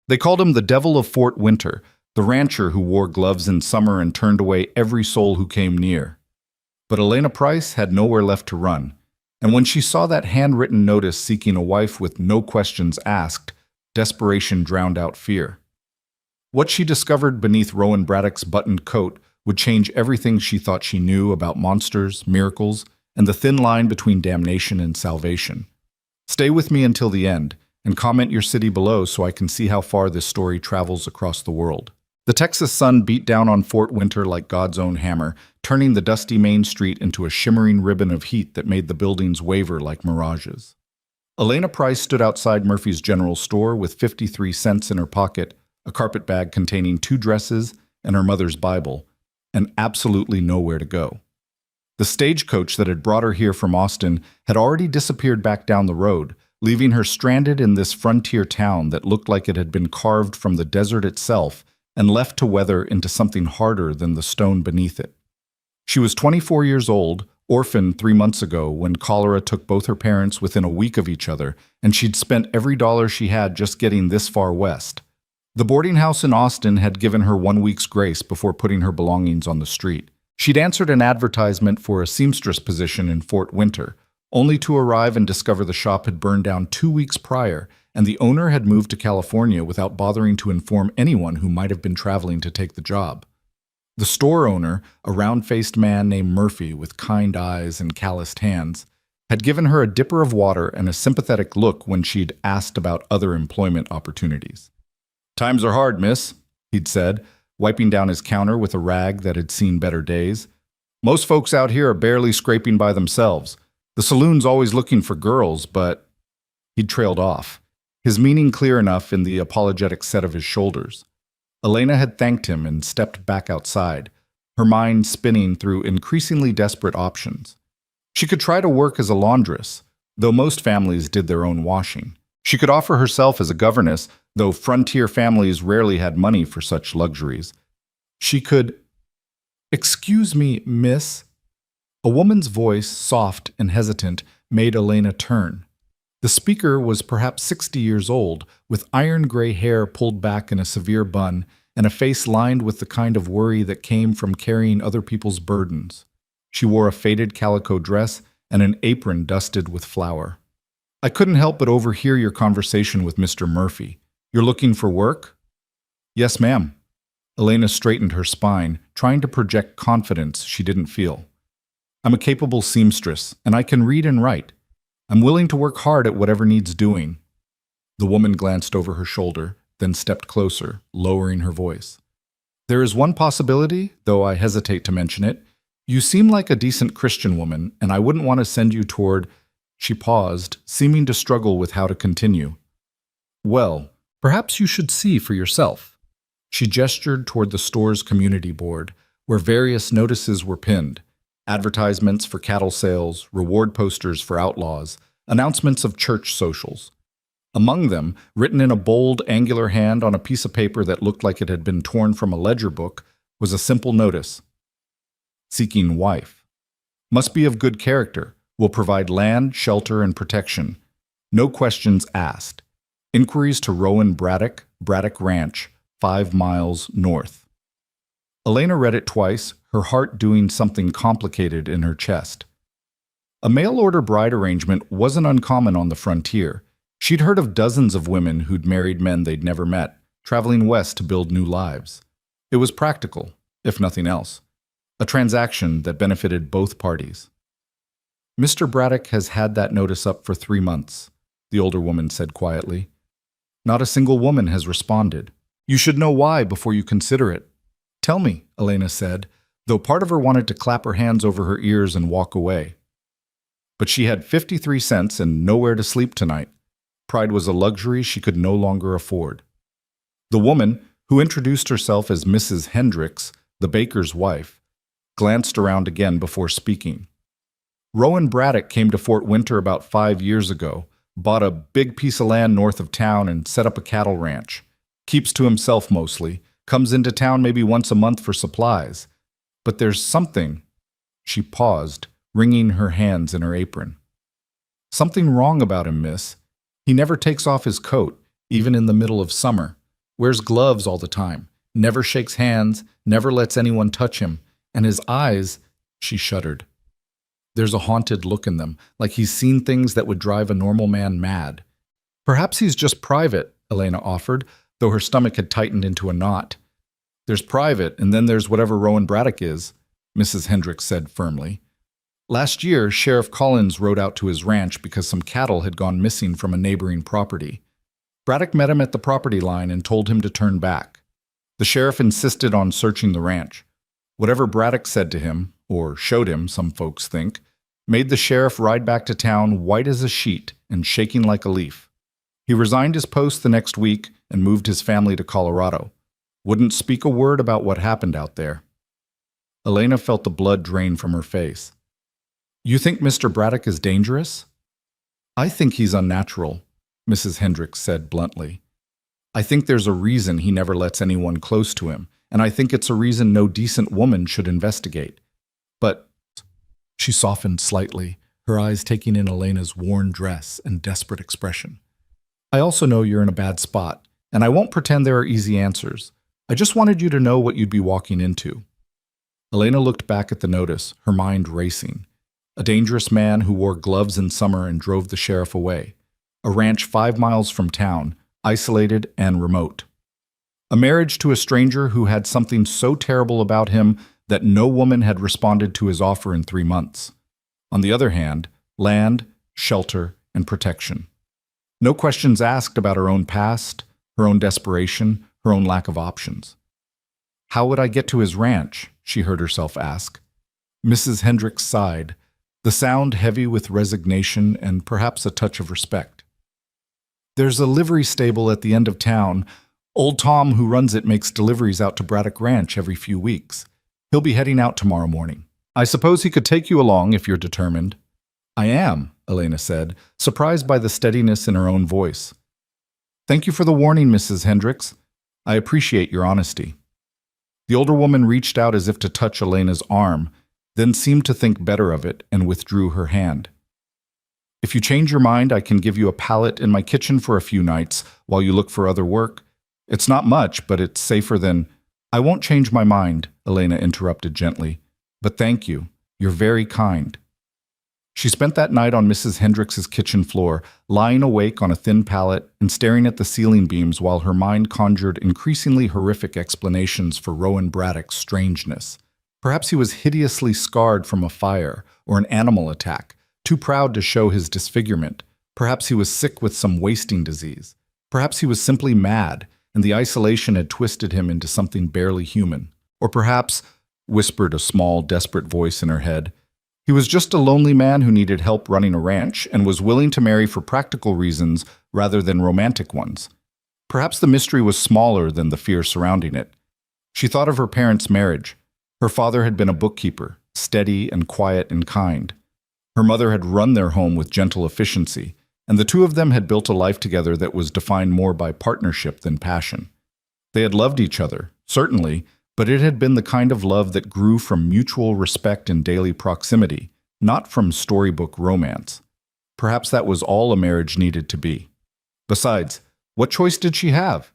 They called him the Devil of Fort Winter, the rancher who wore gloves in summer and turned away every soul who came near. But Elena Price had nowhere left to run, and when she saw that handwritten notice seeking a wife with no questions asked, desperation drowned out fear. What she discovered beneath Rowan Braddock's buttoned coat would change everything she thought she knew about monsters, miracles, and the thin line between damnation and salvation. Stay with me until the end, and comment your city below so I can see how far this story travels across the world. The Texas sun beat down on Fort Winter like God's own hammer, turning the dusty main street into a shimmering ribbon of heat that made the buildings waver like mirages. Elena Price stood outside Murphy's General Store with 53 cents in her pocket, a carpet bag containing 2 dresses, and her mother's Bible, and absolutely nowhere to go. The stagecoach that had brought her here from Austin had already disappeared back down the road, leaving her stranded in this frontier town that looked like it had been carved from the desert itself and left to weather into something harder than the stone beneath it. She was 24 years old, orphaned 3 months ago when cholera took both her parents within a week of each other, and she'd spent every dollar she had just getting this far west. The boarding house in Austin had given her 1 week's grace before putting her belongings on the street. She'd answered an advertisement for a seamstress position in Fort Winter, only to arrive and discover the shop had burned down 2 weeks prior, and the owner had moved to California without bothering to inform anyone who might have been traveling to take the job. The store owner, a round-faced man named Murphy with kind eyes and calloused hands, had given her a dipper of water and a sympathetic look when she'd asked about other employment opportunities. "Times are hard, miss," he'd said, wiping down his counter with a rag that had seen better days. "Most folks out here are barely scraping by themselves. The saloon's always looking for girls, but—" He'd trailed off, his meaning clear enough in the apologetic set of his shoulders. Elena had thanked him and stepped back outside, her mind spinning through increasingly desperate options. She could try to work as a laundress, though most families did their own washing. She could offer herself as a governess, though frontier families rarely had money for such luxuries. She could— "Excuse me, miss." A woman's voice, soft and hesitant, made Elena turn. The speaker was perhaps 60 years old, with iron-gray hair pulled back in a severe bun and a face lined with the kind of worry that came from carrying other people's burdens. She wore a faded calico dress and an apron dusted with flour. "I couldn't help but overhear your conversation with Mr. Murphy. You're looking for work?" "Yes, ma'am." Elena straightened her spine, trying to project confidence she didn't feel. "I'm a capable seamstress, and I can read and write. I'm willing to work hard at whatever needs doing." The woman glanced over her shoulder, then stepped closer, lowering her voice. "There is one possibility, though I hesitate to mention it. You seem like a decent Christian woman, and I wouldn't want to send you toward—" She paused, seeming to struggle with how to continue. "Well, perhaps you should see for yourself." She gestured toward the store's community board, where various notices were pinned. Advertisements for cattle sales, reward posters for outlaws, announcements of church socials. Among them, written in a bold, angular hand on a piece of paper that looked like it had been torn from a ledger book, was a simple notice. "Seeking wife. Must be of good character. Will provide land, shelter, and protection. No questions asked. Inquiries to Rowan Braddock, Braddock Ranch, 5 miles north." Elena read it twice, her heart doing something complicated in her chest. A mail-order bride arrangement wasn't uncommon on the frontier. She'd heard of dozens of women who'd married men they'd never met, traveling west to build new lives. It was practical, if nothing else. A transaction that benefited both parties. "Mr. Braddock has had that notice up for 3 months, the older woman said quietly. "Not a single woman has responded. You should know why before you consider it." "Tell me," Elena said, though part of her wanted to clap her hands over her ears and walk away. But she had 53 cents and nowhere to sleep tonight. Pride was a luxury she could no longer afford. The woman, who introduced herself as Mrs. Hendricks, the baker's wife, glanced around again before speaking. "Rowan Braddock came to Fort Winter about 5 years ago, bought a big piece of land north of town and set up a cattle ranch. Keeps to himself mostly, comes into town maybe once a month for supplies. But there's something—" She paused, wringing her hands in her apron. "Something wrong about him, miss. He never takes off his coat, even in the middle of summer. wears gloves all the time, never shakes hands, never lets anyone touch him, and his eyes, she shuddered. There's a haunted look in them, like he's seen things that would drive a normal man mad. Perhaps he's just private, Elena offered, though her stomach had tightened into a knot. There's private, and then there's whatever Rowan Braddock is, Mrs. Hendricks said firmly. Last year, Sheriff Collins rode out to his ranch because some cattle had gone missing from a neighboring property. Braddock met him at the property line and told him to turn back. The sheriff insisted on searching the ranch. Whatever Braddock said to him, or showed him, some folks think, made the sheriff ride back to town white as a sheet and shaking like a leaf. He resigned his post the next week and moved his family to Colorado. Wouldn't speak a word about what happened out there. Elena felt the blood drain from her face. You think Mr. Braddock is dangerous? I think he's unnatural, Mrs. Hendricks said bluntly. I think there's a reason he never lets anyone close to him, and I think it's a reason no decent woman should investigate. But she softened slightly, her eyes taking in Elena's worn dress and desperate expression. I also know you're in a bad spot, and I won't pretend there are easy answers. I just wanted you to know what you'd be walking into. Elena looked back at the notice, her mind racing. A dangerous man who wore gloves in summer and drove the sheriff away. A ranch 5 miles from town, isolated and remote. A marriage to a stranger who had something so terrible about him that no woman had responded to his offer in 3 months. On the other hand, land, shelter, and protection. No questions asked about her own past, her own desperation, her own lack of options. How would I get to his ranch? She heard herself ask. Mrs. Hendricks sighed, the sound heavy with resignation and perhaps a touch of respect. There's a livery stable at the end of town. Old Tom, who runs it, makes deliveries out to Braddock Ranch every few weeks. He'll be heading out tomorrow morning. I suppose he could take you along if you're determined. I am, Elena said, surprised by the steadiness in her own voice. Thank you for the warning, Mrs. Hendricks. I appreciate your honesty. The older woman reached out as if to touch Elena's arm, then seemed to think better of it and withdrew her hand. If you change your mind, I can give you a pallet in my kitchen for a few nights while you look for other work. It's not much, but it's safer than— I won't change my mind, Elena interrupted gently. But thank you. You're very kind. She spent that night on Mrs. Hendricks's kitchen floor, lying awake on a thin pallet and staring at the ceiling beams while her mind conjured increasingly horrific explanations for Rowan Braddock's strangeness. Perhaps he was hideously scarred from a fire or an animal attack, too proud to show his disfigurement. Perhaps he was sick with some wasting disease. Perhaps he was simply mad, and the isolation had twisted him into something barely human. Or perhaps, whispered a small, desperate voice in her head, he was just a lonely man who needed help running a ranch and was willing to marry for practical reasons rather than romantic ones. Perhaps the mystery was smaller than the fear surrounding it. She thought of her parents' marriage. Her father had been a bookkeeper, steady and quiet and kind. Her mother had run their home with gentle efficiency, and the two of them had built a life together that was defined more by partnership than passion. They had loved each other, certainly, but it had been the kind of love that grew from mutual respect and daily proximity, not from storybook romance. Perhaps that was all a marriage needed to be. Besides, what choice did she have?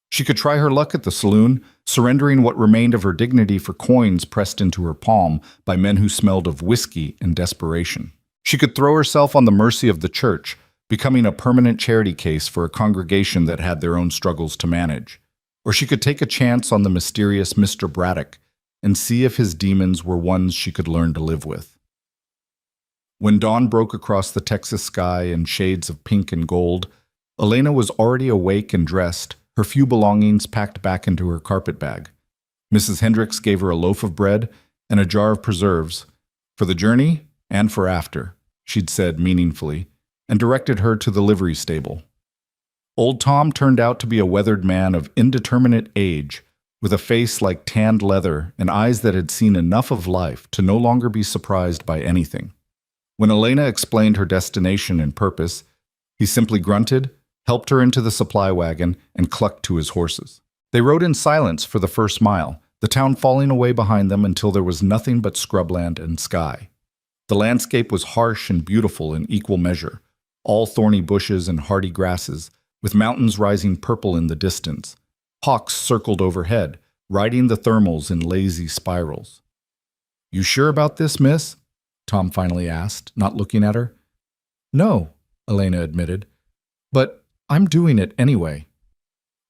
She could try her luck at the saloon, surrendering what remained of her dignity for coins pressed into her palm by men who smelled of whiskey and desperation. She could throw herself on the mercy of the church, becoming a permanent charity case for a congregation that had their own struggles to manage. Or she could take a chance on the mysterious Mr. Braddock and see if his demons were ones she could learn to live with. When dawn broke across the Texas sky in shades of pink and gold, Elena was already awake and dressed, her few belongings packed back into her carpet bag. Mrs. Hendricks gave her a loaf of bread and a jar of preserves, for the journey and for after, she'd said meaningfully, and directed her to the livery stable. Old Tom turned out to be a weathered man of indeterminate age, with a face like tanned leather and eyes that had seen enough of life to no longer be surprised by anything. When Elena explained her destination and purpose, he simply grunted, helped her into the supply wagon, and clucked to his horses. They rode in silence for the first mile, the town falling away behind them until there was nothing but scrubland and sky. The landscape was harsh and beautiful in equal measure, all thorny bushes and hardy grasses, with mountains rising purple in the distance. Hawks circled overhead, riding the thermals in lazy spirals. "You sure about this, miss?" Tom finally asked, not looking at her. "No," Elena admitted, "but I'm doing it anyway."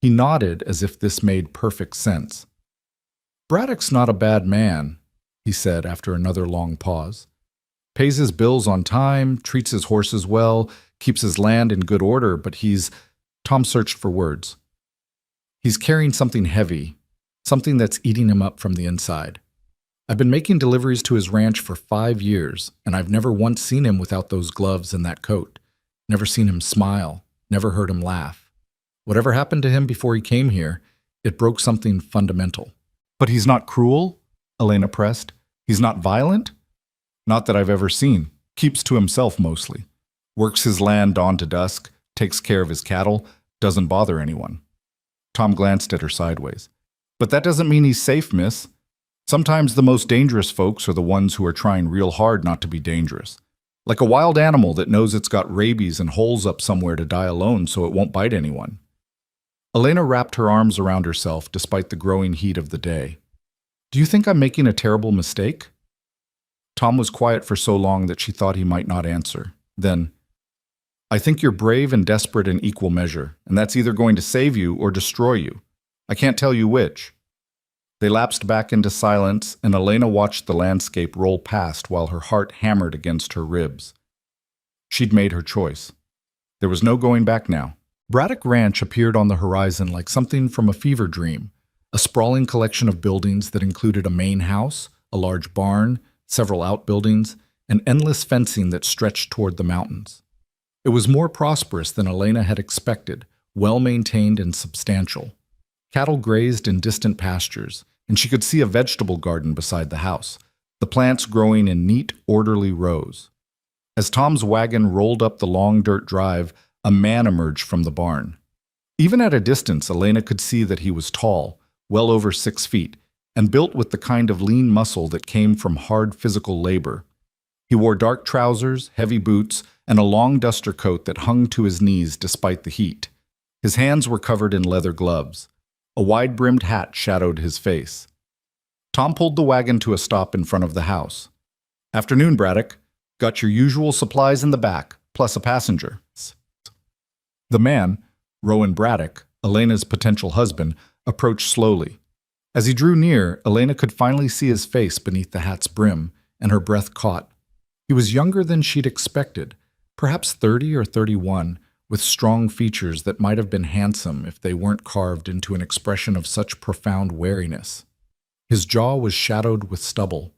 He nodded as if this made perfect sense. "Braddock's not a bad man," he said after another long pause. "Pays his bills on time, treats his horses well, keeps his land in good order, but he's—" Tom searched for words. "He's carrying something heavy, something that's eating him up from the inside. I've been making deliveries to his ranch for 5 years, and I've never once seen him without those gloves and that coat. Never seen him smile, never heard him laugh. Whatever happened to him before he came here, it broke something fundamental." "But he's not cruel?" Elena pressed. "He's not violent?" "Not that I've ever seen. Keeps to himself mostly. Works his land dawn to dusk, takes care of his cattle, doesn't bother anyone." Tom glanced at her sideways. "But that doesn't mean he's safe, miss. Sometimes the most dangerous folks are the ones who are trying real hard not to be dangerous. Like a wild animal that knows it's got rabies and holes up somewhere to die alone so it won't bite anyone." Elena wrapped her arms around herself despite the growing heat of the day. "Do you think I'm making a terrible mistake?" Tom was quiet for so long that she thought he might not answer. Then, "I think you're brave and desperate in equal measure, and that's either going to save you or destroy you. I can't tell you which." They lapsed back into silence, and Elena watched the landscape roll past while her heart hammered against her ribs. She'd made her choice. There was no going back now. Braddock Ranch appeared on the horizon like something from a fever dream, a sprawling collection of buildings that included a main house, a large barn, several outbuildings, and endless fencing that stretched toward the mountains. It was more prosperous than Elena had expected, well-maintained and substantial. Cattle grazed in distant pastures, and she could see a vegetable garden beside the house, the plants growing in neat, orderly rows. As Tom's wagon rolled up the long dirt drive, a man emerged from the barn. Even at a distance, Elena could see that he was tall, well over 6 feet, and built with the kind of lean muscle that came from hard physical labor. He wore dark trousers, heavy boots, and a long duster coat that hung to his knees despite the heat. His hands were covered in leather gloves. A wide-brimmed hat shadowed his face. Tom pulled the wagon to a stop in front of the house. "Afternoon, Braddock. Got your usual supplies in the back, plus a passenger." The man, Rowan Braddock, Elena's potential husband, approached slowly. As he drew near, Elena could finally see his face beneath the hat's brim, and her breath caught. He was younger than she'd expected, perhaps 30 or 31, with strong features that might have been handsome if they weren't carved into an expression of such profound wariness. His jaw was shadowed with stubble,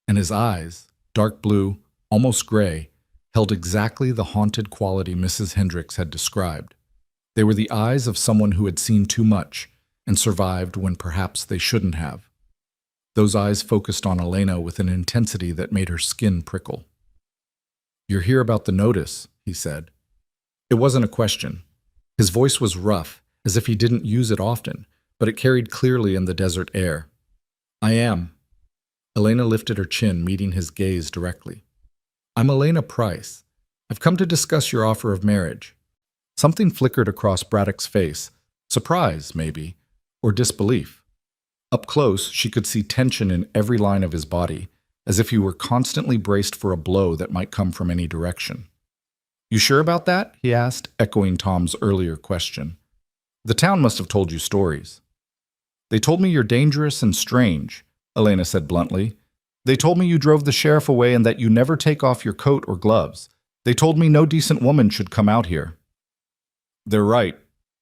and his eyes, dark blue, almost gray, held exactly the haunted quality Mrs. Hendricks had described. They were the eyes of someone who had seen too much and survived when perhaps they shouldn't have. Those eyes focused on Elena with an intensity that made her skin prickle. "You're here about the notice," he said. It wasn't a question. His voice was rough, as if he didn't use it often, but it carried clearly in the desert air. "I am." Elena lifted her chin, meeting his gaze directly. "I'm Elena Price. I've come to discuss your offer of marriage." Something flickered across Braddock's face, surprise, maybe, or disbelief. Up close, she could see tension in every line of his body, as if he were constantly braced for a blow that might come from any direction. "You sure about that?" he asked, echoing Tom's earlier question. "The town must have told you stories." "They told me you're dangerous and strange," Elena said bluntly. "They told me you drove the sheriff away and that you never take off your coat or gloves. They told me no decent woman should come out here." "They're right,"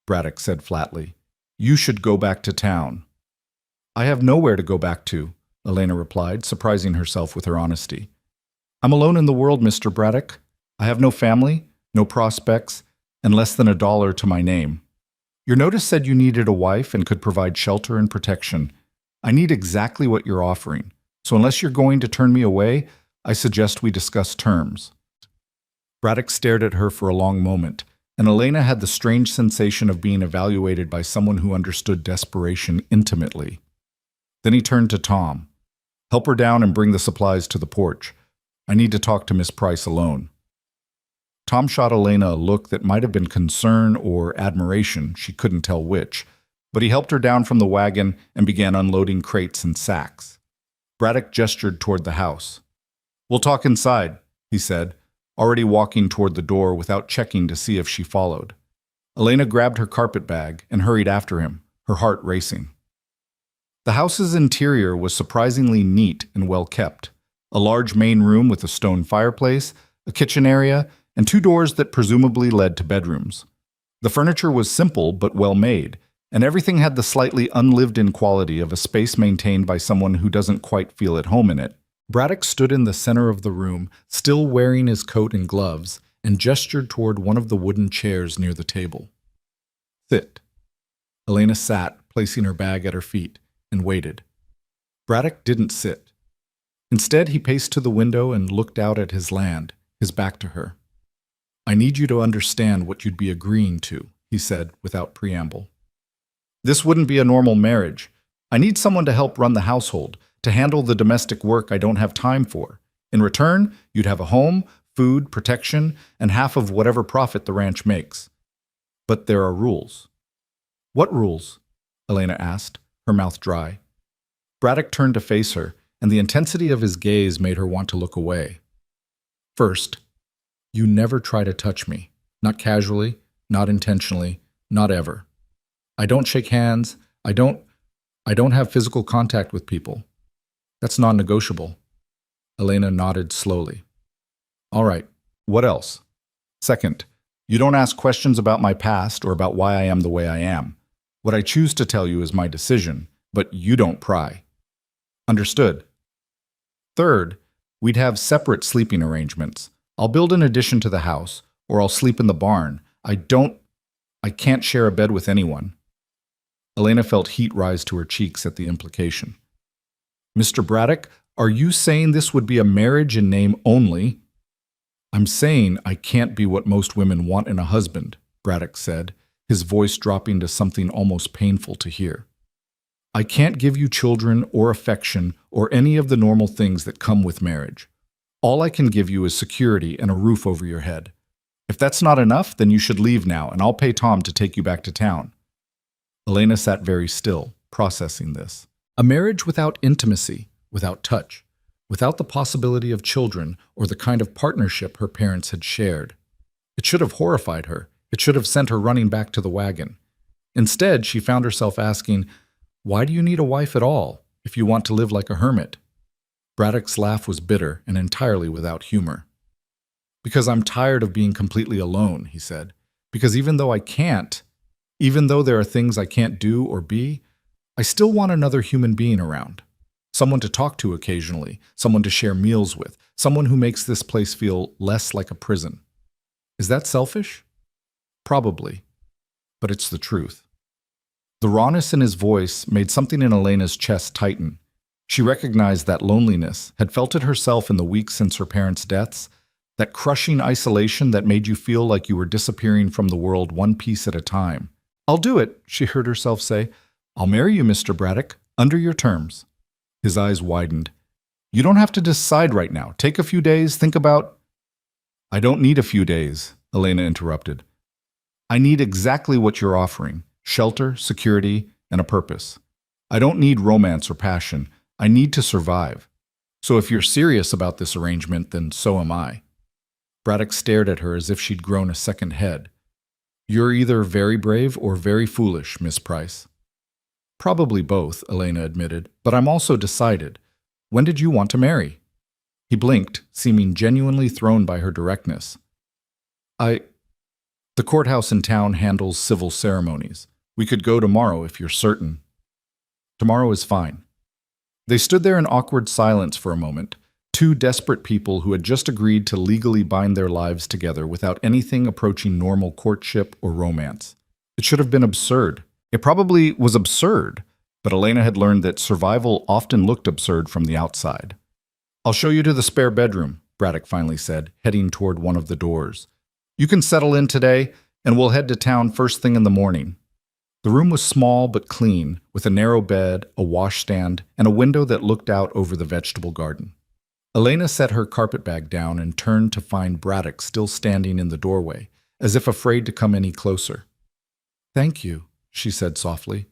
Braddock said flatly. "You should go back to town." "I have nowhere to go back to," Elena replied, surprising herself with her honesty. "I'm alone in the world, Mr. Braddock. I have no family, no prospects, and less than $1 to my name. Your notice said you needed a wife and could provide shelter and protection. I need exactly what you're offering, so unless you're going to turn me away, I suggest we discuss terms." Braddock stared at her for a long moment, and Elena had the strange sensation of being evaluated by someone who understood desperation intimately. Then he turned to Tom. "Help her down and bring the supplies to the porch. I need to talk to Miss Price alone." Tom shot Elena a look that might have been concern or admiration, she couldn't tell which, but he helped her down from the wagon and began unloading crates and sacks. Braddock gestured toward the house. "We'll talk inside," he said, already walking toward the door without checking to see if she followed. Elena grabbed her carpet bag and hurried after him, her heart racing. The house's interior was surprisingly neat and well kept. A large main room with a stone fireplace, a kitchen area, and 2 doors that presumably led to bedrooms. The furniture was simple but well made, and everything had the slightly unlived-in quality of a space maintained by someone who doesn't quite feel at home in it. Braddock stood in the center of the room, still wearing his coat and gloves, and gestured toward one of the wooden chairs near the table. "Sit." Elena sat, placing her bag at her feet, and waited. Braddock didn't sit. Instead, he paced to the window and looked out at his land, his back to her. "I need you to understand what you'd be agreeing to," he said without preamble. "This wouldn't be a normal marriage. I need someone to help run the household, to handle the domestic work I don't have time for. In return, you'd have a home, food, protection, and half of whatever profit the ranch makes. But there are rules." "What rules?" Elena asked, her mouth dry. Braddock turned to face her, and the intensity of his gaze made her want to look away. "First, you never try to touch me. Not casually, not intentionally, not ever. I don't shake hands. I don't have physical contact with people. That's non-negotiable." Elena nodded slowly. "All right, what else?" "Second, you don't ask questions about my past or about why I am the way I am. What I choose to tell you is my decision, but you don't pry." "Understood." "Third, we'd have separate sleeping arrangements. I'll build an addition to the house, or I'll sleep in the barn. I can't share a bed with anyone." Elena felt heat rise to her cheeks at the implication. "Mr. Braddock, are you saying this would be a marriage in name only?" "I'm saying I can't be what most women want in a husband," Braddock said, his voice dropping to something almost painful to hear. "I can't give you children or affection or any of the normal things that come with marriage. All I can give you is security and a roof over your head. If that's not enough, then you should leave now, and I'll pay Tom to take you back to town." Elena sat very still, processing this. A marriage without intimacy, without touch, without the possibility of children or the kind of partnership her parents had shared. It should have horrified her. It should have sent her running back to the wagon. Instead, she found herself asking, "Why do you need a wife at all, if you want to live like a hermit?" Braddock's laugh was bitter and entirely without humor. "Because I'm tired of being completely alone," he said. "Because even though there are things I can't do or be, I still want another human being around. Someone to talk to occasionally, someone to share meals with, someone who makes this place feel less like a prison." Is that selfish? Probably, but it's the truth. The rawness in his voice made something in Elena's chest tighten. She recognized that loneliness, had felt it herself in the weeks since her parents' deaths, that crushing isolation that made you feel like you were disappearing from the world one piece at a time. "I'll do it," she heard herself say. "I'll marry you, Mr. Braddock, under your terms." His eyes widened. "You don't have to decide right now. Take a few days, think about—" "I don't need a few days," Elena interrupted. "I need exactly what you're offering: shelter, security, and a purpose. I don't need romance or passion. I need to survive. So if you're serious about this arrangement, then so am I." Braddock stared at her as if she'd grown a second head. "You're either very brave or very foolish, Miss Price." "Probably both," Elena admitted, "but I'm also decided. When did you want to marry?" He blinked, seeming genuinely thrown by her directness. The courthouse in town handles civil ceremonies. We could go tomorrow if you're certain." "Tomorrow is fine." They stood there in awkward silence for a moment, two desperate people who had just agreed to legally bind their lives together without anything approaching normal courtship or romance. It should have been absurd. It probably was absurd, but Elena had learned that survival often looked absurd from the outside. "I'll show you to the spare bedroom," Braddock finally said, heading toward one of the doors. "You can settle in today, and we'll head to town first thing in the morning." The room was small but clean, with a narrow bed, a washstand, and a window that looked out over the vegetable garden. Elena set her carpet bag down and turned to find Braddock still standing in the doorway, as if afraid to come any closer. "Thank you," she said softly.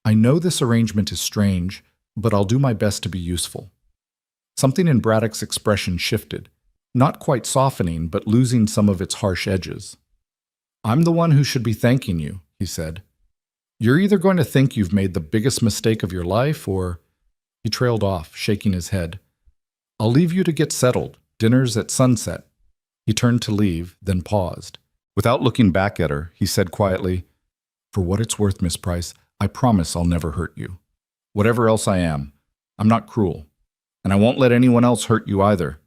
I know this arrangement is strange, but I'll do my best to be useful. Something in Braddock's expression shifted, not quite softening, but losing some of its harsh edges. I'm the one who should be thanking you, he said. You're either going to think you've made the biggest mistake of your life, or... He trailed off, shaking his head. I'll leave you to get settled. Dinner's at sunset. He turned to leave, then paused. Without looking back at her, he said quietly, For what it's worth, Miss Price, I promise I'll never hurt you. Whatever else I am, I'm not cruel. And I won't let anyone else hurt you either.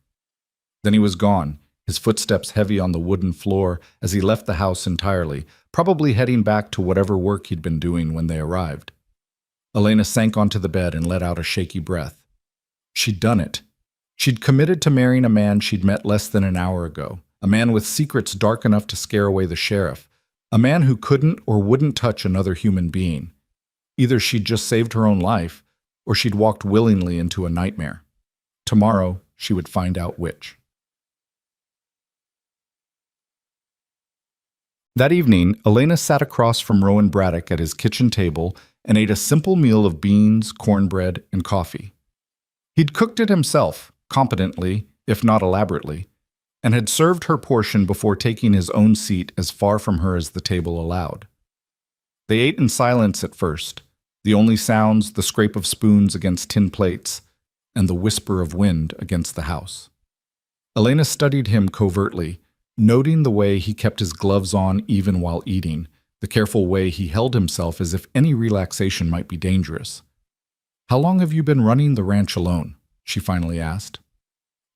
Then he was gone, his footsteps heavy on the wooden floor as he left the house entirely, probably heading back to whatever work he'd been doing when they arrived. Elena sank onto the bed and let out a shaky breath. She'd done it. She'd committed to marrying a man she'd met less than an hour ago, a man with secrets dark enough to scare away the sheriff, a man who couldn't or wouldn't touch another human being. Either she'd just saved her own life, or she'd walked willingly into a nightmare. Tomorrow, she would find out which. That evening, Elena sat across from Rowan Braddock at his kitchen table and ate a simple meal of beans, cornbread, and coffee. He'd cooked it himself, competently, if not elaborately, and had served her portion before taking his own seat as far from her as the table allowed. They ate in silence at first, the only sounds the scrape of spoons against tin plates and the whisper of wind against the house. Elena studied him covertly, noting the way he kept his gloves on even while eating, the careful way he held himself as if any relaxation might be dangerous. How long have you been running the ranch alone? She finally asked.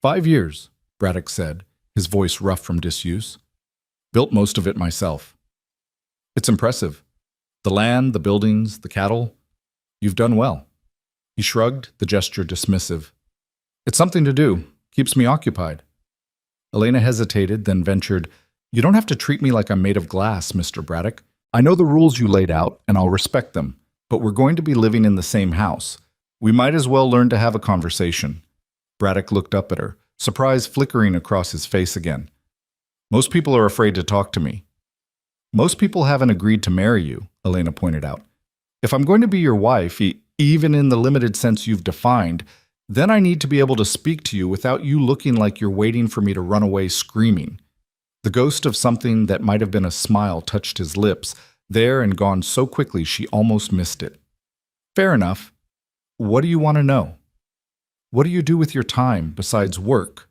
5 years, Braddock said, his voice rough from disuse. Built most of it myself. It's impressive. The land, the buildings, the cattle. You've done well. He shrugged, the gesture dismissive. It's something to do. Keeps me occupied. Elena hesitated, then ventured, You don't have to treat me like I'm made of glass, Mr. Braddock. I know the rules you laid out, and I'll respect them, but we're going to be living in the same house. We might as well learn to have a conversation. Braddock looked up at her, surprise flickering across his face again. Most people are afraid to talk to me. Most people haven't agreed to marry you, Elena pointed out. If I'm going to be your wife, even in the limited sense you've defined, then I need to be able to speak to you without you looking like you're waiting for me to run away screaming. The ghost of something that might have been a smile touched his lips, there and gone so quickly she almost missed it. Fair enough. What do you want to know? What do you do with your time besides work?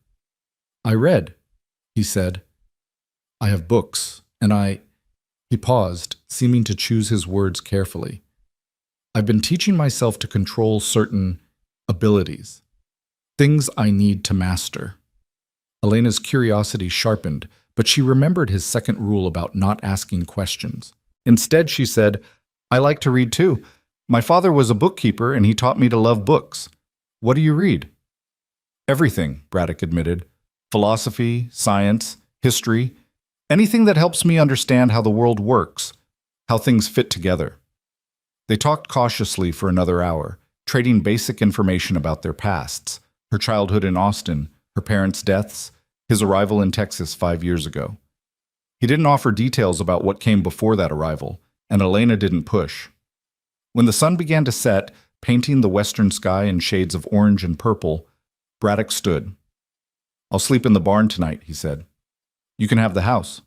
I read, he said. I have books, and He paused, seeming to choose his words carefully. I've been teaching myself to control certain abilities, things I need to master. Elena's curiosity sharpened, but she remembered his second rule about not asking questions. Instead, she said, I like to read too. My father was a bookkeeper, and he taught me to love books. What do you read? Everything, Braddock admitted. Philosophy, science, history, anything that helps me understand how the world works, how things fit together. They talked cautiously for another hour, trading basic information about their pasts, her childhood in Austin, her parents' deaths, his arrival in Texas 5 years ago. He didn't offer details about what came before that arrival, and Elena didn't push. When the sun began to set, painting the western sky in shades of orange and purple, Braddock stood. I'll sleep in the barn tonight, he said. You can have the house.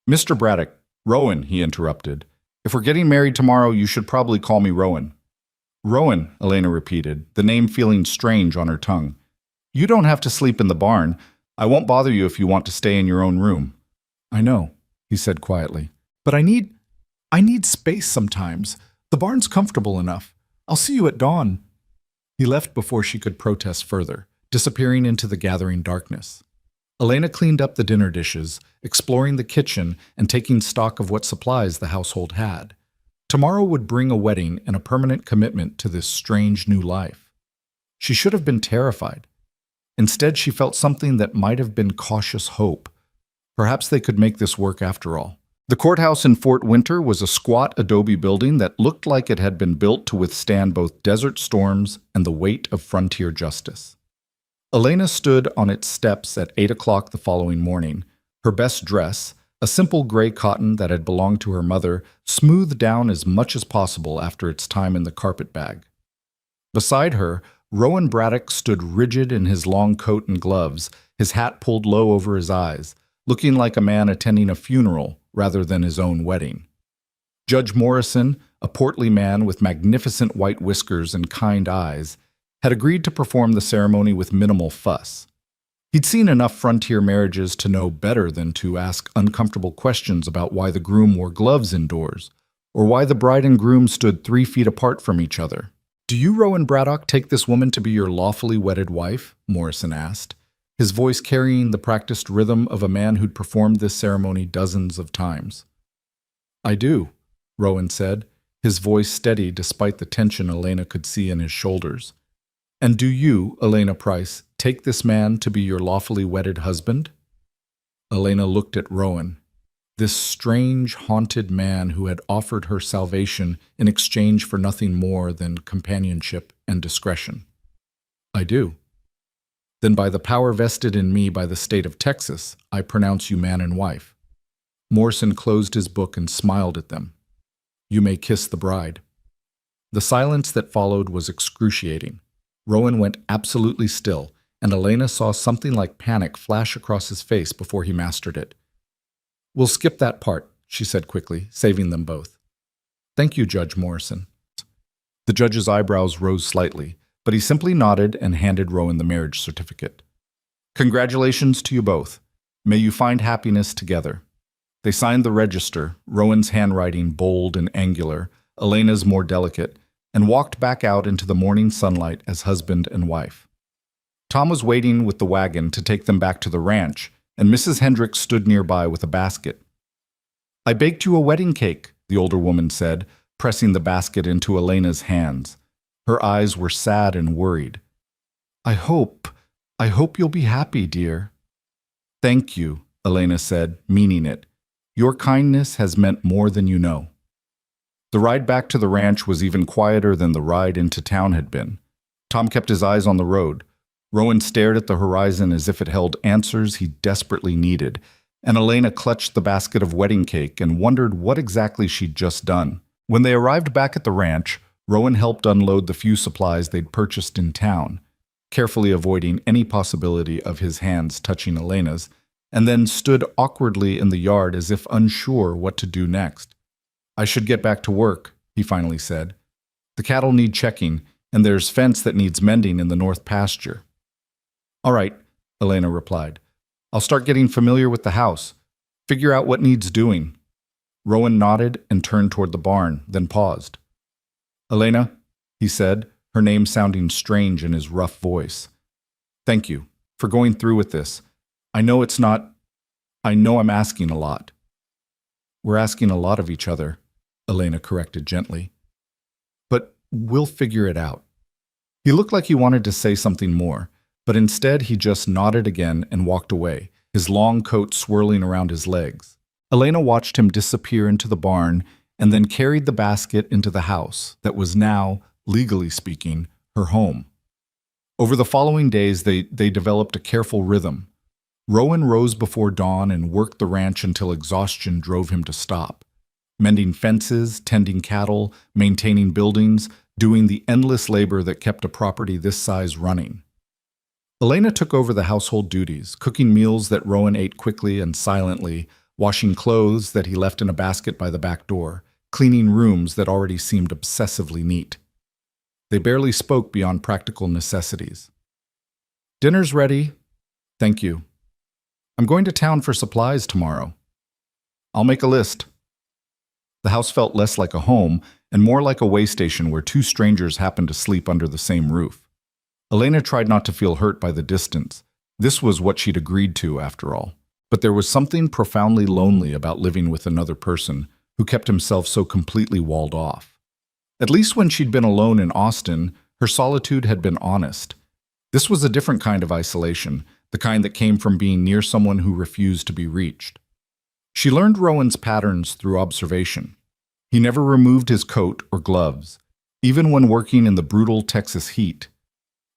Mr. Braddock, Rowan, he interrupted. If we're getting married tomorrow, you should probably call me Rowan. Rowan, Elena repeated, the name feeling strange on her tongue. You don't have to sleep in the barn. I won't bother you if you want to stay in your own room. I know, he said quietly. But I need space sometimes. The barn's comfortable enough. I'll see you at dawn. He left before she could protest further, disappearing into the gathering darkness. Elena cleaned up the dinner dishes, exploring the kitchen and taking stock of what supplies the household had. Tomorrow would bring a wedding and a permanent commitment to this strange new life. She should have been terrified. Instead, she felt something that might have been cautious hope. Perhaps they could make this work after all. The courthouse in Fort Winter was a squat adobe building that looked like it had been built to withstand both desert storms and the weight of frontier justice. Elena stood on its steps at 8 o'clock the following morning, her best dress, a simple gray cotton that had belonged to her mother, smoothed down as much as possible after its time in the carpet bag. Beside her, Rowan Braddock stood rigid in his long coat and gloves, his hat pulled low over his eyes, looking like a man attending a funeral rather than his own wedding. Judge Morrison, a portly man with magnificent white whiskers and kind eyes, had agreed to perform the ceremony with minimal fuss. He'd seen enough frontier marriages to know better than to ask uncomfortable questions about why the groom wore gloves indoors, or why the bride and groom stood 3 feet apart from each other. "Do you, Rowan Braddock, take this woman to be your lawfully wedded wife?" Morrison asked, his voice carrying the practiced rhythm of a man who'd performed this ceremony dozens of times. "I do," Rowan said, his voice steady despite the tension Elena could see in his shoulders. "And do you, Elena Price, take this man to be your lawfully wedded husband?" Elena looked at Rowan, this strange, haunted man who had offered her salvation in exchange for nothing more than companionship and discretion. "I do." "Then by the power vested in me by the state of Texas, I pronounce you man and wife." Morrison closed his book and smiled at them. "You may kiss the bride." The silence that followed was excruciating. Rowan went absolutely still, and Elena saw something like panic flash across his face before he mastered it. "We'll skip that part," she said quickly, saving them both. "Thank you, Judge Morrison." The judge's eyebrows rose slightly, but he simply nodded and handed Rowan the marriage certificate. "Congratulations to you both. May you find happiness together." They signed the register, Rowan's handwriting bold and angular, Elena's more delicate, and walked back out into the morning sunlight as husband and wife. Tom was waiting with the wagon to take them back to the ranch, and Mrs. Hendricks stood nearby with a basket. "I baked you a wedding cake," the older woman said, pressing the basket into Elena's hands. Her eyes were sad and worried. I hope you'll be happy, dear." "Thank you," Elena said, meaning it. "Your kindness has meant more than you know." The ride back to the ranch was even quieter than the ride into town had been. Tom kept his eyes on the road. Rowan stared at the horizon as if it held answers he desperately needed, and Elena clutched the basket of wedding cake and wondered what exactly she'd just done. When they arrived back at the ranch, Rowan helped unload the few supplies they'd purchased in town, carefully avoiding any possibility of his hands touching Elena's, and then stood awkwardly in the yard as if unsure what to do next. "I should get back to work," he finally said. "The cattle need checking, and there's fence that needs mending in the north pasture." "All right," Elena replied. "I'll start getting familiar with the house. Figure out what needs doing." Rowan nodded and turned toward the barn, then paused. "Elena," he said, her name sounding strange in his rough voice. "Thank you for going through with this. I know I'm asking a lot." "We're asking a lot of each other," Elena corrected gently. "But we'll figure it out." He looked like he wanted to say something more, but instead he just nodded again and walked away, his long coat swirling around his legs. Elena watched him disappear into the barn and then carried the basket into the house that was now, legally speaking, her home. Over the following days, they developed a careful rhythm. Rowan rose before dawn and worked the ranch until exhaustion drove him to stop, mending fences, tending cattle, maintaining buildings, doing the endless labor that kept a property this size running. Elena took over the household duties, cooking meals that Rowan ate quickly and silently, washing clothes that he left in a basket by the back door, cleaning rooms that already seemed obsessively neat. They barely spoke beyond practical necessities. "Dinner's ready." "Thank you." "I'm going to town for supplies tomorrow." "I'll make a list." The house felt less like a home and more like a way station where two strangers happened to sleep under the same roof. Elena tried not to feel hurt by the distance. This was what she'd agreed to, after all. But there was something profoundly lonely about living with another person who kept himself so completely walled off. At least when she'd been alone in Austin, her solitude had been honest. This was a different kind of isolation, the kind that came from being near someone who refused to be reached. She learned Rowan's patterns through observation. He never removed his coat or gloves, even when working in the brutal Texas heat.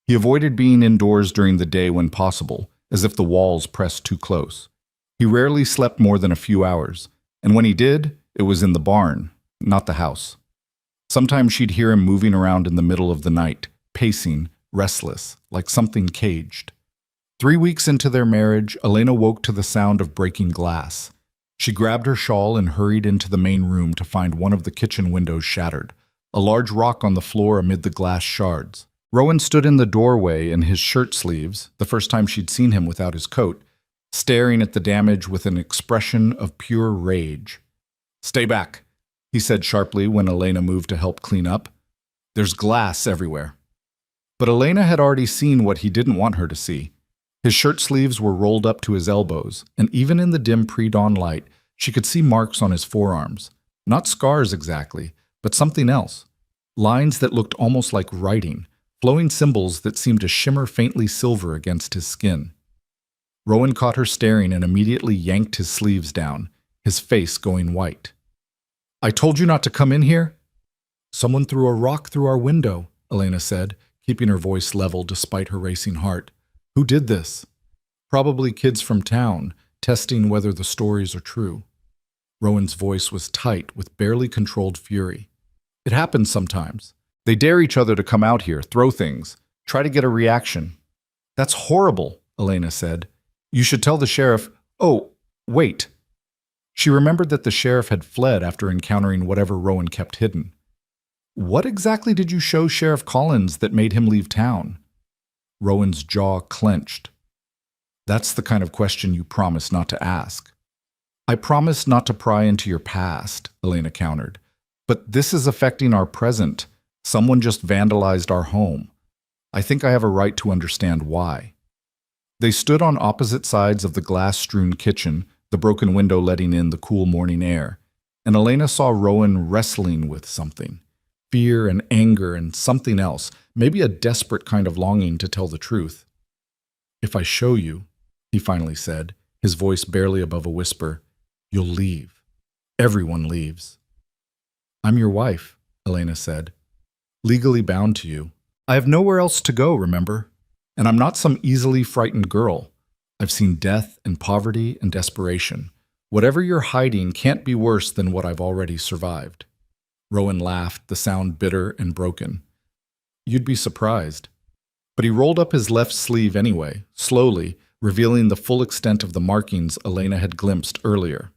He avoided being indoors during the day when possible, as if the walls pressed too close. He rarely slept more than a few hours, and when he did, it was in the barn, not the house. Sometimes she'd hear him moving around in the middle of the night, pacing, restless, like something caged. 3 weeks into their marriage, Elena woke to the sound of breaking glass. She grabbed her shawl and hurried into the main room to find one of the kitchen windows shattered, a large rock on the floor amid the glass shards. Rowan stood in the doorway in his shirt sleeves, the first time she'd seen him without his coat, staring at the damage with an expression of pure rage. "Stay back," he said sharply when Elena moved to help clean up. "There's glass everywhere." But Elena had already seen what he didn't want her to see. His shirt sleeves were rolled up to his elbows, and even in the dim pre-dawn light, she could see marks on his forearms. Not scars exactly, but something else. Lines that looked almost like writing, flowing symbols that seemed to shimmer faintly silver against his skin. Rowan caught her staring and immediately yanked his sleeves down, his face going white. "I told you not to come in here?" "Someone threw a rock through our window," Elena said, keeping her voice level despite her racing heart. "Who did this?" "Probably kids from town, testing whether the stories are true." Rowan's voice was tight with barely controlled fury. "It happens sometimes. They dare each other to come out here, throw things, try to get a reaction." "That's horrible," Elena said. "You should tell the sheriff." "Oh, wait." She remembered that the sheriff had fled after encountering whatever Rowan kept hidden. "What exactly did you show Sheriff Collins that made him leave town?" Rowan's jaw clenched. "That's the kind of question you promised not to ask." "I promised not to pry into your past," Elena countered. "But this is affecting our present. Someone just vandalized our home. I think I have a right to understand why." They stood on opposite sides of the glass-strewn kitchen, the broken window letting in the cool morning air, and Elena saw Rowan wrestling with something. Fear and anger and something else, maybe a desperate kind of longing to tell the truth. "If I show you," he finally said, his voice barely above a whisper, "you'll leave. Everyone leaves." "I'm your wife," Elena said. "Legally bound to you. I have nowhere else to go, remember? And I'm not some easily frightened girl. I've seen death and poverty and desperation. Whatever you're hiding can't be worse than what I've already survived." Rowan laughed, the sound bitter and broken. "You'd be surprised." But he rolled up his left sleeve anyway, slowly, revealing the full extent of the markings Elena had glimpsed earlier.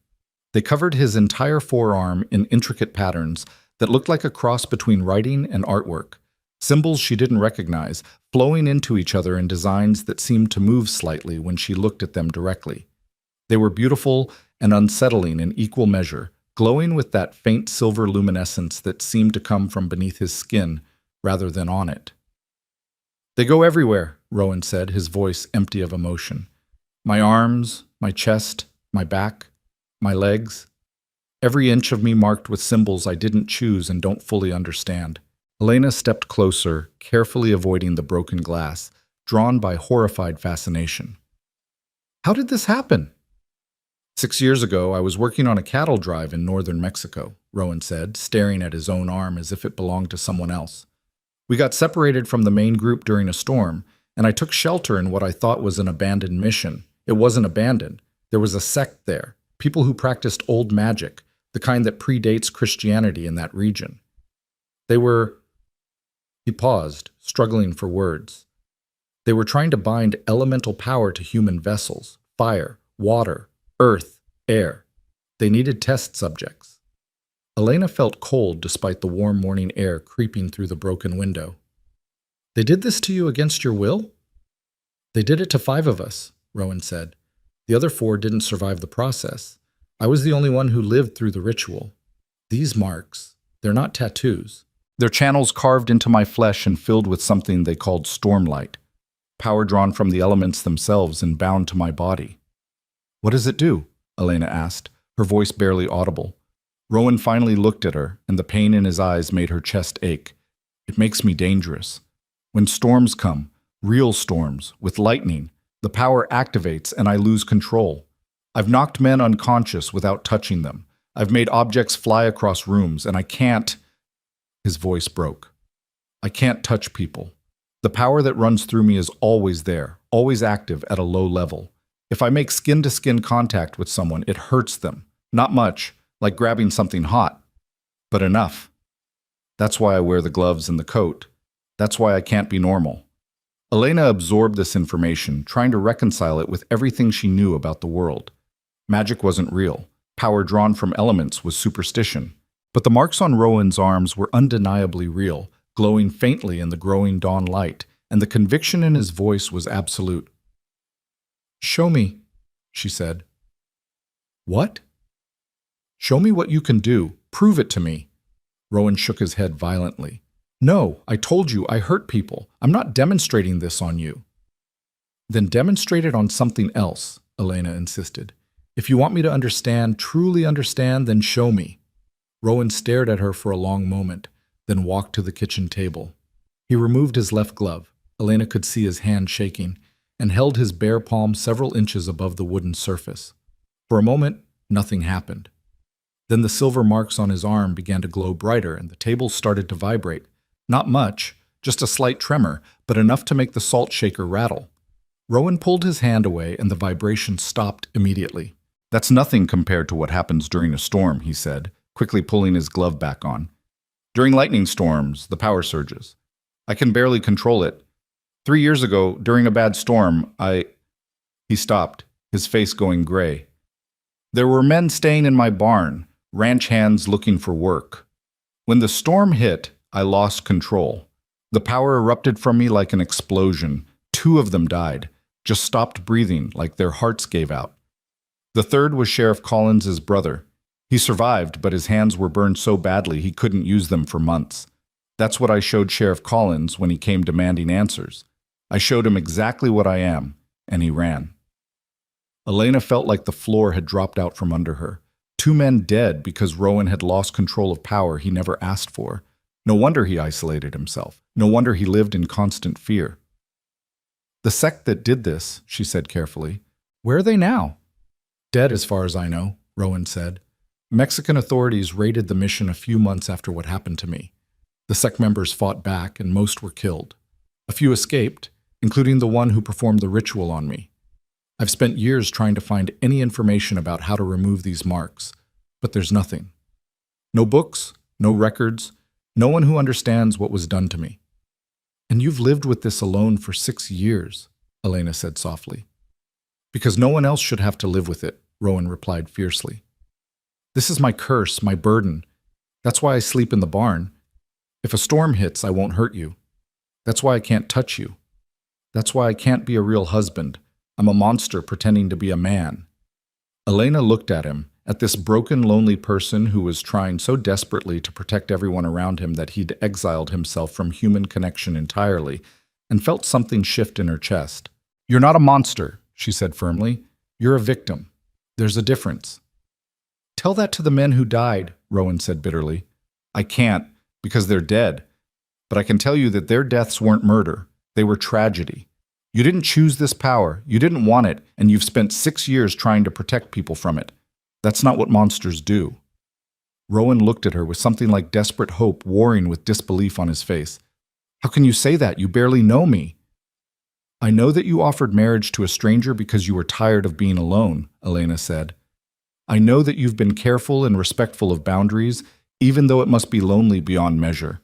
They covered his entire forearm in intricate patterns that looked like a cross between writing and artwork. Symbols she didn't recognize, flowing into each other in designs that seemed to move slightly when she looked at them directly. They were beautiful and unsettling in equal measure, glowing with that faint silver luminescence that seemed to come from beneath his skin rather than on it. "They go everywhere," Rowan said, his voice empty of emotion. "My arms, my chest, my back, my legs. Every inch of me marked with symbols I didn't choose and don't fully understand." Elena stepped closer, carefully avoiding the broken glass, drawn by horrified fascination. "How did this happen?" 6 years ago, I was working on a cattle drive in northern Mexico," Rowan said, staring at his own arm as if it belonged to someone else. "We got separated from the main group during a storm, and I took shelter in what I thought was an abandoned mission. It wasn't abandoned. There was a sect there, people who practiced old magic, the kind that predates Christianity in that region. They were..." He paused, struggling for words. "They were trying to bind elemental power to human vessels, fire, water, earth, air. They needed test subjects." Elena felt cold despite the warm morning air creeping through the broken window. "They did this to you against your will?" "They did it to 5 of us," Rowan said. "The other 4 didn't survive the process. I was the only one who lived through the ritual. These marks, they're not tattoos. They're channels carved into my flesh and filled with something they called stormlight, power drawn from the elements themselves and bound to my body." "What does it do?" Elena asked, her voice barely audible. Rowan finally looked at her, and the pain in his eyes made her chest ache. "It makes me dangerous. When storms come, real storms, with lightning, the power activates and I lose control. I've knocked men unconscious without touching them. I've made objects fly across rooms, and I can't..." His voice broke. "I can't touch people. The power that runs through me is always there, always active at a low level. If I make skin-to-skin contact with someone, it hurts them. Not much, like grabbing something hot, but enough. That's why I wear the gloves and the coat. That's why I can't be normal. Elena absorbed this information, trying to reconcile it with everything she knew about the world. Magic wasn't real. Power drawn from elements was superstition. But the marks on Rowan's arms were undeniably real, glowing faintly in the growing dawn light, and the conviction in his voice was absolute. "Show me," she said. "What?" "Show me what you can do. Prove it to me." Rowan shook his head violently. "No, I told you I hurt people. I'm not demonstrating this on you." "Then demonstrate it on something else," Elena insisted. "If you want me to understand, truly understand, then show me." Rowan stared at her for a long moment, then walked to the kitchen table. He removed his left glove. Elena could see his hand shaking, and held his bare palm several inches above the wooden surface. For a moment, nothing happened. Then the silver marks on his arm began to glow brighter, and the table started to vibrate. Not much, just a slight tremor, but enough to make the salt shaker rattle. Rowan pulled his hand away, and the vibration stopped immediately. "That's nothing compared to what happens during a storm," he said, quickly pulling his glove back on. "During lightning storms, the power surges. I can barely control it. 3 years ago, during a bad storm, He stopped, his face going gray. "There were men staying in my barn, ranch hands looking for work. When the storm hit, I lost control. The power erupted from me like an explosion. 2 of them died, just stopped breathing like their hearts gave out. The third was Sheriff Collins's brother. He survived, but his hands were burned so badly he couldn't use them for months. That's what I showed Sheriff Collins when he came demanding answers. I showed him exactly what I am, and he ran." Elena felt like the floor had dropped out from under her. 2 men dead because Rowan had lost control of power he never asked for. No wonder he isolated himself. No wonder he lived in constant fear. "The sect that did this," she said carefully, "where are they now?" "Dead as far as I know," Rowan said. "Mexican authorities raided the mission a few months after what happened to me. The sect members fought back, and most were killed. A few escaped, including the one who performed the ritual on me. I've spent years trying to find any information about how to remove these marks, but there's nothing. No books, no records, no one who understands what was done to me." "And you've lived with this alone for 6 years," Elena said softly. "Because no one else should have to live with it," Rowan replied fiercely. "This is my curse, my burden. That's why I sleep in the barn. If a storm hits, I won't hurt you. That's why I can't touch you. That's why I can't be a real husband. I'm a monster pretending to be a man." Elena looked at him, at this broken, lonely person who was trying so desperately to protect everyone around him that he'd exiled himself from human connection entirely, and felt something shift in her chest. "You're not a monster," she said firmly. "You're a victim. There's a difference." "Tell that to the men who died," Rowan said bitterly. "I can't, because they're dead. But I can tell you that their deaths weren't murder. They were tragedy. You didn't choose this power, you didn't want it, and you've spent 6 years trying to protect people from it. That's not what monsters do." Rowan looked at her with something like desperate hope warring with disbelief on his face. "How can you say that? You barely know me." "I know that you offered marriage to a stranger because you were tired of being alone," Elena said. "I know that you've been careful and respectful of boundaries, even though it must be lonely beyond measure.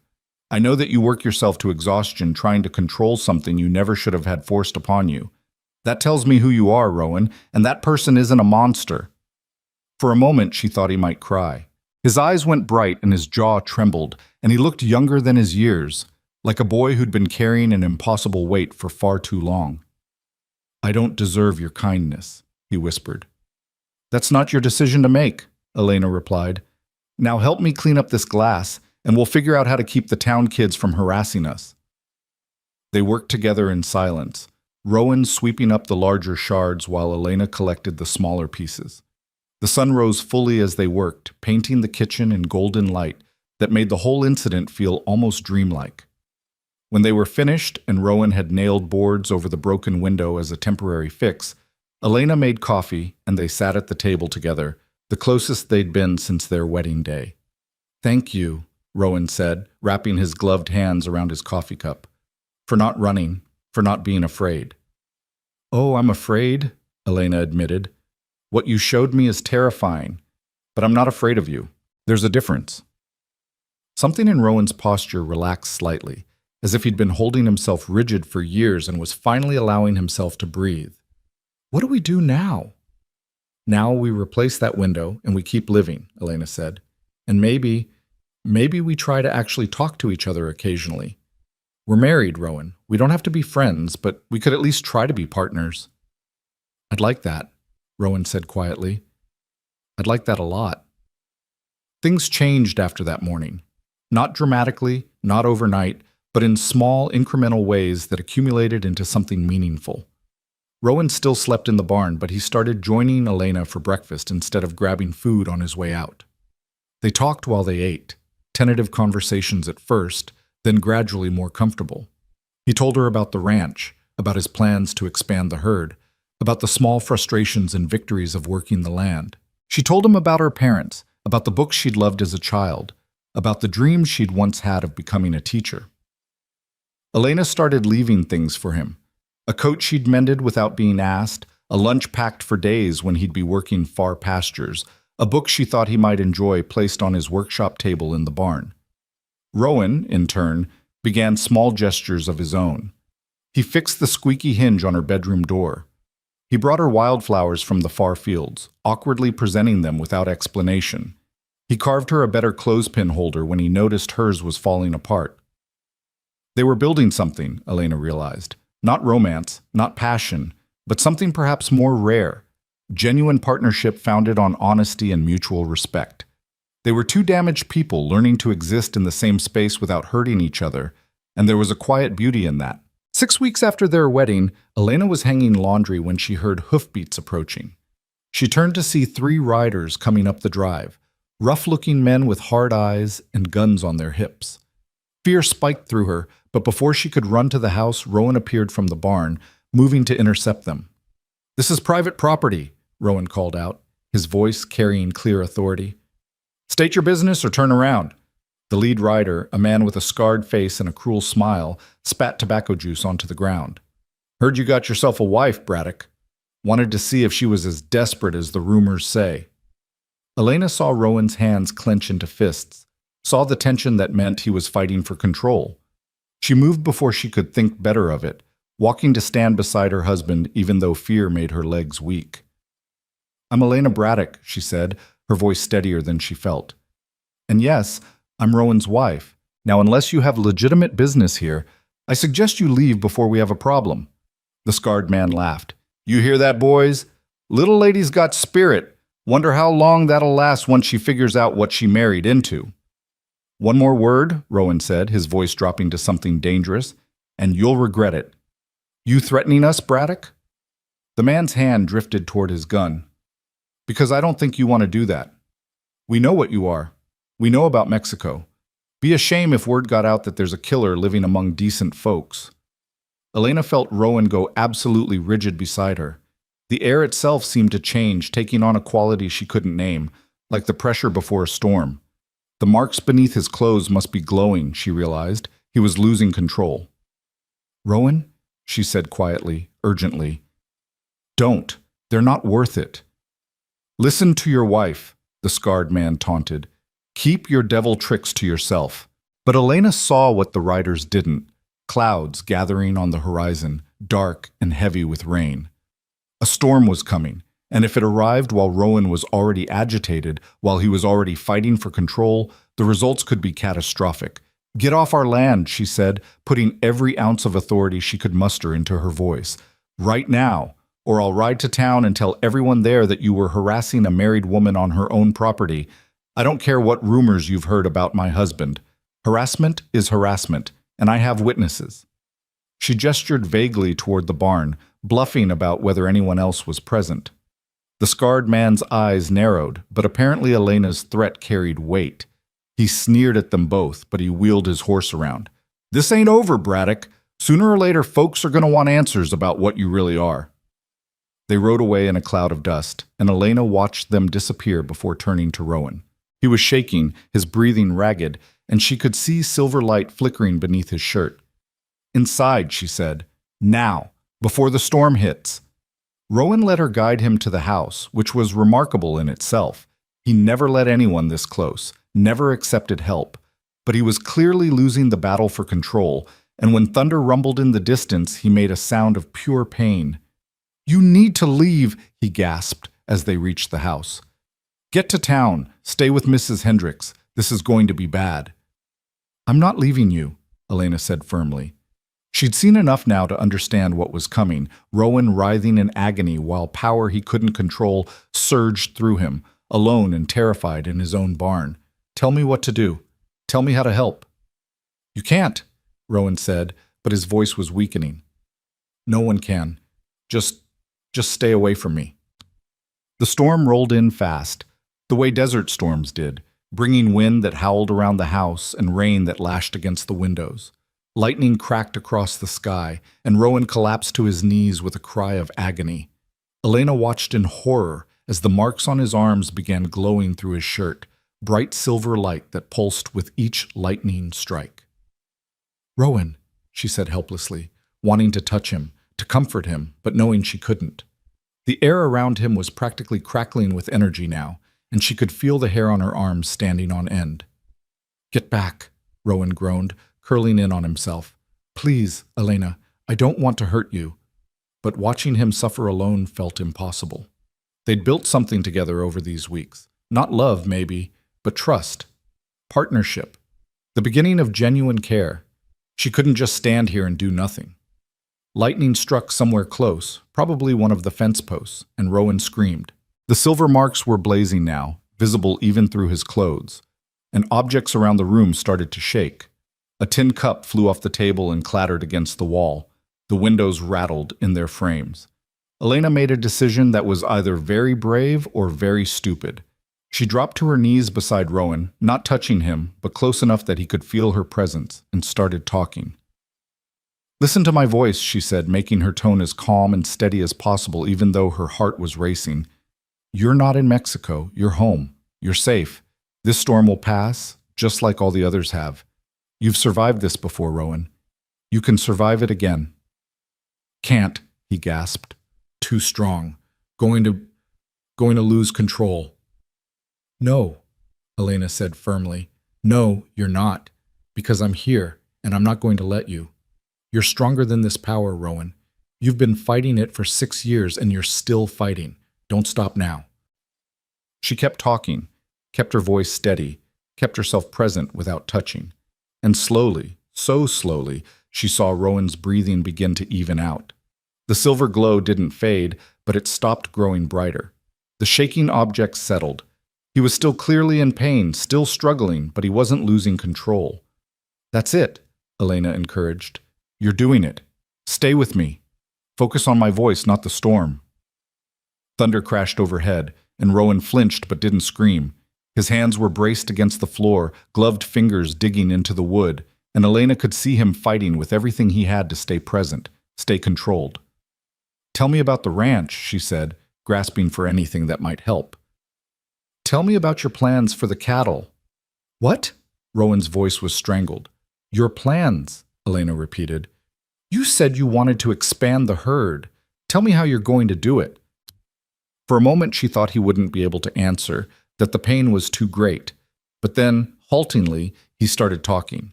I know that you work yourself to exhaustion trying to control something you never should have had forced upon you. That tells me who you are, Rowan, and that person isn't a monster." For a moment, she thought he might cry. His eyes went bright and his jaw trembled, and he looked younger than his years, like a boy who'd been carrying an impossible weight for far too long. "I don't deserve your kindness," he whispered. "That's not your decision to make," Elena replied. "Now help me clean up this glass, and we'll figure out how to keep the town kids from harassing us." They worked together in silence, Rowan sweeping up the larger shards while Elena collected the smaller pieces. The sun rose fully as they worked, painting the kitchen in golden light that made the whole incident feel almost dreamlike. When they were finished and Rowan had nailed boards over the broken window as a temporary fix, Elena made coffee and they sat at the table together, the closest they'd been since their wedding day. "Thank you," Rowan said, wrapping his gloved hands around his coffee cup. "For not running, for not being afraid." "Oh, I'm afraid?" Elena admitted. What you showed me is terrifying, but I'm not afraid of you. There's a difference. Something in Rowan's posture relaxed slightly, as if he'd been holding himself rigid for years and was finally allowing himself to breathe. What do we do now? Now we replace that window and we keep living, Elena said. And maybe we try to actually talk to each other occasionally. We're married, Rowan. We don't have to be friends, but we could at least try to be partners. I'd like that, Rowan said quietly. I'd like that a lot. Things changed after that morning. Not dramatically, not overnight, but in small, incremental ways that accumulated into something meaningful. Rowan still slept in the barn, but he started joining Elena for breakfast instead of grabbing food on his way out. They talked while they ate, tentative conversations at first, then gradually more comfortable. He told her about the ranch, about his plans to expand the herd, about the small frustrations and victories of working the land. She told him about her parents, about the books she'd loved as a child, about the dreams she'd once had of becoming a teacher. Elena started leaving things for him. A coat she'd mended without being asked, a lunch packed for days when he'd be working far pastures, a book she thought he might enjoy placed on his workshop table in the barn. Rowan, in turn, began small gestures of his own. He fixed the squeaky hinge on her bedroom door. He brought her wildflowers from the far fields, awkwardly presenting them without explanation. He carved her a better clothespin holder when he noticed hers was falling apart. They were building something, Elena realized. Not romance, not passion, but something perhaps more rare. Genuine partnership founded on honesty and mutual respect. They were two damaged people learning to exist in the same space without hurting each other, and there was a quiet beauty in that. 6 weeks after their wedding, Elena was hanging laundry when she heard hoofbeats approaching. She turned to see 3 riders coming up the drive, rough-looking men with hard eyes and guns on their hips. Fear spiked through her, but before she could run to the house, Rowan appeared from the barn, moving to intercept them. "This is private property," Rowan called out, his voice carrying clear authority. "State your business or turn around." The lead rider, a man with a scarred face and a cruel smile, spat tobacco juice onto the ground. "Heard you got yourself a wife, Braddock. Wanted to see if she was as desperate as the rumors say." Elena saw Rowan's hands clench into fists, saw the tension that meant he was fighting for control. She moved before she could think better of it, walking to stand beside her husband even though fear made her legs weak. "I'm Elena Braddock," she said, her voice steadier than she felt. "And yes, I'm Rowan's wife. Now, unless you have legitimate business here, I suggest you leave before we have a problem." The scarred man laughed. "You hear that, boys? Little lady's got spirit. Wonder how long that'll last once she figures out what she married into." "One more word," Rowan said, his voice dropping to something dangerous, "and you'll regret it." "You threatening us, Braddock?" The man's hand drifted toward his gun. "Because I don't think you want to do that. We know what you are. We know about Mexico. Be a shame if word got out that there's a killer living among decent folks." Elena felt Rowan go absolutely rigid beside her. The air itself seemed to change, taking on a quality she couldn't name, like the pressure before a storm. The marks beneath his clothes must be glowing, she realized. He was losing control. "Rowan," she said quietly, urgently. "Don't. They're not worth it." "Listen to your wife," the scarred man taunted. "Keep your devil tricks to yourself." But Elena saw what the riders didn't. Clouds gathering on the horizon, dark and heavy with rain. A storm was coming, and if it arrived while Rowan was already agitated, while he was already fighting for control, the results could be catastrophic. "Get off our land," she said, putting every ounce of authority she could muster into her voice. "Right now, or I'll ride to town and tell everyone there that you were harassing a married woman on her own property. I don't care what rumors you've heard about my husband. Harassment is harassment, and I have witnesses." She gestured vaguely toward the barn, bluffing about whether anyone else was present. The scarred man's eyes narrowed, but apparently Elena's threat carried weight. He sneered at them both, but he wheeled his horse around. "This ain't over, Braddock. Sooner or later, folks are going to want answers about what you really are." They rode away in a cloud of dust, and Elena watched them disappear before turning to Rowan. He was shaking, his breathing ragged, and she could see silver light flickering beneath his shirt. "Inside," she said. "Now, before the storm hits." Rowan let her guide him to the house, which was remarkable in itself. He never let anyone this close, never accepted help. But he was clearly losing the battle for control, and when thunder rumbled in the distance, he made a sound of pure pain. "You need to leave," he gasped as they reached the house. "Get to town. Stay with Mrs. Hendricks. This is going to be bad." "I'm not leaving you," Elena said firmly. She'd seen enough now to understand what was coming, Rowan writhing in agony while power he couldn't control surged through him, alone and terrified in his own barn. "Tell me what to do. Tell me how to help." "You can't," Rowan said, but his voice was weakening. "No one can. Just stay away from me." The storm rolled in fast, the way desert storms did, bringing wind that howled around the house and rain that lashed against the windows. Lightning cracked across the sky, and Rowan collapsed to his knees with a cry of agony. Elena watched in horror as the marks on his arms began glowing through his shirt, bright silver light that pulsed with each lightning strike. "Rowan," she said helplessly, wanting to touch him, to comfort him, but knowing she couldn't. The air around him was practically crackling with energy now, and she could feel the hair on her arms standing on end. "Get back," Rowan groaned, curling in on himself. "Please, Elena, I don't want to hurt you." But watching him suffer alone felt impossible. They'd built something together over these weeks. Not love, maybe, but trust. Partnership. The beginning of genuine care. She couldn't just stand here and do nothing. Lightning struck somewhere close, probably one of the fence posts, and Rowan screamed. The silver marks were blazing now, visible even through his clothes, and objects around the room started to shake. A tin cup flew off the table and clattered against the wall. The windows rattled in their frames. Elena made a decision that was either very brave or very stupid. She dropped to her knees beside Rowan, not touching him, but close enough that he could feel her presence, and started talking. "Listen to my voice," she said, making her tone as calm and steady as possible, even though her heart was racing. "You're not in Mexico. You're home. You're safe. This storm will pass, just like all the others have. You've survived this before, Rowan. You can survive it again." "Can't," he gasped. "Too strong. Going to lose control." "No," Elena said firmly. "No, you're not. Because I'm here, and I'm not going to let you. You're stronger than this power, Rowan. You've been fighting it for 6 years, and you're still fighting. Don't stop now." She kept talking, kept her voice steady, kept herself present without touching. And slowly, so slowly, she saw Rowan's breathing begin to even out. The silver glow didn't fade, but it stopped growing brighter. The shaking object settled. He was still clearly in pain, still struggling, but he wasn't losing control. "That's it," Elena encouraged. "You're doing it. Stay with me. Focus on my voice, not the storm." Thunder crashed overhead, and Rowan flinched but didn't scream. His hands were braced against the floor, gloved fingers digging into the wood, and Elena could see him fighting with everything he had to stay present, stay controlled. "Tell me about the ranch," she said, grasping for anything that might help. "Tell me about your plans for the cattle." "What?" Rowan's voice was strangled. "Your plans," Elena repeated. "You said you wanted to expand the herd. Tell me how you're going to do it." For a moment she thought he wouldn't be able to answer, that the pain was too great. But then, haltingly, he started talking.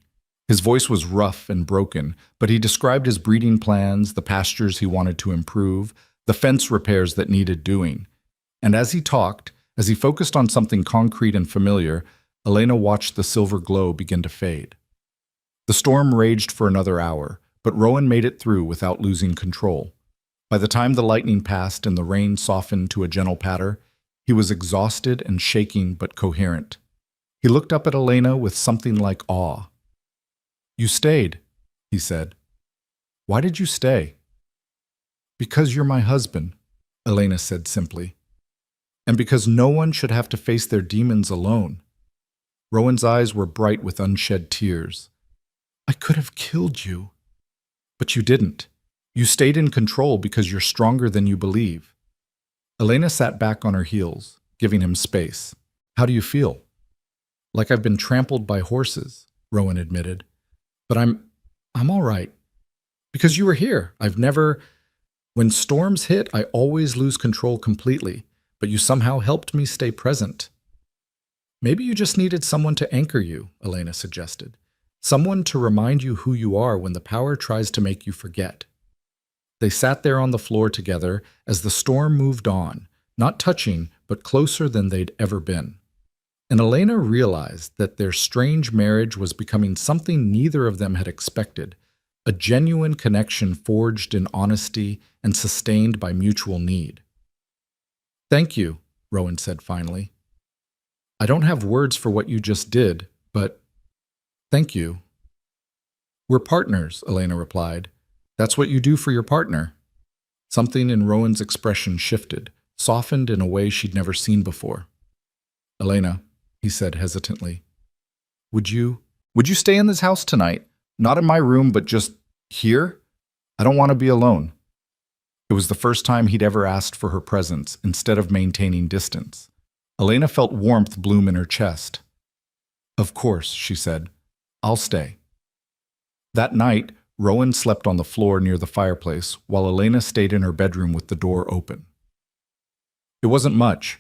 His voice was rough and broken, but he described his breeding plans, the pastures he wanted to improve, the fence repairs that needed doing. And as he talked, as he focused on something concrete and familiar, Elena watched the silver glow begin to fade. The storm raged for another hour, but Rowan made it through without losing control. By the time the lightning passed and the rain softened to a gentle patter, he was exhausted and shaking but coherent. He looked up at Elena with something like awe. "You stayed," he said. "Why did you stay?" "Because you're my husband," Elena said simply. "And because no one should have to face their demons alone." Rowan's eyes were bright with unshed tears. "I could have killed you." "But you didn't. You stayed in control because you're stronger than you believe." Elena sat back on her heels, giving him space. "How do you feel?" "Like I've been trampled by horses," Rowan admitted. "But I'm all right. Because you were here. I've never When storms hit, I always lose control completely, but you somehow helped me stay present. Maybe you just needed someone to anchor you, Elena suggested. Someone to remind you who you are when the power tries to make you forget. They sat there on the floor together as the storm moved on, not touching, but closer than they'd ever been. And Elena realized that their strange marriage was becoming something neither of them had expected, a genuine connection forged in honesty and sustained by mutual need. "Thank you," Rowan said finally. "I don't have words for what you just did, but thank you." "We're partners," Elena replied. "That's what you do for your partner." Something in Rowan's expression shifted, softened in a way she'd never seen before. "Elena," he said hesitantly, Would you stay in this house tonight? Not in my room, but just here? I don't want to be alone." It was the first time he'd ever asked for her presence instead of maintaining distance. Elena felt warmth bloom in her chest. "Of course," she said. "I'll stay." That night, Rowan slept on the floor near the fireplace while Elena stayed in her bedroom with the door open. It wasn't much.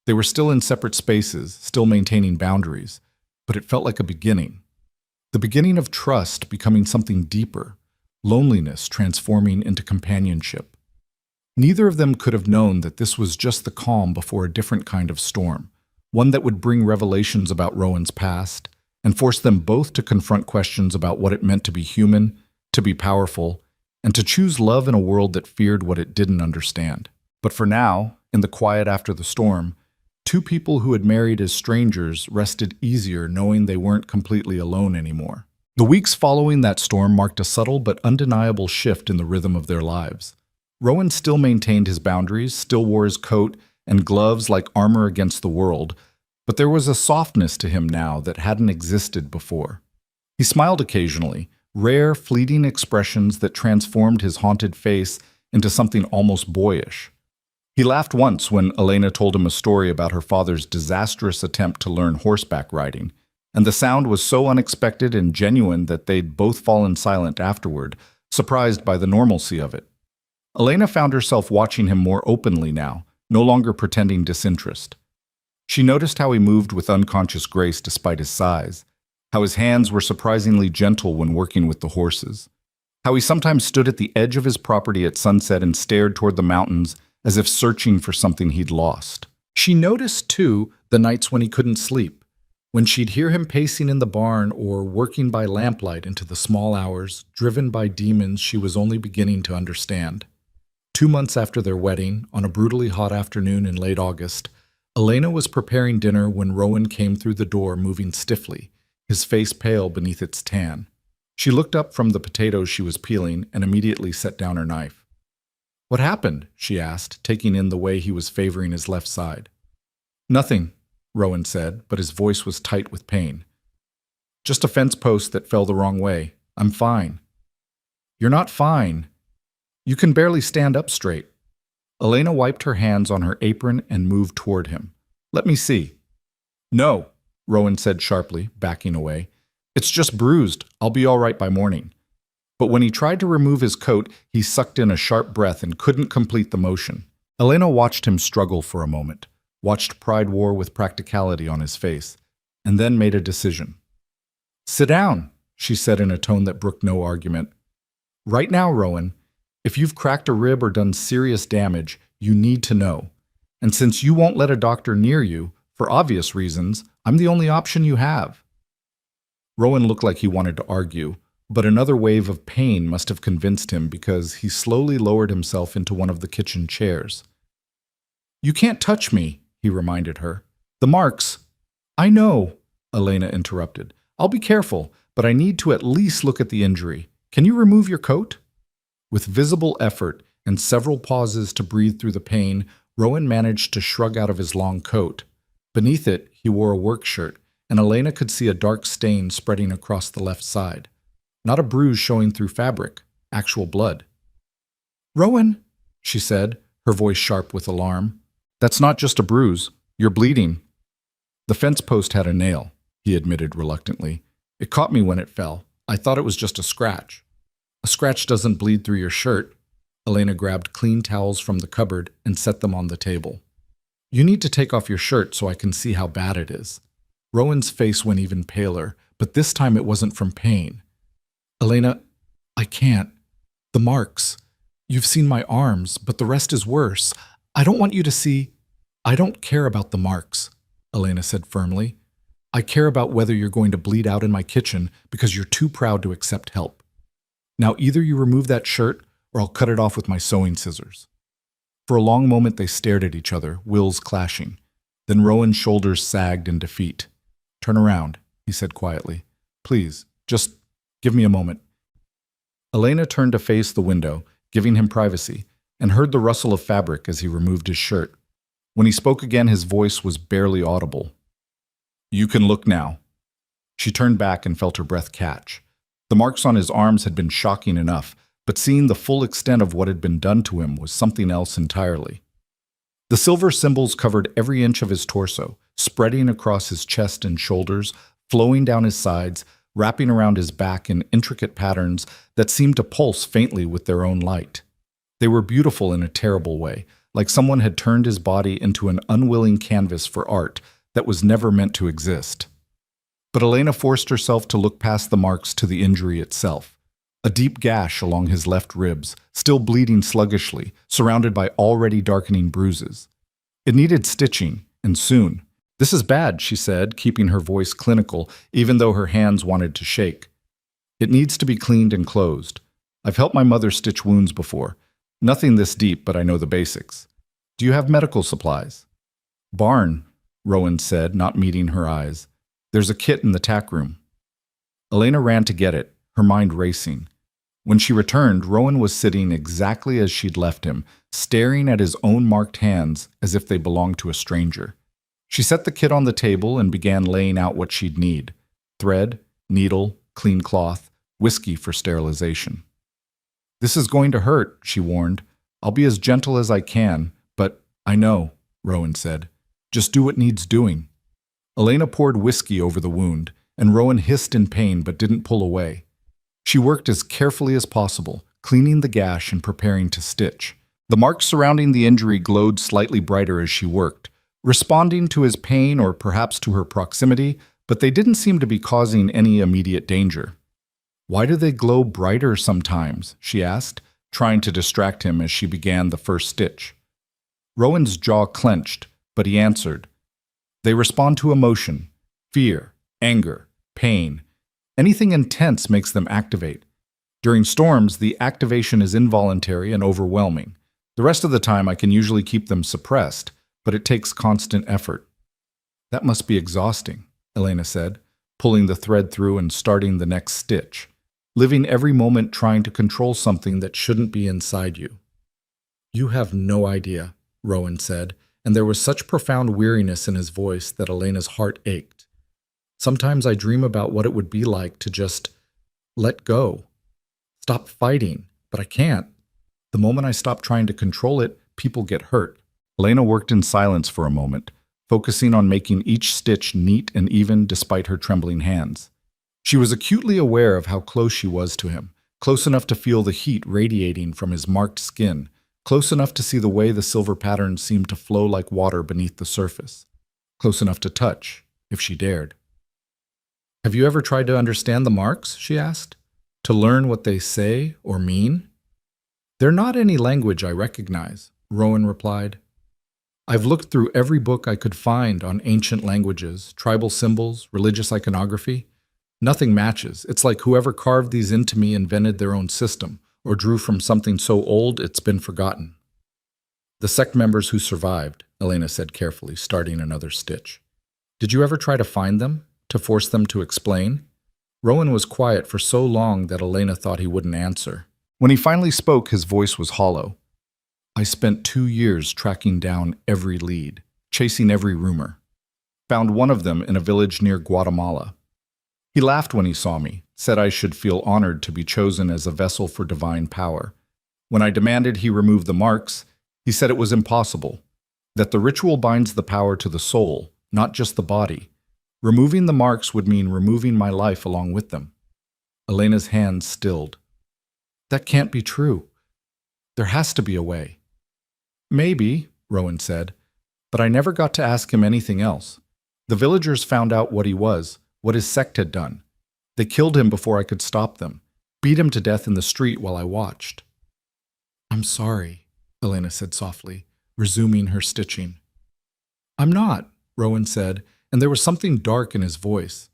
They were still in separate spaces, still maintaining boundaries, but it felt like a beginning. The beginning of trust becoming something deeper, loneliness transforming into companionship. Neither of them could have known that this was just the calm before a different kind of storm, one that would bring revelations about Rowan's past and force them both to confront questions about what it meant to be human, to be powerful, and to choose love in a world that feared what it didn't understand. But for now, in the quiet after the storm, two people who had married as strangers rested easier knowing they weren't completely alone anymore. The weeks following that storm marked a subtle but undeniable shift in the rhythm of their lives. Rowan still maintained his boundaries, still wore his coat and gloves like armor against the world, but there was a softness to him now that hadn't existed before. He smiled occasionally, rare, fleeting expressions that transformed his haunted face into something almost boyish. He laughed once when Elena told him a story about her father's disastrous attempt to learn horseback riding, and the sound was so unexpected and genuine that they'd both fallen silent afterward, surprised by the normalcy of it. Elena found herself watching him more openly now, no longer pretending disinterest. She noticed how he moved with unconscious grace despite his size, how his hands were surprisingly gentle when working with the horses, how he sometimes stood at the edge of his property at sunset and stared toward the mountains as if searching for something he'd lost. She noticed, too, the nights when he couldn't sleep, when she'd hear him pacing in the barn or working by lamplight into the small hours, driven by demons she was only beginning to understand. 2 months after their wedding, on a brutally hot afternoon in late August, Elena was preparing dinner when Rowan came through the door moving stiffly, his face pale beneath its tan. She looked up from the potatoes she was peeling and immediately set down her knife. "What happened?" she asked, taking in the way he was favoring his left side. "Nothing," Rowan said, but his voice was tight with pain. "Just a fence post that fell the wrong way. I'm fine." "You're not fine. You can barely stand up straight." Elena wiped her hands on her apron and moved toward him. "Let me see." "No," Rowan said sharply, backing away. "It's just bruised. I'll be all right by morning." But when he tried to remove his coat, he sucked in a sharp breath and couldn't complete the motion. Elena watched him struggle for a moment, watched pride war with practicality on his face, and then made a decision. "Sit down," she said in a tone that brooked no argument. "Right now, Rowan, if you've cracked a rib or done serious damage, you need to know. And since you won't let a doctor near you, for obvious reasons, I'm the only option you have." Rowan looked like he wanted to argue, but another wave of pain must have convinced him because he slowly lowered himself into one of the kitchen chairs. "You can't touch me," he reminded her. "The marks—" "I know," Elena interrupted. "I'll be careful, but I need to at least look at the injury. Can you remove your coat?" With visible effort and several pauses to breathe through the pain, Rowan managed to shrug out of his long coat. Beneath it, he wore a work shirt, and Elena could see a dark stain spreading across the left side. Not a bruise showing through fabric, actual blood. "Rowan," she said, her voice sharp with alarm. "That's not just a bruise. You're bleeding." "The fence post had a nail," he admitted reluctantly. "It caught me when it fell. I thought it was just a scratch." "A scratch doesn't bleed through your shirt." Elena grabbed clean towels from the cupboard and set them on the table. You need to take off your shirt so I can see how bad it is. Rowan's face went even paler, but this time it wasn't from pain. Elena, I can't. The marks. You've seen my arms, but the rest is worse. I don't want you to see. I don't care about the marks, Elena said firmly. I care about whether you're going to bleed out in my kitchen because you're too proud to accept help. Now either you remove that shirt or I'll cut it off with my sewing scissors. For a long moment they stared at each other, wills clashing. Then Rowan's shoulders sagged in defeat. Turn around, he said quietly. Please, just give me a moment. Elena turned to face the window, giving him privacy, and heard the rustle of fabric as he removed his shirt. When he spoke again, his voice was barely audible. You can look now. She turned back and felt her breath catch. The marks on his arms had been shocking enough, but seeing the full extent of what had been done to him was something else entirely. The silver symbols covered every inch of his torso, spreading across his chest and shoulders, flowing down his sides, wrapping around his back in intricate patterns that seemed to pulse faintly with their own light. They were beautiful in a terrible way, like someone had turned his body into an unwilling canvas for art that was never meant to exist. But Elena forced herself to look past the marks to the injury itself. A deep gash along his left ribs, still bleeding sluggishly, surrounded by already darkening bruises. It needed stitching, and soon. This is bad, she said, keeping her voice clinical, even though her hands wanted to shake. It needs to be cleaned and closed. I've helped my mother stitch wounds before. Nothing this deep, but I know the basics. Do you have medical supplies? Barn, Rowan said, not meeting her eyes. There's a kit in the tack room. Elena ran to get it, her mind racing. When she returned, Rowan was sitting exactly as she'd left him, staring at his own marked hands as if they belonged to a stranger. She set the kit on the table and began laying out what she'd need. Thread, needle, clean cloth, whiskey for sterilization. This is going to hurt, she warned. I'll be as gentle as I can, but I know, Rowan said. Just do what needs doing. Elena poured whiskey over the wound, and Rowan hissed in pain but didn't pull away. She worked as carefully as possible, cleaning the gash and preparing to stitch. The marks surrounding the injury glowed slightly brighter as she worked, responding to his pain or perhaps to her proximity, but they didn't seem to be causing any immediate danger. Why do they glow brighter sometimes? She asked, trying to distract him as she began the first stitch. Rowan's jaw clenched, but he answered. They respond to emotion, fear, anger, pain. Anything intense makes them activate. During storms, the activation is involuntary and overwhelming. The rest of the time, I can usually keep them suppressed, but it takes constant effort. That must be exhausting, Elena said, pulling the thread through and starting the next stitch, living every moment trying to control something that shouldn't be inside you. You have no idea, Rowan said, and there was such profound weariness in his voice that Elena's heart ached. Sometimes I dream about what it would be like to just let go. Stop fighting, but I can't. The moment I stop trying to control it, people get hurt. Elena worked in silence for a moment, focusing on making each stitch neat and even despite her trembling hands. She was acutely aware of how close she was to him, close enough to feel the heat radiating from his marked skin, close enough to see the way the silver patterns seemed to flow like water beneath the surface, close enough to touch, if she dared. Have you ever tried to understand the marks? She asked. To learn what they say or mean? They're not any language I recognize, Rowan replied. I've looked through every book I could find on ancient languages, tribal symbols, religious iconography. Nothing matches. It's like whoever carved these into me invented their own system, or drew from something so old it's been forgotten. The sect members who survived, Elena said carefully, starting another stitch. Did you ever try to find them, to force them to explain? Rowan was quiet for so long that Elena thought he wouldn't answer. When he finally spoke, his voice was hollow. I spent 2 years tracking down every lead, chasing every rumor. Found one of them in a village near Guatemala. He laughed when he saw me, said I should feel honored to be chosen as a vessel for divine power. When I demanded he remove the marks, he said it was impossible, that the ritual binds the power to the soul, not just the body. Removing the marks would mean removing my life along with them. Elena's hands stilled. That can't be true. There has to be a way. Maybe, Rowan said, but I never got to ask him anything else. The villagers found out what he was, what his sect had done. They killed him before I could stop them, beat him to death in the street while I watched. I'm sorry, Elena said softly, resuming her stitching. I'm not, Rowan said, and there was something dark in his voice.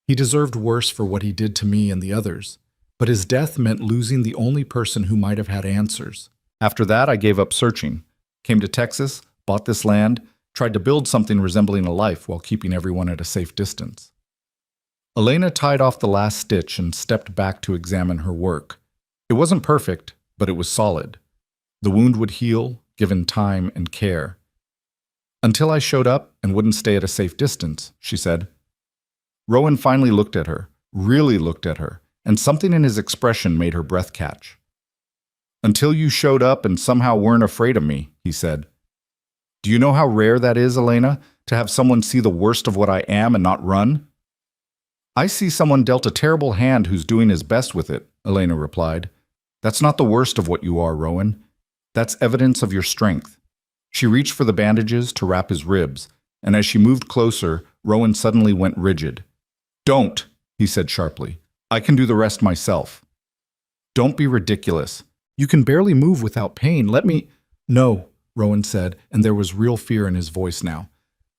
He deserved worse for what he did to me and the others, but his death meant losing the only person who might have had answers. After that, I gave up searching, came to Texas, bought this land, tried to build something resembling a life while keeping everyone at a safe distance. Elena tied off the last stitch and stepped back to examine her work. It wasn't perfect, but it was solid. The wound would heal, given time and care. Until I showed up and wouldn't stay at a safe distance, she said. Rowan finally looked at her, really looked at her, and something in his expression made her breath catch. Until you showed up and somehow weren't afraid of me, he said. Do you know how rare that is, Elena, to have someone see the worst of what I am and not run? I see someone dealt a terrible hand who's doing his best with it, Elena replied. That's not the worst of what you are, Rowan. That's evidence of your strength. She reached for the bandages to wrap his ribs, and as she moved closer, Rowan suddenly went rigid. Don't, he said sharply. I can do the rest myself. Don't be ridiculous. You can barely move without pain. Let me... No, Rowan said, and there was real fear in his voice now.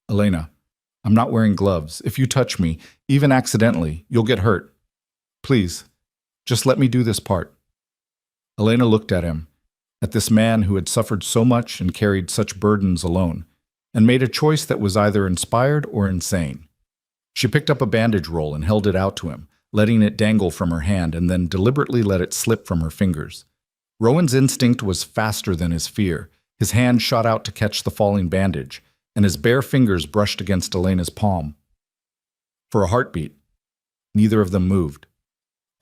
Elena, I'm not wearing gloves. If you touch me, even accidentally, you'll get hurt. Please, just let me do this part. Elena looked at him, at this man who had suffered so much and carried such burdens alone, and made a choice that was either inspired or insane. She picked up a bandage roll and held it out to him, letting it dangle from her hand and then deliberately let it slip from her fingers. Rowan's instinct was faster than his fear. His hand shot out to catch the falling bandage, and his bare fingers brushed against Elena's palm. For a heartbeat, neither of them moved.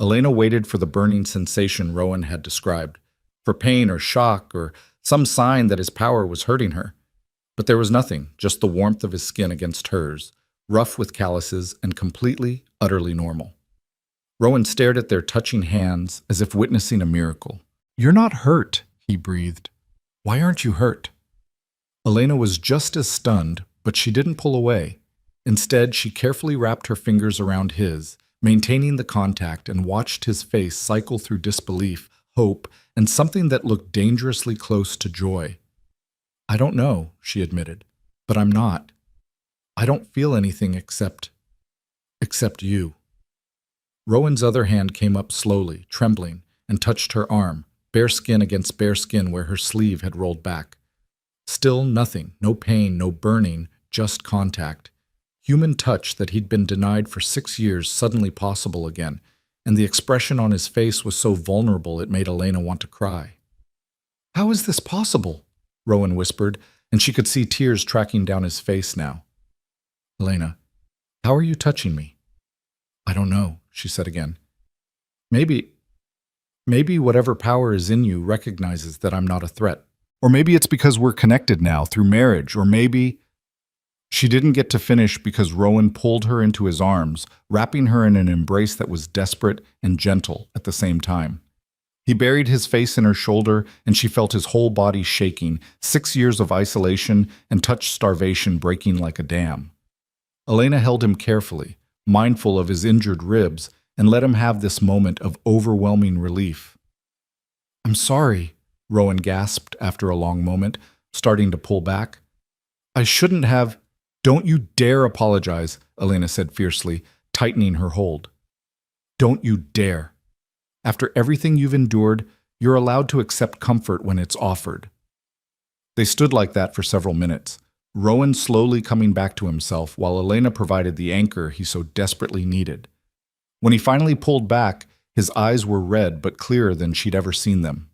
Elena waited for the burning sensation Rowan had described, for pain or shock or some sign that his power was hurting her. But there was nothing, just the warmth of his skin against hers, rough with calluses and completely, utterly normal. Rowan stared at their touching hands as if witnessing a miracle. You're not hurt, he breathed. Why aren't you hurt? Elena was just as stunned, but she didn't pull away. Instead, she carefully wrapped her fingers around his, maintaining the contact, and watched his face cycle through disbelief, hope, and something that looked dangerously close to joy. I don't know, she admitted, but I'm not. I don't feel anything except you. Rowan's other hand came up slowly, trembling, and touched her arm, bare skin against bare skin where her sleeve had rolled back. Still nothing, no pain, no burning, just contact. Human touch that he'd been denied for 6 years suddenly possible again, and the expression on his face was so vulnerable it made Elena want to cry. How is this possible? Rowan whispered, and she could see tears tracking down his face now. Elena, how are you touching me? I don't know, she said again. Maybe whatever power is in you recognizes that I'm not a threat. Or maybe it's because we're connected now through marriage, or maybe... She didn't get to finish because Rowan pulled her into his arms, wrapping her in an embrace that was desperate and gentle at the same time. He buried his face in her shoulder, and she felt his whole body shaking, 6 years of isolation and touch starvation breaking like a dam. Elena held him carefully, mindful of his injured ribs, and let him have this moment of overwhelming relief. I'm sorry, Rowan gasped after a long moment, starting to pull back. I shouldn't have... Don't you dare apologize, Elena said fiercely, tightening her hold. Don't you dare. After everything you've endured, you're allowed to accept comfort when it's offered. They stood like that for several minutes, Rowan slowly coming back to himself while Elena provided the anchor he so desperately needed. When he finally pulled back, his eyes were red but clearer than she'd ever seen them.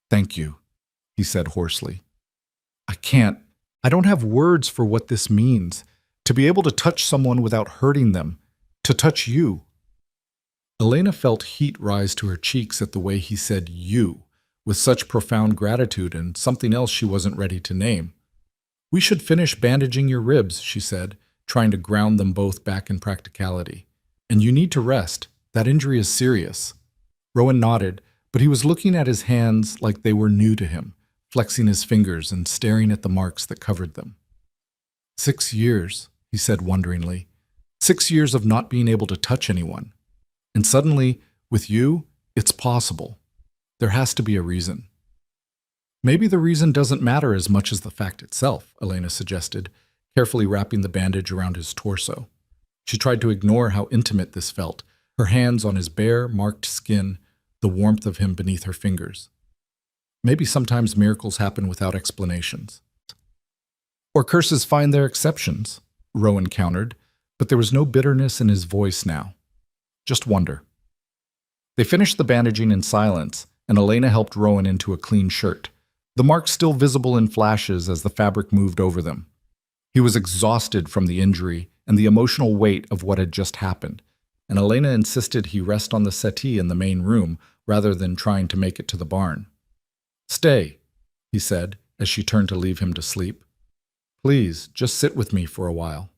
Thank you, he said hoarsely. I don't have words for what this means, to be able to touch someone without hurting them, to touch you. Elena felt heat rise to her cheeks at the way he said you, with such profound gratitude and something else she wasn't ready to name. We should finish bandaging your ribs, she said, trying to ground them both back in practicality. And you need to rest. That injury is serious. Rowan nodded, But he was looking at his hands like they were new to him, flexing his fingers and staring at the marks that covered them. 6 years, he said wonderingly. 6 years of not being able to touch anyone. And suddenly, with you, it's possible. There has to be a reason. Maybe the reason doesn't matter as much as the fact itself, Elena suggested, carefully wrapping the bandage around his torso. She tried to ignore how intimate this felt, her hands on his bare, marked skin, the warmth of him beneath her fingers. Maybe sometimes miracles happen without explanations. Or curses find their exceptions, Rowan countered, but there was no bitterness in his voice now. Just wonder. They finished the bandaging in silence, and Elena helped Rowan into a clean shirt, the marks still visible in flashes as the fabric moved over them. He was exhausted from the injury and the emotional weight of what had just happened, and Elena insisted he rest on the settee in the main room rather than trying to make it to the barn. "Stay," he said as she turned to leave him to sleep. "Please, just sit with me for a while."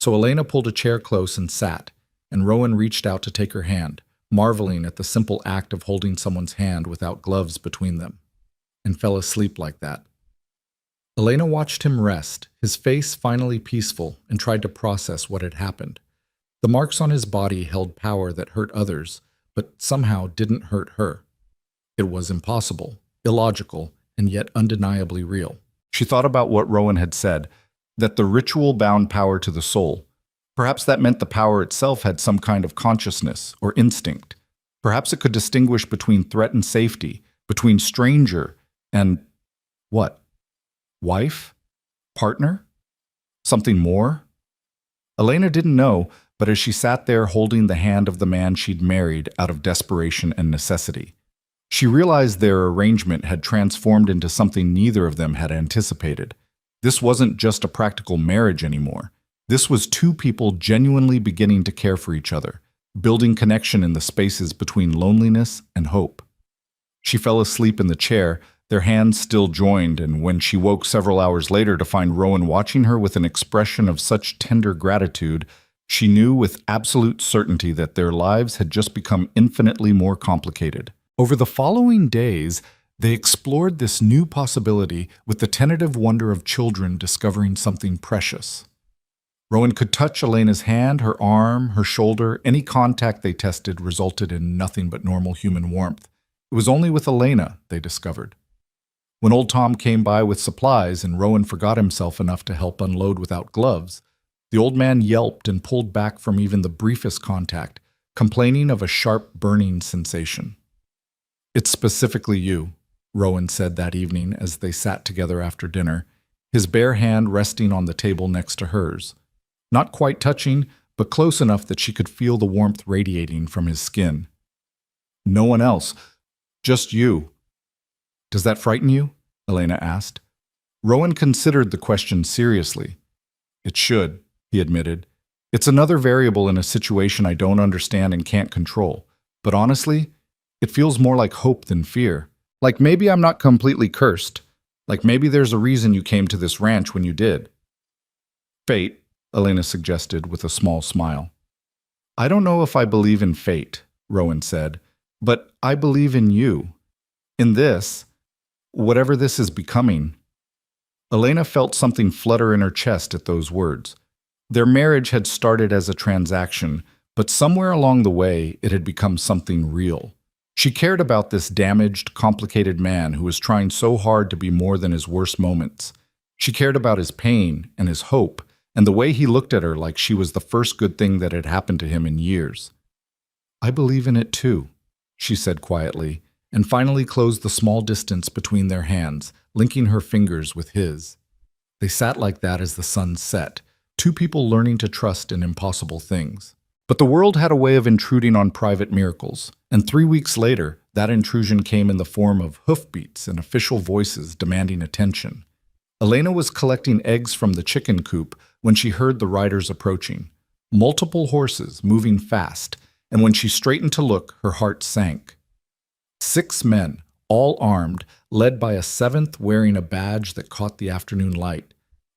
So Elena pulled a chair close and sat, and Rowan reached out to take her hand, marveling at the simple act of holding someone's hand without gloves between them, and fell asleep like that. Elena watched him rest, his face finally peaceful, and tried to process what had happened. The marks on his body held power that hurt others, but somehow didn't hurt her. It was impossible, illogical, and yet undeniably real. She thought about what Rowan had said, that the ritual bound power to the soul. Perhaps that meant the power itself had some kind of consciousness or instinct. Perhaps it could distinguish between threat and safety, between stranger and what? Wife? Partner? Something more? Elena didn't know, but as she sat there holding the hand of the man she'd married out of desperation and necessity, she realized their arrangement had transformed into something neither of them had anticipated. This wasn't just a practical marriage anymore. This was two people genuinely beginning to care for each other, building connection in the spaces between loneliness and hope. She fell asleep in the chair, their hands still joined, and when she woke several hours later to find Rowan watching her with an expression of such tender gratitude, she knew with absolute certainty that their lives had just become infinitely more complicated. Over the following days, they explored this new possibility with the tentative wonder of children discovering something precious. Rowan could touch Elena's hand, her arm, her shoulder. Any contact they tested resulted in nothing but normal human warmth. It was only with Elena, they discovered. When old Tom came by with supplies and Rowan forgot himself enough to help unload without gloves, the old man yelped and pulled back from even the briefest contact, complaining of a sharp burning sensation. "It's specifically you," Rowan said that evening as they sat together after dinner, his bare hand resting on the table next to hers. Not quite touching, but close enough that she could feel the warmth radiating from his skin. "No one else, just you." "Does that frighten you?" Elena asked. Rowan considered the question seriously. "It should," he admitted. "It's another variable in a situation I don't understand and can't control. But honestly, it feels more like hope than fear. Like maybe I'm not completely cursed. Like maybe there's a reason you came to this ranch when you did." "Fate," Elena suggested with a small smile. "I don't know if I believe in fate," Rowan said, "but I believe in you. In this, whatever this is becoming." Elena felt something flutter in her chest at those words. Their marriage had started as a transaction, but somewhere along the way it had become something real. She cared about this damaged, complicated man who was trying so hard to be more than his worst moments. She cared about his pain and his hope, and the way he looked at her like she was the first good thing that had happened to him in years. "I believe in it too," she said quietly, and finally closed the small distance between their hands, linking her fingers with his. They sat like that as the sun set, two people learning to trust in impossible things. But the world had a way of intruding on private miracles, and 3 weeks later, that intrusion came in the form of hoofbeats and official voices demanding attention. Elena was collecting eggs from the chicken coop when she heard the riders approaching. Multiple horses, moving fast, and when she straightened to look, her heart sank. 6 men, all armed, led by a 7th wearing a badge that caught the afternoon light,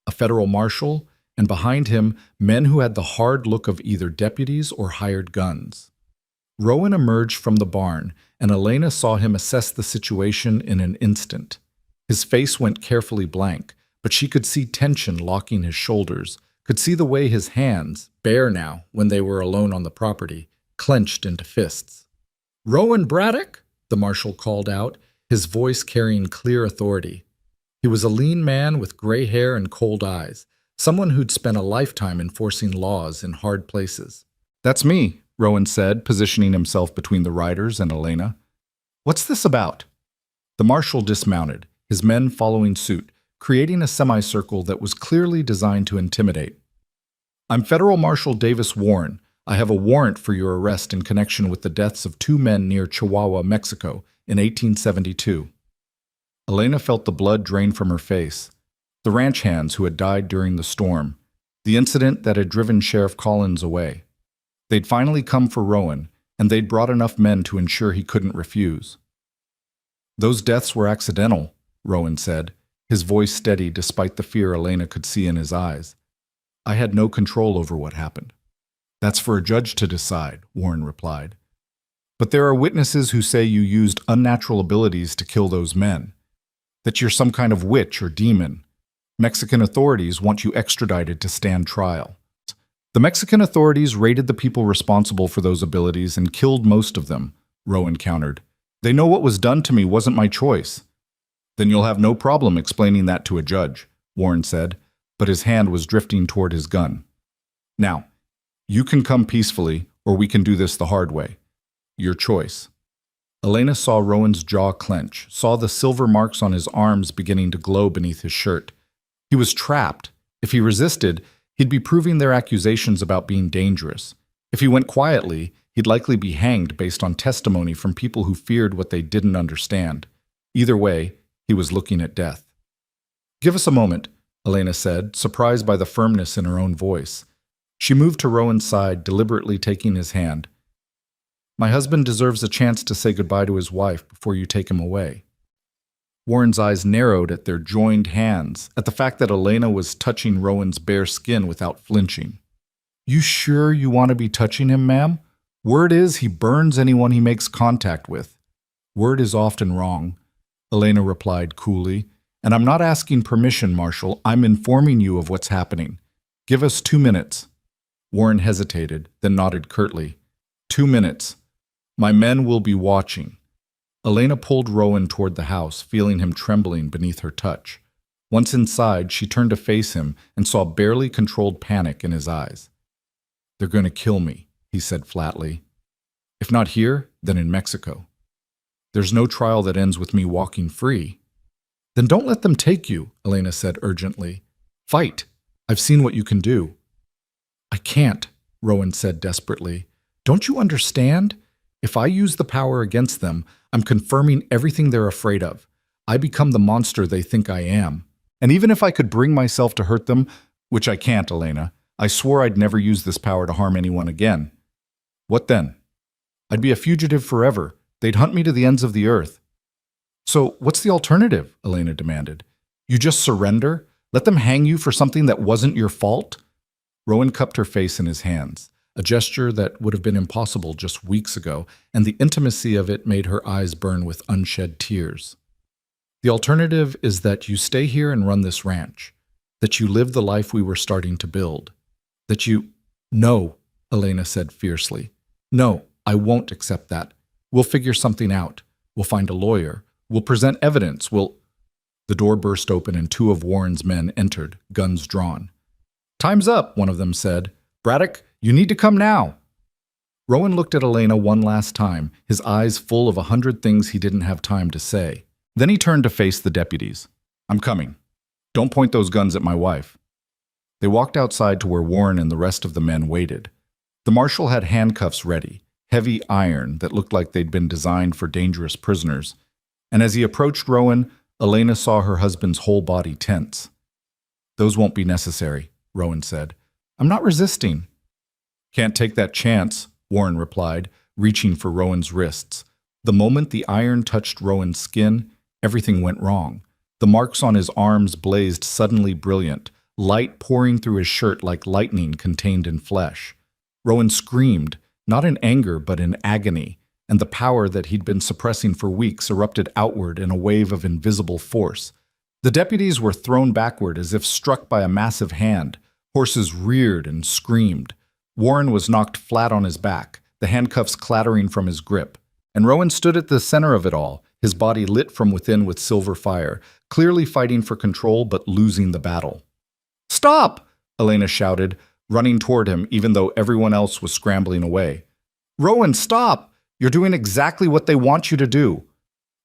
a federal marshal, and behind him, men who had the hard look of either deputies or hired guns. Rowan emerged from the barn, and Elena saw him assess the situation in an instant. His face went carefully blank, but she could see tension locking his shoulders, could see the way his hands, bare now when they were alone on the property, clenched into fists. "Rowan Braddock?" the marshal called out, his voice carrying clear authority. He was a lean man with gray hair and cold eyes, someone who'd spent a lifetime enforcing laws in hard places. "That's me," Rowan said, positioning himself between the riders and Elena. "What's this about?" The marshal dismounted, his men following suit, creating a semicircle that was clearly designed to intimidate. "I'm Federal Marshal Davis Warren. I have a warrant for your arrest in connection with the deaths of 2 men near Chihuahua, Mexico, in 1872. Elena felt the blood drain from her face. The ranch hands who had died during the storm, the incident that had driven Sheriff Collins away. They'd finally come for Rowan, and they'd brought enough men to ensure he couldn't refuse. "Those deaths were accidental," Rowan said, his voice steady despite the fear Elena could see in his eyes. "I had no control over what happened." "That's for a judge to decide," Warren replied. "But there are witnesses who say you used unnatural abilities to kill those men, that you're some kind of witch or demon. Mexican authorities want you extradited to stand trial." "The Mexican authorities raided the people responsible for those abilities and killed most of them," Rowan countered. "They know what was done to me wasn't my choice." "Then you'll have no problem explaining that to a judge," Warren said, but his hand was drifting toward his gun. "Now, you can come peacefully, or we can do this the hard way. Your choice." Elena saw Rowan's jaw clench, saw the silver marks on his arms beginning to glow beneath his shirt. He was trapped. If he resisted, he'd be proving their accusations about being dangerous. If he went quietly, he'd likely be hanged based on testimony from people who feared what they didn't understand. Either way, he was looking at death. "Give us a moment," Elena said, surprised by the firmness in her own voice. She moved to Rowan's side, deliberately taking his hand. "My husband deserves a chance to say goodbye to his wife before you take him away." Warren's eyes narrowed at their joined hands, at the fact that Elena was touching Rowan's bare skin without flinching. "You sure you want to be touching him, ma'am? Word is he burns anyone he makes contact with." "Word is often wrong," Elena replied coolly. "And I'm not asking permission, Marshal. I'm informing you of what's happening. Give us 2 minutes." Warren hesitated, then nodded curtly. 2 minutes. My men will be watching." Elena pulled Rowan toward the house, feeling him trembling beneath her touch. Once inside, she turned to face him and saw barely controlled panic in his eyes. "They're going to kill me," he said flatly. "If not here, then in Mexico. There's no trial that ends with me walking free." "Then don't let them take you," Elena said urgently. "Fight. I've seen what you can do." "I can't," Rowan said desperately. "Don't you understand? If I use the power against them, I'm confirming everything they're afraid of. I become the monster they think I am. And even if I could bring myself to hurt them, which I can't, Elena, I swore I'd never use this power to harm anyone again. What then? I'd be a fugitive forever. They'd hunt me to the ends of the earth." "So what's the alternative?" Elena demanded. "You just surrender? Let them hang you for something that wasn't your fault?" Rowan cupped her face in his hands, a gesture that would have been impossible just weeks ago, and the intimacy of it made her eyes burn with unshed tears. "The alternative is that you stay here and run this ranch, that you live the life we were starting to build, that you—" "No," Elena said fiercely. "No, I won't accept that. We'll figure something out. We'll find a lawyer. We'll present evidence. We'll—" The door burst open and 2 of Warren's men entered, guns drawn. "Time's up," one of them said. "Braddock, you need to come now." Rowan looked at Elena one last time, his eyes full of 100 things he didn't have time to say. Then he turned to face the deputies. "I'm coming. Don't point those guns at my wife." They walked outside to where Warren and the rest of the men waited. The marshal had handcuffs ready, heavy iron that looked like they'd been designed for dangerous prisoners. And as he approached Rowan, Elena saw her husband's whole body tense. "Those won't be necessary," Rowan said. "I'm not resisting." "Can't take that chance," Warren replied, reaching for Rowan's wrists. The moment the iron touched Rowan's skin, everything went wrong. The marks on his arms blazed suddenly brilliant, light pouring through his shirt like lightning contained in flesh. Rowan screamed, not in anger but in agony, and the power that he'd been suppressing for weeks erupted outward in a wave of invisible force. The deputies were thrown backward as if struck by a massive hand. Horses reared and screamed. Warren was knocked flat on his back, the handcuffs clattering from his grip. And Rowan stood at the center of it all, his body lit from within with silver fire, clearly fighting for control but losing the battle. "Stop!" Elena shouted, running toward him even though everyone else was scrambling away. "Rowan, stop! You're doing exactly what they want you to do."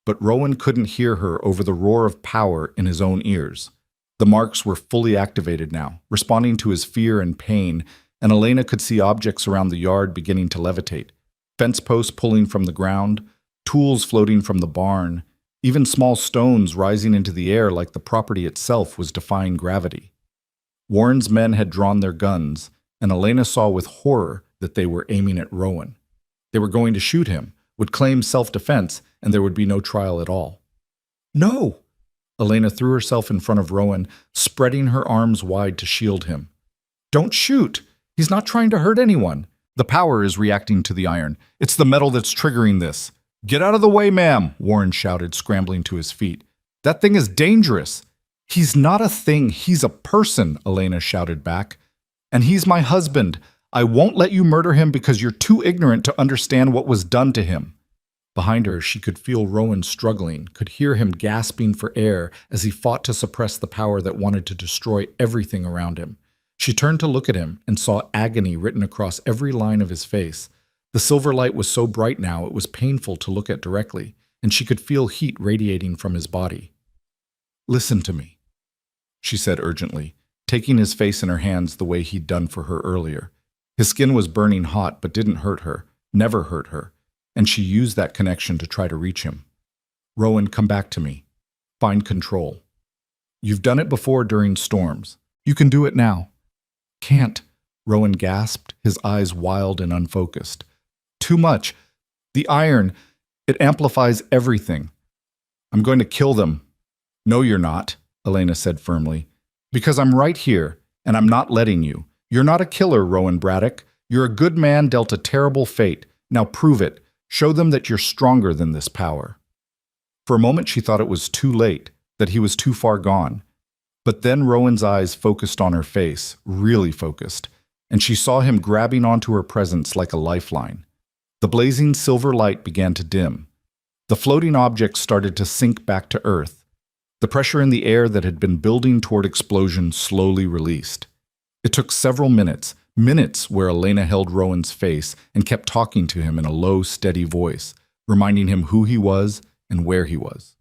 But Rowan couldn't hear her over the roar of power in his own ears. The marks were fully activated now, responding to his fear and pain, and Elena could see objects around the yard beginning to levitate. Fence posts pulling from the ground, tools floating from the barn, even small stones rising into the air like the property itself was defying gravity. Warren's men had drawn their guns, and Elena saw with horror that they were aiming at Rowan. They were going to shoot him, would claim self-defense, and there would be no trial at all. "No!" Elena threw herself in front of Rowan, spreading her arms wide to shield him. "Don't shoot! He's not trying to hurt anyone. The power is reacting to the iron. It's the metal that's triggering this." "Get out of the way, ma'am!" Warren shouted, scrambling to his feet. "That thing is dangerous." "He's not a thing, he's a person," Elena shouted back. "And he's my husband. I won't let you murder him because you're too ignorant to understand what was done to him." Behind her, she could feel Rowan struggling, could hear him gasping for air as he fought to suppress the power that wanted to destroy everything around him. She turned to look at him and saw agony written across every line of his face. The silver light was so bright now it was painful to look at directly, and she could feel heat radiating from his body. "Listen to me," she said urgently, taking his face in her hands the way he'd done for her earlier. His skin was burning hot but didn't hurt her, never hurt her, and she used that connection to try to reach him. "Rowan, come back to me. Find control. You've done it before during storms. You can do it now." "Can't," Rowan gasped, his eyes wild and unfocused. "Too much. The iron, it amplifies everything. I'm going to kill them." "No, you're not," Elena said firmly. "Because I'm right here, and I'm not letting you. You're not a killer, Rowan Braddock. You're a good man dealt a terrible fate. Now prove it. Show them that you're stronger than this power." For a moment she thought it was too late, that he was too far gone. But then Rowan's eyes focused on her face, really focused, and she saw him grabbing onto her presence like a lifeline. The blazing silver light began to dim. The floating objects started to sink back to earth. The pressure in the air that had been building toward explosion slowly released. It took several minutes where Elena held Rowan's face and kept talking to him in a low, steady voice, reminding him who he was and where he was.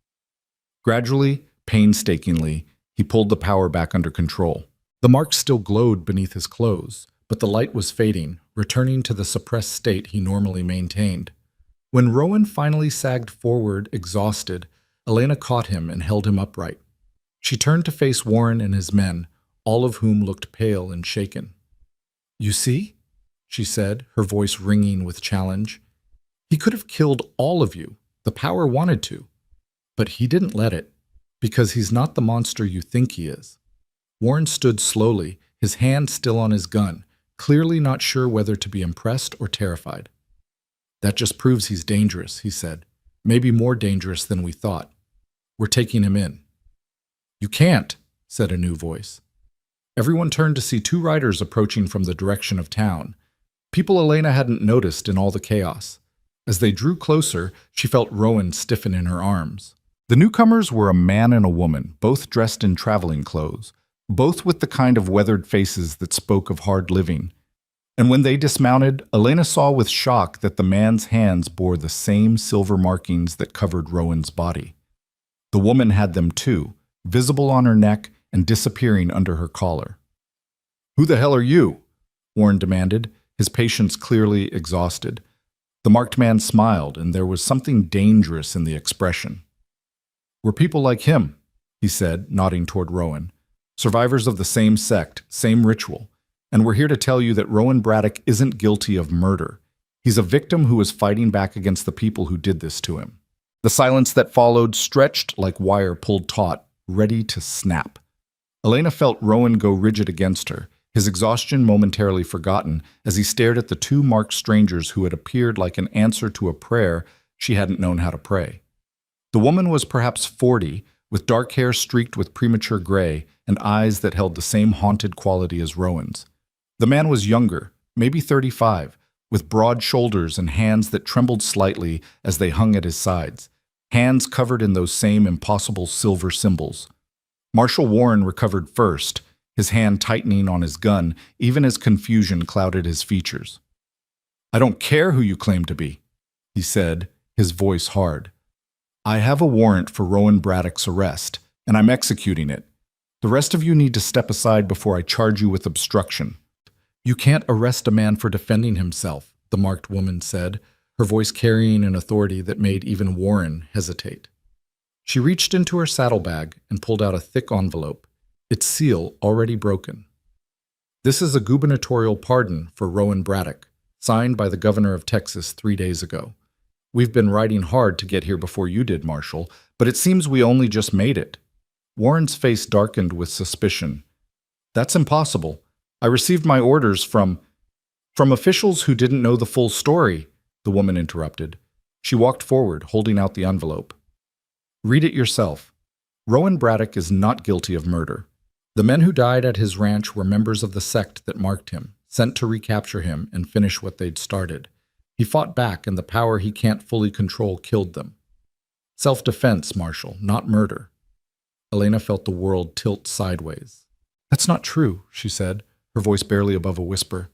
Gradually, painstakingly, he pulled the power back under control. The marks still glowed beneath his clothes, but the light was fading, returning to the suppressed state he normally maintained. When Rowan finally sagged forward, exhausted, Elena caught him and held him upright. She turned to face Warren and his men, all of whom looked pale and shaken. "You see?" she said, her voice ringing with challenge. "He could have killed all of you. The power wanted to. But he didn't let it, because he's not the monster you think he is." Warren stood slowly, his hand still on his gun, clearly not sure whether to be impressed or terrified. "That just proves he's dangerous," he said. "Maybe more dangerous than we thought. We're taking him in." "You can't," said a new voice. Everyone turned to see two riders approaching from the direction of town. People Elena hadn't noticed in all the chaos. As they drew closer, she felt Rowan stiffen in her arms. The newcomers were a man and a woman, both dressed in traveling clothes, both with the kind of weathered faces that spoke of hard living. And when they dismounted, Elena saw with shock that the man's hands bore the same silver markings that covered Rowan's body. The woman had them too, visible on her neck and disappearing under her collar. "Who the hell are you?" Warren demanded, his patience clearly exhausted. The marked man smiled, and there was something dangerous in the expression. "We're people like him," he said, nodding toward Rowan. "Survivors of the same sect, same ritual. And we're here to tell you that Rowan Braddock isn't guilty of murder. He's a victim who is fighting back against the people who did this to him." The silence that followed stretched like wire pulled taut, ready to snap. Elena felt Rowan go rigid against her, his exhaustion momentarily forgotten as he stared at the two marked strangers who had appeared like an answer to a prayer she hadn't known how to pray. The woman was perhaps 40, with dark hair streaked with premature gray and eyes that held the same haunted quality as Rowan's. The man was younger, maybe 35, with broad shoulders and hands that trembled slightly as they hung at his sides, hands covered in those same impossible silver symbols. Marshal Warren recovered first, his hand tightening on his gun even as confusion clouded his features. "I don't care who you claim to be," he said, his voice hard. "I have a warrant for Rowan Braddock's arrest, and I'm executing it. The rest of you need to step aside before I charge you with obstruction." "You can't arrest a man for defending himself," the marked woman said, her voice carrying an authority that made even Warren hesitate. She reached into her saddlebag and pulled out a thick envelope, its seal already broken. "This is a gubernatorial pardon for Rowan Braddock, signed by the governor of Texas 3 days ago. We've been riding hard to get here before you did, Marshal, but it seems we only just made it." Warren's face darkened with suspicion. "That's impossible. I received my orders from officials who didn't know the full story," the woman interrupted. She walked forward, holding out the envelope. "Read it yourself. Rowan Braddock is not guilty of murder. The men who died at his ranch were members of the sect that marked him, sent to recapture him and finish what they'd started. He fought back, and the power he can't fully control killed them. Self-defense, Marshal, not murder." Elena felt the world tilt sideways. "That's not true," she said, her voice barely above a whisper.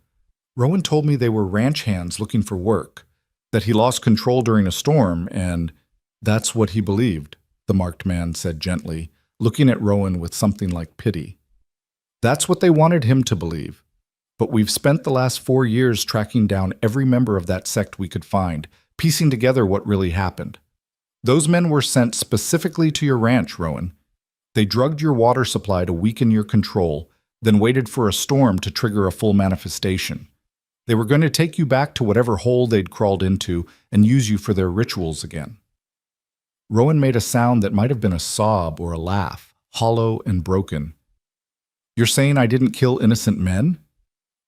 "Rowan told me they were ranch hands looking for work, that he lost control during a storm, and that's what he believed," the marked man said gently, looking at Rowan with something like pity. "That's what they wanted him to believe. But we've spent the last 4 years tracking down every member of that sect we could find, piecing together what really happened. Those men were sent specifically to your ranch, Rowan. They drugged your water supply to weaken your control, then waited for a storm to trigger a full manifestation. They were going to take you back to whatever hole they'd crawled into and use you for their rituals again." Rowan made a sound that might have been a sob or a laugh, hollow and broken. "You're saying I didn't kill innocent men?"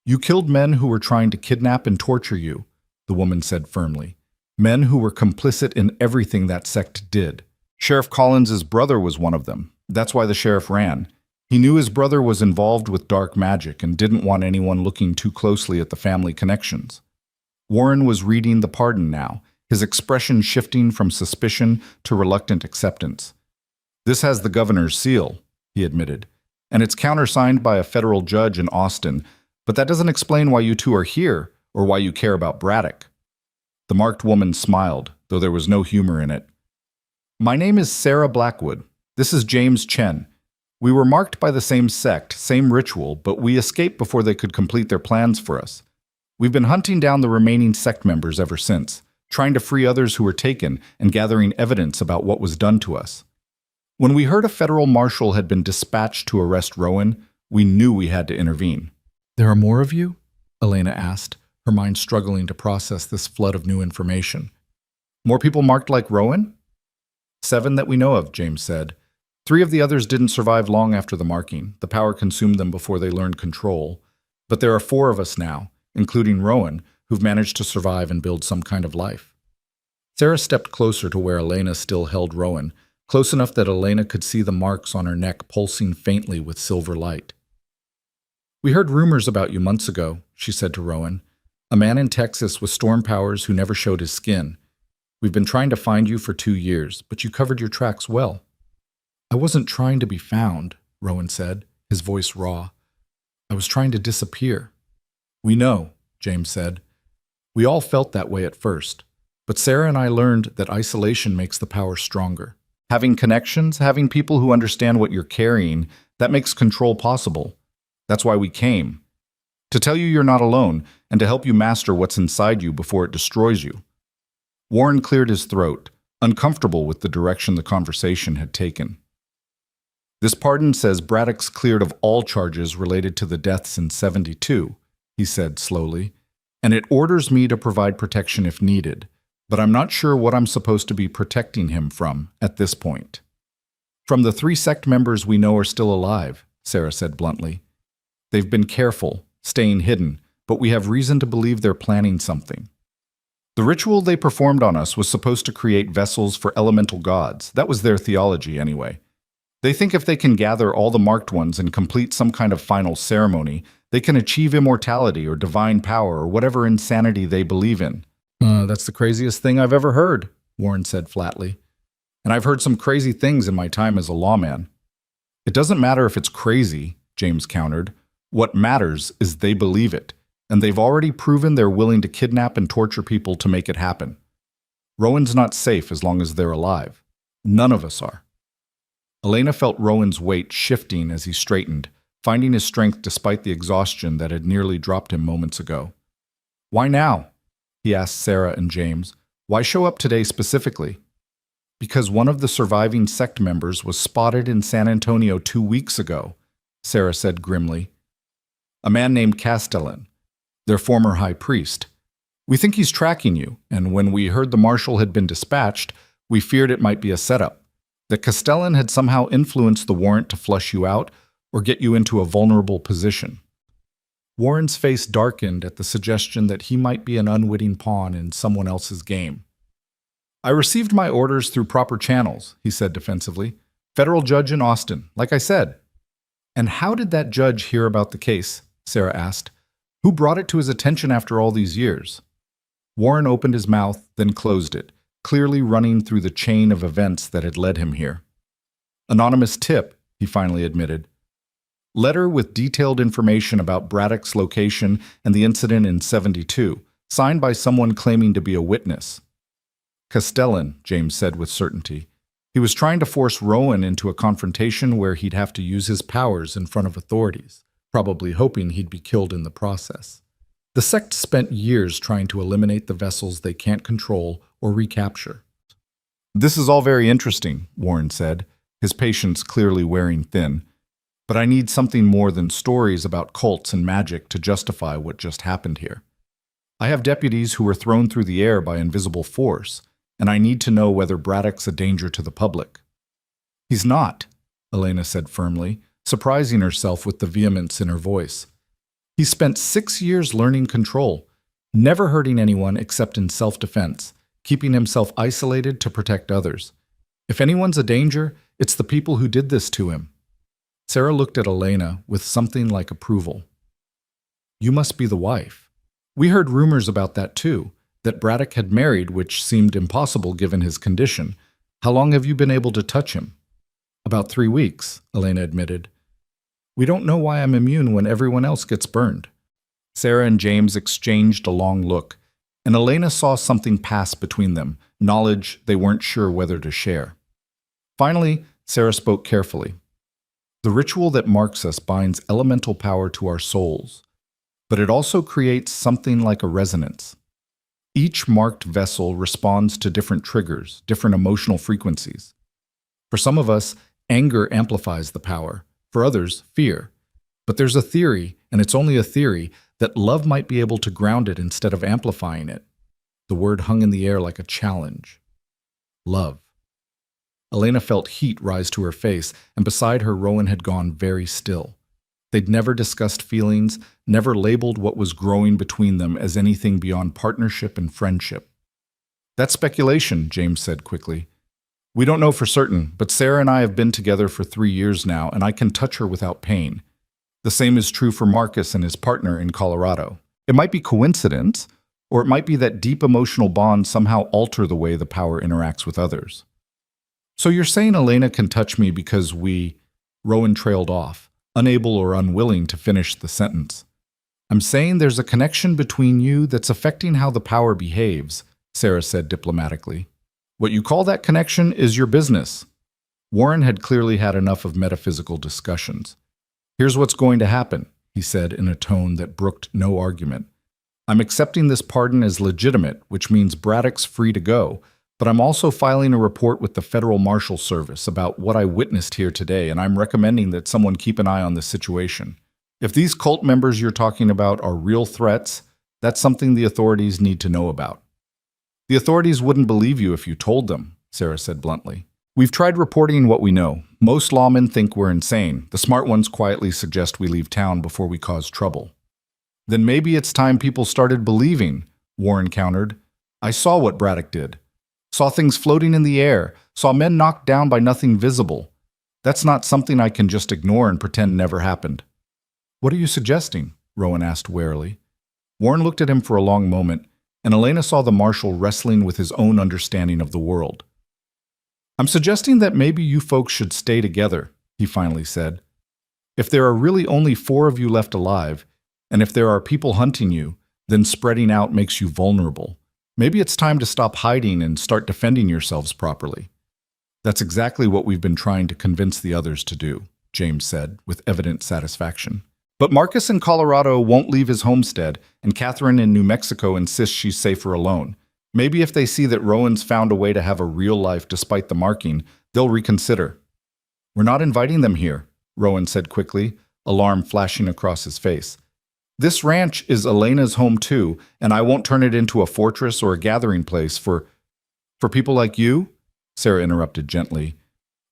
"You killed men who were trying to kidnap and torture you," the woman said firmly. "Men who were complicit in everything that sect did. Sheriff Collins's brother was one of them. That's why the sheriff ran. He knew his brother was involved with dark magic and didn't want anyone looking too closely at the family connections." Warren was reading the pardon now, his expression shifting from suspicion to reluctant acceptance. "This has the governor's seal," he admitted, "and it's countersigned by a federal judge in Austin, but that doesn't explain why you two are here or why you care about Braddock." The marked woman smiled, though there was no humor in it. "My name is Sarah Blackwood. This is James Chen. We were marked by the same sect, same ritual, but we escaped before they could complete their plans for us. We've been hunting down the remaining sect members ever since, trying to free others who were taken and gathering evidence about what was done to us. When we heard a federal marshal had been dispatched to arrest Rowan, we knew we had to intervene." "There are more of you?" Elena asked, her mind struggling to process this flood of new information. "More people marked like Rowan?" "7 that we know of," James said. 3 of the others didn't survive long after the marking. The power consumed them before they learned control. But there are 4 of us now, including Rowan, who've managed to survive and build some kind of life." Sarah stepped closer to where Elena still held Rowan, close enough that Elena could see the marks on her neck pulsing faintly with silver light. "We heard rumors about you months ago," she said to Rowan. "A man in Texas with storm powers who never showed his skin. We've been trying to find you for 2 years, but you covered your tracks well." "I wasn't trying to be found," Rowan said, his voice raw. "I was trying to disappear." "We know," James said. "We all felt that way at first, but Sarah and I learned that isolation makes the power stronger. Having connections, having people who understand what you're carrying, that makes control possible. That's why we came. To tell you you're not alone, and to help you master what's inside you before it destroys you." Warren cleared his throat, uncomfortable with the direction the conversation had taken. "This pardon says Braddock's cleared of all charges related to the deaths in 72, he said slowly, "and it orders me to provide protection if needed, but I'm not sure what I'm supposed to be protecting him from at this point." "From the 3 sect members we know are still alive," Sarah said bluntly. They've been careful, staying hidden, but we have reason to believe they're planning something. The ritual they performed on us was supposed to create vessels for elemental gods. That was their theology, anyway. They think if they can gather all the marked ones and complete some kind of final ceremony, they can achieve immortality or divine power or whatever insanity they believe in. That's the craziest thing I've ever heard, Warren said flatly. And I've heard some crazy things in my time as a lawman. It doesn't matter if it's crazy, James countered. What matters is they believe it, and they've already proven they're willing to kidnap and torture people to make it happen. Rowan's not safe as long as they're alive. None of us are. Elena felt Rowan's weight shifting as he straightened, finding his strength despite the exhaustion that had nearly dropped him moments ago. Why now? He asked Sarah and James. Why show up today specifically? Because one of the surviving sect members was spotted in San Antonio 2 weeks ago, Sarah said grimly. A man named Castellan, their former high priest. We think he's tracking you, and when we heard the marshal had been dispatched, we feared it might be a setup, that Castellan had somehow influenced the warrant to flush you out or get you into a vulnerable position. Warren's face darkened at the suggestion that he might be an unwitting pawn in someone else's game. I received my orders through proper channels, he said defensively. Federal judge in Austin, like I said. And how did that judge hear about the case? Sarah asked. Who brought it to his attention after all these years? Warren opened his mouth, then closed it, clearly running through the chain of events that had led him here. Anonymous tip, he finally admitted. Letter with detailed information about Braddock's location and the incident in 72, signed by someone claiming to be a witness. Castellan, James said with certainty. He was trying to force Rowan into a confrontation where he'd have to use his powers in front of authorities, probably hoping he'd be killed in the process. The sect spent years trying to eliminate the vessels they can't control or recapture. This is all very interesting, Warren said, his patience clearly wearing thin. But I need something more than stories about cults and magic to justify what just happened here. I have deputies who were thrown through the air by invisible force, and I need to know whether Braddock's a danger to the public. He's not, Elena said firmly, surprising herself with the vehemence in her voice. He spent 6 years learning control, never hurting anyone except in self-defense, keeping himself isolated to protect others. If anyone's a danger, it's the people who did this to him. Sarah looked at Elena with something like approval. You must be the wife. We heard rumors about that too, that Braddock had married, which seemed impossible given his condition. How long have you been able to touch him? About 3 weeks, Elena admitted. We don't know why I'm immune when everyone else gets burned. Sarah and James exchanged a long look, and Elena saw something pass between them, knowledge they weren't sure whether to share. Finally, Sarah spoke carefully. The ritual that marks us binds elemental power to our souls, but it also creates something like a resonance. Each marked vessel responds to different triggers, different emotional frequencies. For some of us, anger amplifies the power. For others, fear. But there's a theory, and it's only a theory, that love might be able to ground it instead of amplifying it. The word hung in the air like a challenge. Love. Elena felt heat rise to her face, and beside her, Rowan had gone very still. They'd never discussed feelings, never labeled what was growing between them as anything beyond partnership and friendship. That's speculation, James said quickly. We don't know for certain, but Sarah and I have been together for 3 years now, and I can touch her without pain. The same is true for Marcus and his partner in Colorado. It might be coincidence, or it might be that deep emotional bonds somehow alter the way the power interacts with others. So you're saying Elena can touch me because Rowan trailed off, unable or unwilling to finish the sentence. I'm saying there's a connection between you that's affecting how the power behaves, Sarah said diplomatically. What you call that connection is your business. Warren had clearly had enough of metaphysical discussions. Here's what's going to happen, he said in a tone that brooked no argument. I'm accepting this pardon as legitimate, which means Braddock's free to go, but I'm also filing a report with the Federal Marshal Service about what I witnessed here today, and I'm recommending that someone keep an eye on this situation. If these cult members you're talking about are real threats, that's something the authorities need to know about. The authorities wouldn't believe you if you told them, Sarah said bluntly. We've tried reporting what we know. Most lawmen think we're insane. The smart ones quietly suggest we leave town before we cause trouble. Then maybe it's time people started believing, Warren countered. I saw what Braddock did. Saw things floating in the air. Saw men knocked down by nothing visible. That's not something I can just ignore and pretend never happened. What are you suggesting? Rowan asked warily. Warren looked at him for a long moment, and Elena saw the marshal wrestling with his own understanding of the world. I'm suggesting that maybe you folks should stay together, he finally said. If there are really only 4 of you left alive, and if there are people hunting you, then spreading out makes you vulnerable. Maybe it's time to stop hiding and start defending yourselves properly. That's exactly what we've been trying to convince the others to do, James said, with evident satisfaction. But Marcus in Colorado won't leave his homestead, and Catherine in New Mexico insists she's safer alone. Maybe if they see that Rowan's found a way to have a real life despite the marking, they'll reconsider. We're not inviting them here, Rowan said quickly, alarm flashing across his face. This ranch is Elena's home too, and I won't turn it into a fortress or a gathering place for people like you? Sarah interrupted gently.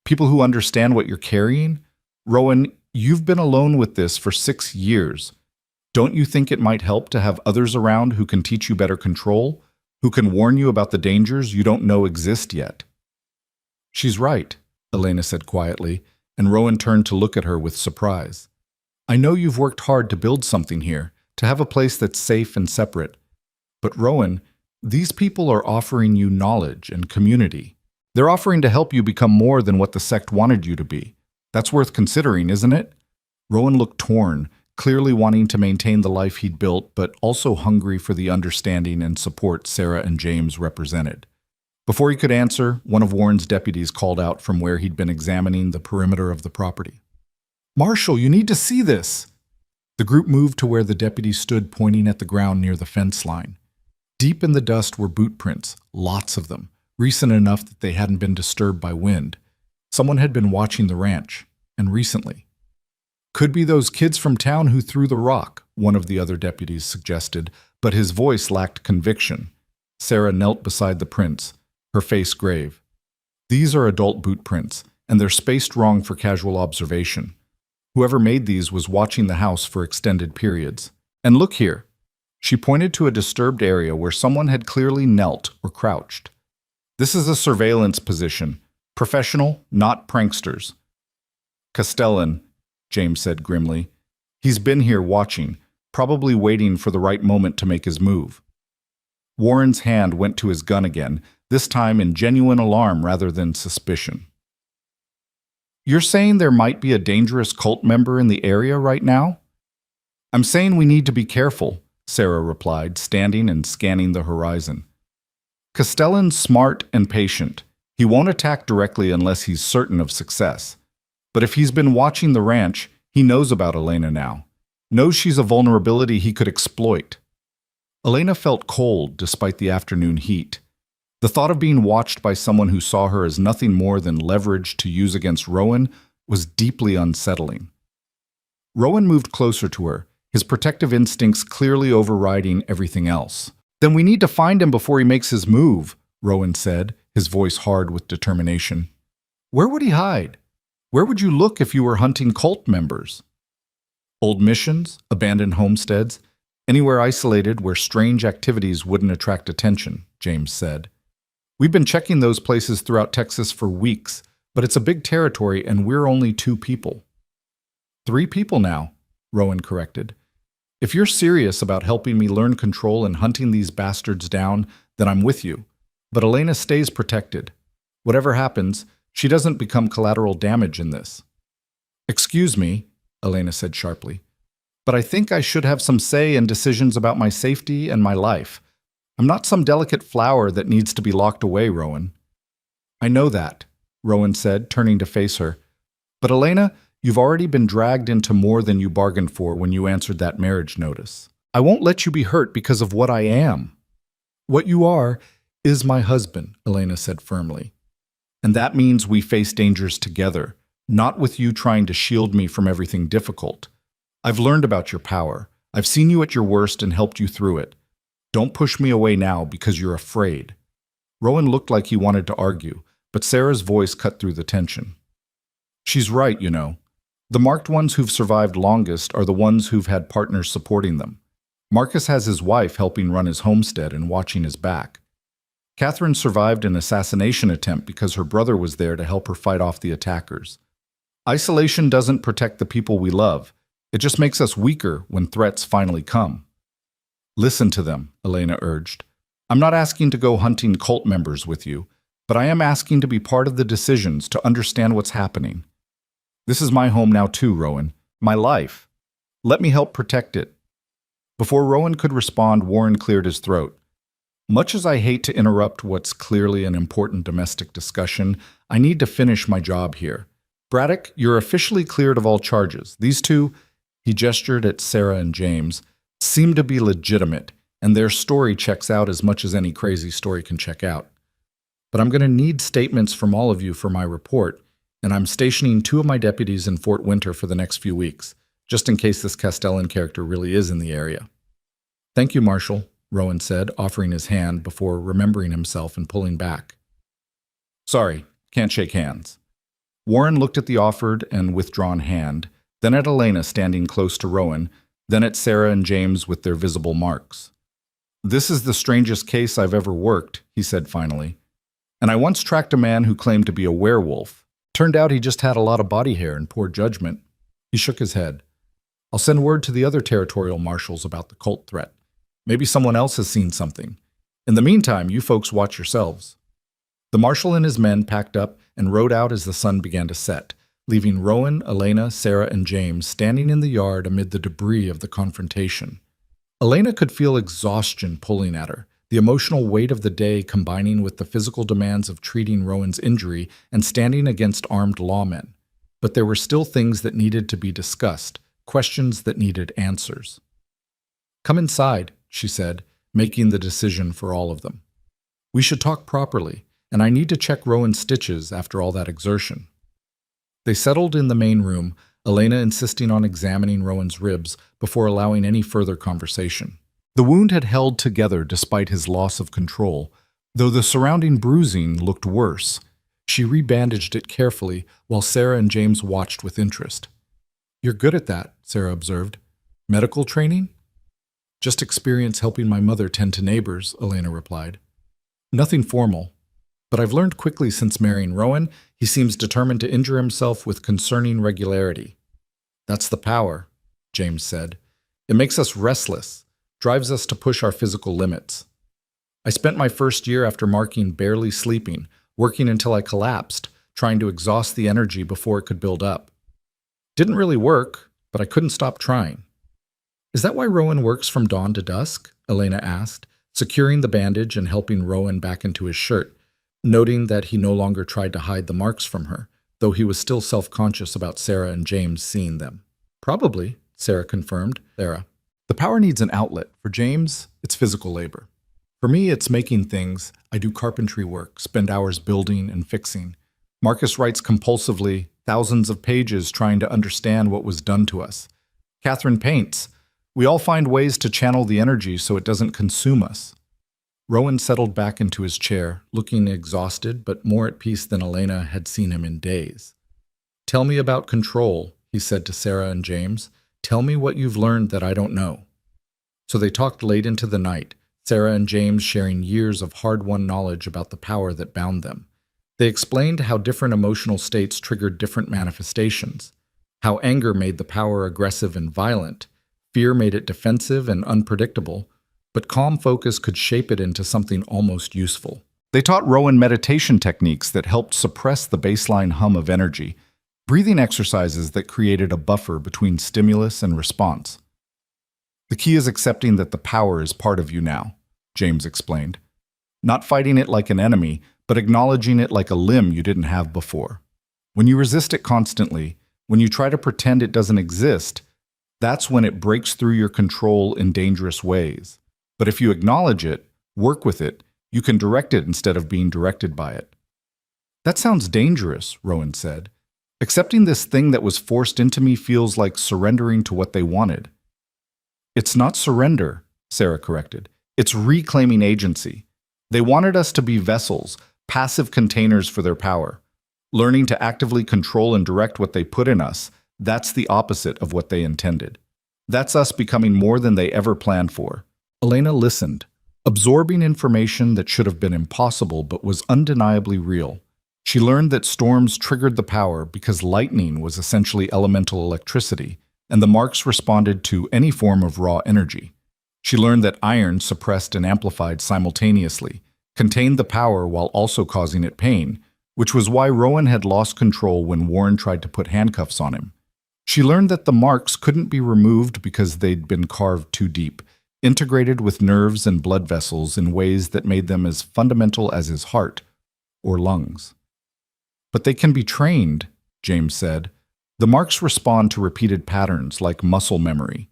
People who understand what you're carrying? Rowan, you've been alone with this for 6 years. Don't you think it might help to have others around who can teach you better control? Who can warn you about the dangers you don't know exist yet? She's right, Elena said quietly, and Rowan turned to look at her with surprise. I know you've worked hard to build something here, to have a place that's safe and separate. But Rowan, these people are offering you knowledge and community. They're offering to help you become more than what the sect wanted you to be. That's worth considering, isn't it? Rowan looked torn, clearly wanting to maintain the life he'd built, but also hungry for the understanding and support Sarah and James represented. Before he could answer, one of Warren's deputies called out from where he'd been examining the perimeter of the property. Marshal, you need to see this! The group moved to where the deputy stood pointing at the ground near the fence line. Deep in the dust were boot prints, lots of them, recent enough that they hadn't been disturbed by wind. Someone had been watching the ranch, and recently. Could be those kids from town who threw the rock, one of the other deputies suggested, but his voice lacked conviction. Sarah knelt beside the prints, her face grave. These are adult boot prints, and they're spaced wrong for casual observation. Whoever made these was watching the house for extended periods. And look here. She pointed to a disturbed area where someone had clearly knelt or crouched. This is a surveillance position. Professional, not pranksters. Castellan, James said grimly. He's been here watching, probably waiting for the right moment to make his move. Warren's hand went to his gun again, this time in genuine alarm rather than suspicion. You're saying there might be a dangerous cult member in the area right now? I'm saying we need to be careful, Sarah replied, standing and scanning the horizon. Castellan's smart and patient. He won't attack directly unless he's certain of success. But if he's been watching the ranch, he knows about Elena now. Knows she's a vulnerability he could exploit. Elena felt cold despite the afternoon heat. The thought of being watched by someone who saw her as nothing more than leverage to use against Rowan was deeply unsettling. Rowan moved closer to her, his protective instincts clearly overriding everything else. Then we need to find him before he makes his move, Rowan said, his voice hard with determination. Where would he hide? Where would you look if you were hunting cult members? Old missions, abandoned homesteads, anywhere isolated where strange activities wouldn't attract attention, James said. We've been checking those places throughout Texas for weeks, but it's a big territory and we're only 2 people. 3 people now, Rowan corrected. If you're serious about helping me learn control and hunting these bastards down, then I'm with you. But Elena stays protected. Whatever happens, she doesn't become collateral damage in this. Excuse me, Elena said sharply, but I think I should have some say in decisions about my safety and my life. I'm not some delicate flower that needs to be locked away, Rowan. I know that, Rowan said, turning to face her. But Elena, you've already been dragged into more than you bargained for when you answered that marriage notice. I won't let you be hurt because of what I am. What you are is my husband, Elena said firmly. And that means we face dangers together, not with you trying to shield me from everything difficult. I've learned about your power. I've seen you at your worst and helped you through it. Don't push me away now because you're afraid. Rowan looked like he wanted to argue, but Sarah's voice cut through the tension. She's right, you know. The marked ones who've survived longest are the ones who've had partners supporting them. Marcus has his wife helping run his homestead and watching his back. Catherine survived an assassination attempt because her brother was there to help her fight off the attackers. Isolation doesn't protect the people we love. It just makes us weaker when threats finally come. Listen to them, Elena urged. I'm not asking to go hunting cult members with you, but I am asking to be part of the decisions, to understand what's happening. This is my home now too, Rowan. My life. Let me help protect it. Before Rowan could respond, Warren cleared his throat. Much as I hate to interrupt what's clearly an important domestic discussion, I need to finish my job here. Braddock, you're officially cleared of all charges. These two, he gestured at Sarah and James, seem to be legitimate, and their story checks out as much as any crazy story can check out. But I'm going to need statements from all of you for my report, and I'm stationing 2 of my deputies in Fort Winter for the next few weeks, just in case this Castellan character really is in the area. Thank you, Marshal, Rowan said, offering his hand before remembering himself and pulling back. Sorry, can't shake hands. Warren looked at the offered and withdrawn hand, then at Elena standing close to Rowan, then at Sarah and James with their visible marks. This is the strangest case I've ever worked, he said finally. And I once tracked a man who claimed to be a werewolf. Turned out he just had a lot of body hair and poor judgment. He shook his head. I'll send word to the other territorial marshals about the cult threat. Maybe someone else has seen something. In the meantime, you folks watch yourselves. The marshal and his men packed up and rode out as the sun began to set, leaving Rowan, Elena, Sarah, and James standing in the yard amid the debris of the confrontation. Elena could feel exhaustion pulling at her, the emotional weight of the day combining with the physical demands of treating Rowan's injury and standing against armed lawmen. But there were still things that needed to be discussed, questions that needed answers. Come inside, she said, making the decision for all of them. We should talk properly, and I need to check Rowan's stitches after all that exertion. They settled in the main room, Elena insisting on examining Rowan's ribs before allowing any further conversation. The wound had held together despite his loss of control, though the surrounding bruising looked worse. She rebandaged it carefully while Sarah and James watched with interest. You're good at that, Sarah observed. Medical training? Just experience helping my mother tend to neighbors, Elena replied. Nothing formal, but I've learned quickly since marrying Rowan, he seems determined to injure himself with concerning regularity. That's the power, James said. It makes us restless, drives us to push our physical limits. I spent my first year after marking barely sleeping, working until I collapsed, trying to exhaust the energy before it could build up. Didn't really work, but I couldn't stop trying. Is that why Rowan works from dawn to dusk? Elena asked, securing the bandage and helping Rowan back into his shirt, noting that he no longer tried to hide the marks from her, though he was still self-conscious about Sarah and James seeing them. Probably, Sarah confirmed. Sarah. The power needs an outlet. For James, it's physical labor. For me, it's making things. I do carpentry work, spend hours building and fixing. Marcus writes compulsively, thousands of pages trying to understand what was done to us. Catherine paints. We all find ways to channel the energy so it doesn't consume us. Rowan settled back into his chair, looking exhausted but more at peace than Elena had seen him in days. Tell me about control, he said to Sarah and James. Tell me what you've learned that I don't know. So they talked late into the night, Sarah and James sharing years of hard-won knowledge about the power that bound them. They explained how different emotional states triggered different manifestations, how anger made the power aggressive and violent, fear made it defensive and unpredictable, but calm focus could shape it into something almost useful. They taught Rowan meditation techniques that helped suppress the baseline hum of energy, breathing exercises that created a buffer between stimulus and response. The key is accepting that the power is part of you now, James explained. Not fighting it like an enemy, but acknowledging it like a limb you didn't have before. When you resist it constantly, when you try to pretend it doesn't exist, that's when it breaks through your control in dangerous ways. But if you acknowledge it, work with it, you can direct it instead of being directed by it. That sounds dangerous, Rowan said. Accepting this thing that was forced into me feels like surrendering to what they wanted. It's not surrender, Sarah corrected. It's reclaiming agency. They wanted us to be vessels, passive containers for their power. Learning to actively control and direct what they put in us, that's the opposite of what they intended. That's us becoming more than they ever planned for. Elena listened, absorbing information that should have been impossible but was undeniably real. She learned that storms triggered the power because lightning was essentially elemental electricity, and the marks responded to any form of raw energy. She learned that iron, suppressed and amplified simultaneously, contained the power while also causing it pain, which was why Rowan had lost control when Warren tried to put handcuffs on him. She learned that the marks couldn't be removed because they'd been carved too deep, integrated with nerves and blood vessels in ways that made them as fundamental as his heart or lungs. But they can be trained, James said. The marks respond to repeated patterns like muscle memory.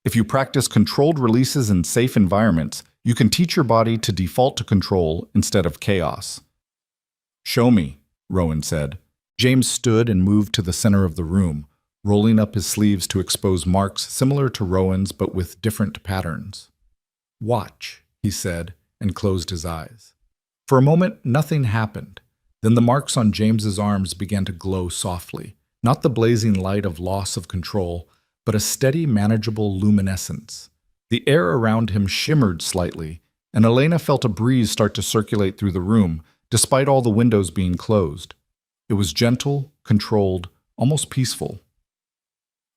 If you practice controlled releases in safe environments, you can teach your body to default to control instead of chaos. Show me, Rowan said. James stood and moved to the center of the room, rolling up his sleeves to expose marks similar to Rowan's but with different patterns. Watch, he said, and closed his eyes. For a moment, nothing happened. Then the marks on James's arms began to glow softly, not the blazing light of loss of control, but a steady, manageable luminescence. The air around him shimmered slightly, and Elena felt a breeze start to circulate through the room, despite all the windows being closed. It was gentle, controlled, almost peaceful.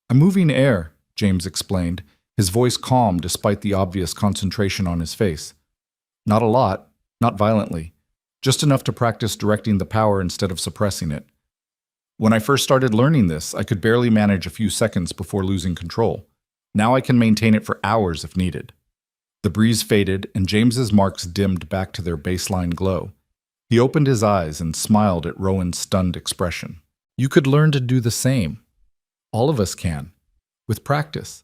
"I'm moving air," James explained, his voice calm despite the obvious concentration on his face. "Not a lot, not violently, just enough to practice directing the power instead of suppressing it. When I first started learning this, I could barely manage a few seconds before losing control. Now I can maintain it for hours if needed." The breeze faded, and James's marks dimmed back to their baseline glow. He opened his eyes and smiled at Rowan's stunned expression. "You could learn to do the same. All of us can, with practice.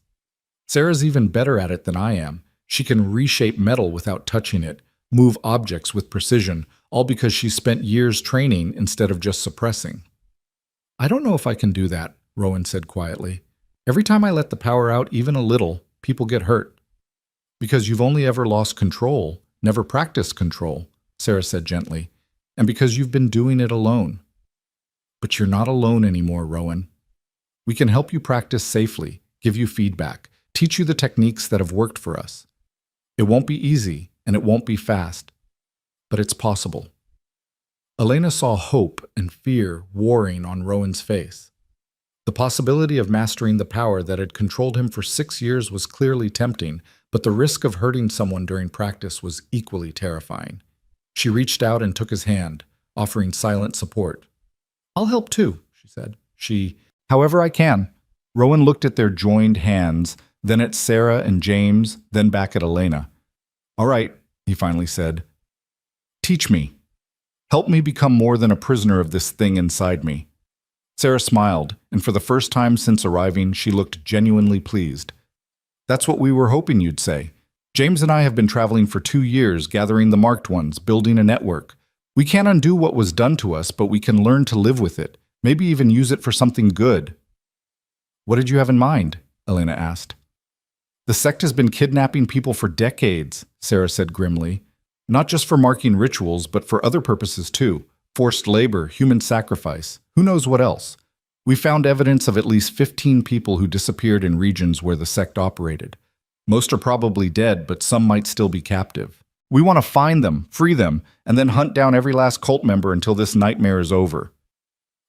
Sarah's even better at it than I am. She can reshape metal without touching it, move objects with precision, all because she spent years training instead of just suppressing." "I don't know if I can do that," Rowan said quietly. "Every time I let the power out even a little, people get hurt." "Because you've only ever lost control, never practiced control," Sarah said gently, "and because you've been doing it alone." "But you're not alone anymore, Rowan. We can help you practice safely, give you feedback, teach you the techniques that have worked for us. It won't be easy, and it won't be fast, but it's possible." Elena saw hope and fear warring on Rowan's face. The possibility of mastering the power that had controlled him for 6 years was clearly tempting, but the risk of hurting someone during practice was equally terrifying. She reached out and took his hand, offering silent support. "I'll help too," she said. "However I can." Rowan looked at their joined hands, then at Sarah and James, then back at Elena. "All right," he finally said. "Teach me. Help me become more than a prisoner of this thing inside me." Sarah smiled, and for the first time since arriving, she looked genuinely pleased. "That's what we were hoping you'd say. James and I have been traveling for 2 years, gathering the marked ones, building a network. We can't undo what was done to us, but we can learn to live with it, maybe even use it for something good." "What did you have in mind?" Elena asked. "The sect has been kidnapping people for decades," Sarah said grimly. "Not just for marking rituals, but for other purposes too. Forced labor, human sacrifice, who knows what else. We found evidence of at least 15 people who disappeared in regions where the sect operated. Most are probably dead, but some might still be captive. We want to find them, free them, and then hunt down every last cult member until this nightmare is over."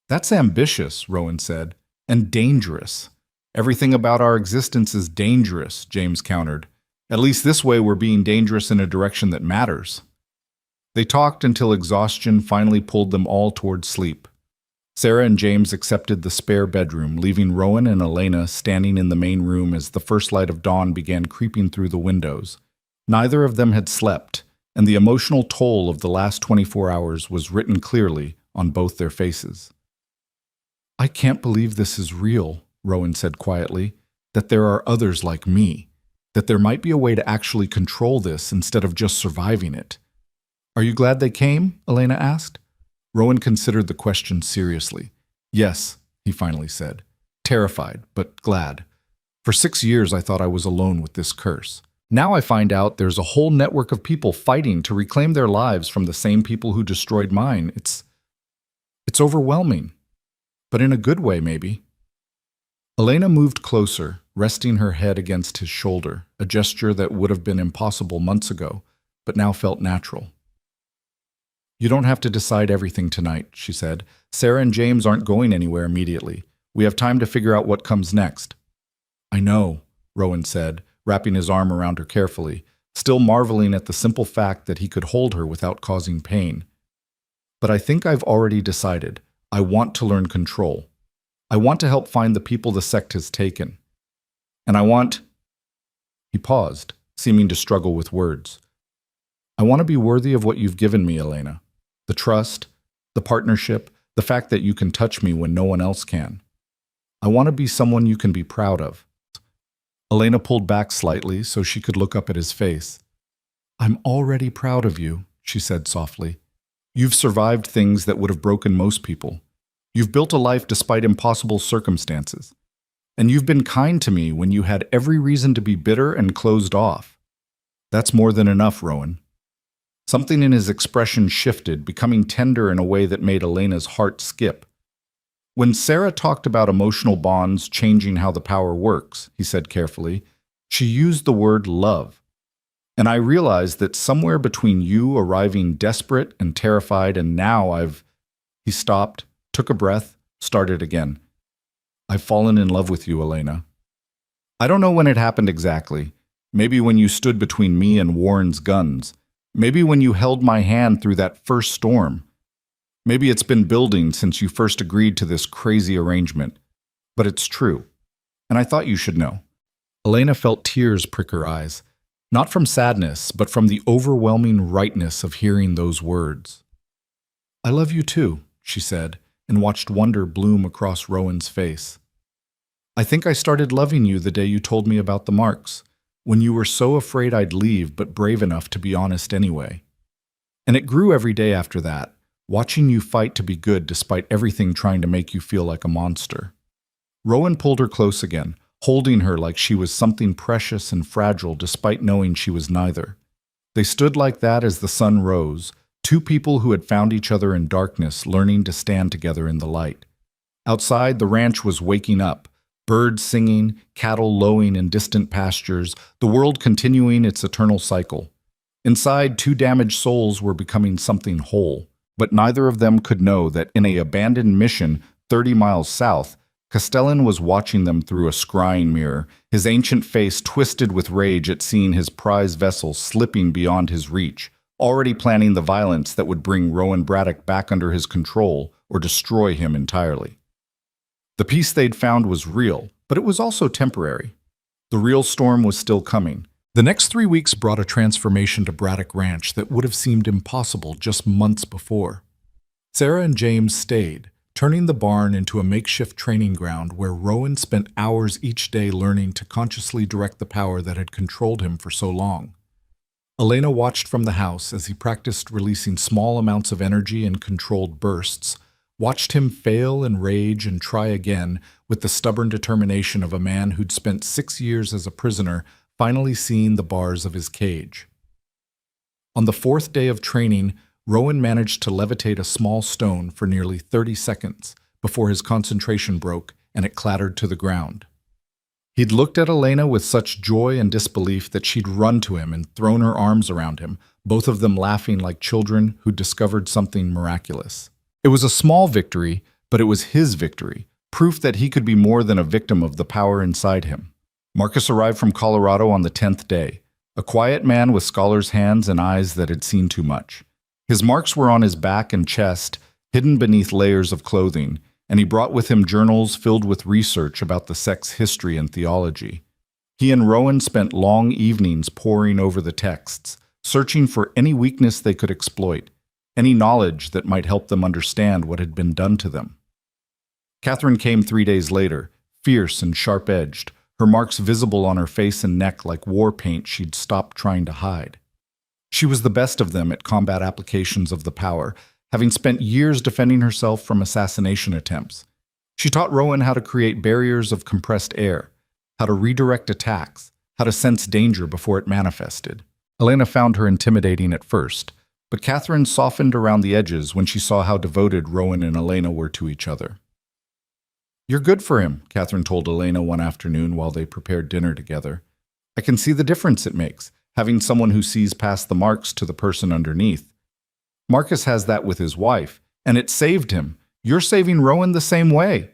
"That's ambitious," Rowan said, "and dangerous." "Everything about our existence is dangerous," James countered. "At least this way we're being dangerous in a direction that matters." They talked until exhaustion finally pulled them all toward sleep. Sarah and James accepted the spare bedroom, leaving Rowan and Elena standing in the main room as the first light of dawn began creeping through the windows. Neither of them had slept, and the emotional toll of the last 24 hours was written clearly on both their faces. "I can't believe this is real," Rowan said quietly, "that there are others like me, that there might be a way to actually control this instead of just surviving it." "Are you glad they came?" Elena asked. Rowan considered the question seriously. "Yes," he finally said. "Terrified, but glad. For 6 years I thought I was alone with this curse. Now I find out there's a whole network of people fighting to reclaim their lives from the same people who destroyed mine. It's overwhelming, but in a good way, maybe. Elena moved closer, resting her head against his shoulder, a gesture that would have been impossible months ago, but now felt natural. You don't have to decide everything tonight, she said. Sarah and James aren't going anywhere immediately. We have time to figure out what comes next. I know, Rowan said, wrapping his arm around her carefully, still marveling at the simple fact that he could hold her without causing pain. But I think I've already decided. I want to learn control. I want to help find the people the sect has taken. And I want... He paused, seeming to struggle with words. I want to be worthy of what you've given me, Elena. The trust, the partnership, the fact that you can touch me when no one else can. I want to be someone you can be proud of. Elena pulled back slightly so she could look up at his face. I'm already proud of you, she said softly. You've survived things that would have broken most people. You've built a life despite impossible circumstances. And you've been kind to me when you had every reason to be bitter and closed off. That's more than enough, Rowan. Something in his expression shifted, becoming tender in a way that made Elena's heart skip. When Sarah talked about emotional bonds changing how the power works, he said carefully, she used the word love. And I realized that somewhere between you arriving desperate and terrified and now He stopped, took a breath, started again. I've fallen in love with you, Elena. I don't know when it happened exactly. Maybe when you stood between me and Warren's guns. Maybe when you held my hand through that first storm. Maybe it's been building since you first agreed to this crazy arrangement. But it's true. And I thought you should know. Elena felt tears prick her eyes. Not from sadness, but from the overwhelming rightness of hearing those words. I love you too, she said, and watched wonder bloom across Rowan's face. I think I started loving you the day you told me about the marks, when you were so afraid I'd leave but brave enough to be honest anyway. And it grew every day after that, watching you fight to be good despite everything trying to make you feel like a monster. Rowan pulled her close again, holding her like she was something precious and fragile despite knowing she was neither. They stood like that as the sun rose, two people who had found each other in darkness learning to stand together in the light. Outside, the ranch was waking up, birds singing, cattle lowing in distant pastures, the world continuing its eternal cycle. Inside, two damaged souls were becoming something whole, but neither of them could know that in an abandoned mission 30 miles south, Castellan was watching them through a scrying mirror, his ancient face twisted with rage at seeing his prize vessel slipping beyond his reach, already planning the violence that would bring Rowan Braddock back under his control or destroy him entirely. The peace they'd found was real, but it was also temporary. The real storm was still coming. The next 3 weeks brought a transformation to Braddock Ranch that would have seemed impossible just months before. Sarah and James stayed, turning the barn into a makeshift training ground where Rowan spent hours each day learning to consciously direct the power that had controlled him for so long. Elena watched from the house as he practiced releasing small amounts of energy in controlled bursts, watched him fail and rage and try again with the stubborn determination of a man who'd spent 6 years as a prisoner finally seeing the bars of his cage. On the 4th day of training, Rowan managed to levitate a small stone for nearly 30 seconds before his concentration broke and it clattered to the ground. He'd looked at Elena with such joy and disbelief that she'd run to him and thrown her arms around him, both of them laughing like children who'd discovered something miraculous. It was a small victory, but it was his victory, proof that he could be more than a victim of the power inside him. Marcus arrived from Colorado on the 10th day, a quiet man with scholar's hands and eyes that had seen too much. His marks were on his back and chest, hidden beneath layers of clothing, and he brought with him journals filled with research about the sect's history and theology. He and Rowan spent long evenings poring over the texts, searching for any weakness they could exploit, any knowledge that might help them understand what had been done to them. Catherine came 3 days later, fierce and sharp-edged, her marks visible on her face and neck like war paint she'd stopped trying to hide. She was the best of them at combat applications of the power, having spent years defending herself from assassination attempts. She taught Rowan how to create barriers of compressed air, how to redirect attacks, how to sense danger before it manifested. Elena found her intimidating at first, but Catherine softened around the edges when she saw how devoted Rowan and Elena were to each other. "You're good for him," Catherine told Elena one afternoon while they prepared dinner together. "I can see the difference it makes, having someone who sees past the marks to the person underneath. Marcus has that with his wife, and it saved him. You're saving Rowan the same way."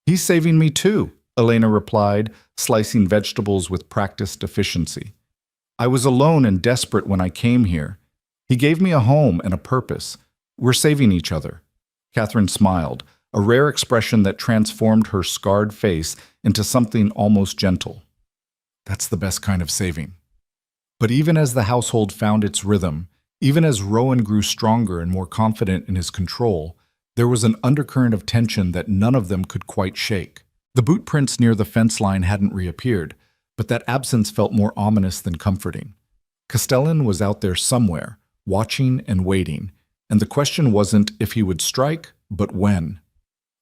"He's saving me too," Elena replied, slicing vegetables with practiced efficiency. "I was alone and desperate when I came here. He gave me a home and a purpose. We're saving each other." Catherine smiled, a rare expression that transformed her scarred face into something almost gentle. "That's the best kind of saving." But even as the household found its rhythm, even as Rowan grew stronger and more confident in his control, there was an undercurrent of tension that none of them could quite shake. The boot prints near the fence line hadn't reappeared, but that absence felt more ominous than comforting. Castellan was out there somewhere, watching and waiting, and the question wasn't if he would strike, but when.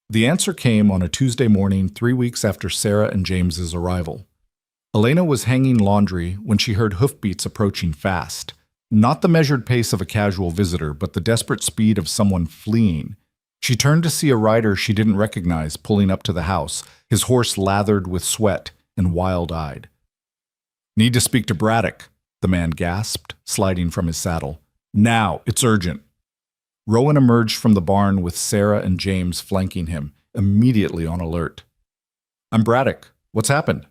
The answer came on a Tuesday morning 3 weeks after Sarah and James's arrival. Elena was hanging laundry when she heard hoofbeats approaching fast. Not the measured pace of a casual visitor, but the desperate speed of someone fleeing. She turned to see a rider she didn't recognize pulling up to the house, his horse lathered with sweat and wild-eyed. "Need to speak to Braddock," the man gasped, sliding from his saddle. "Now, it's urgent." Rowan emerged from the barn with Sarah and James flanking him, immediately on alert. "I'm Braddock. What's happened?"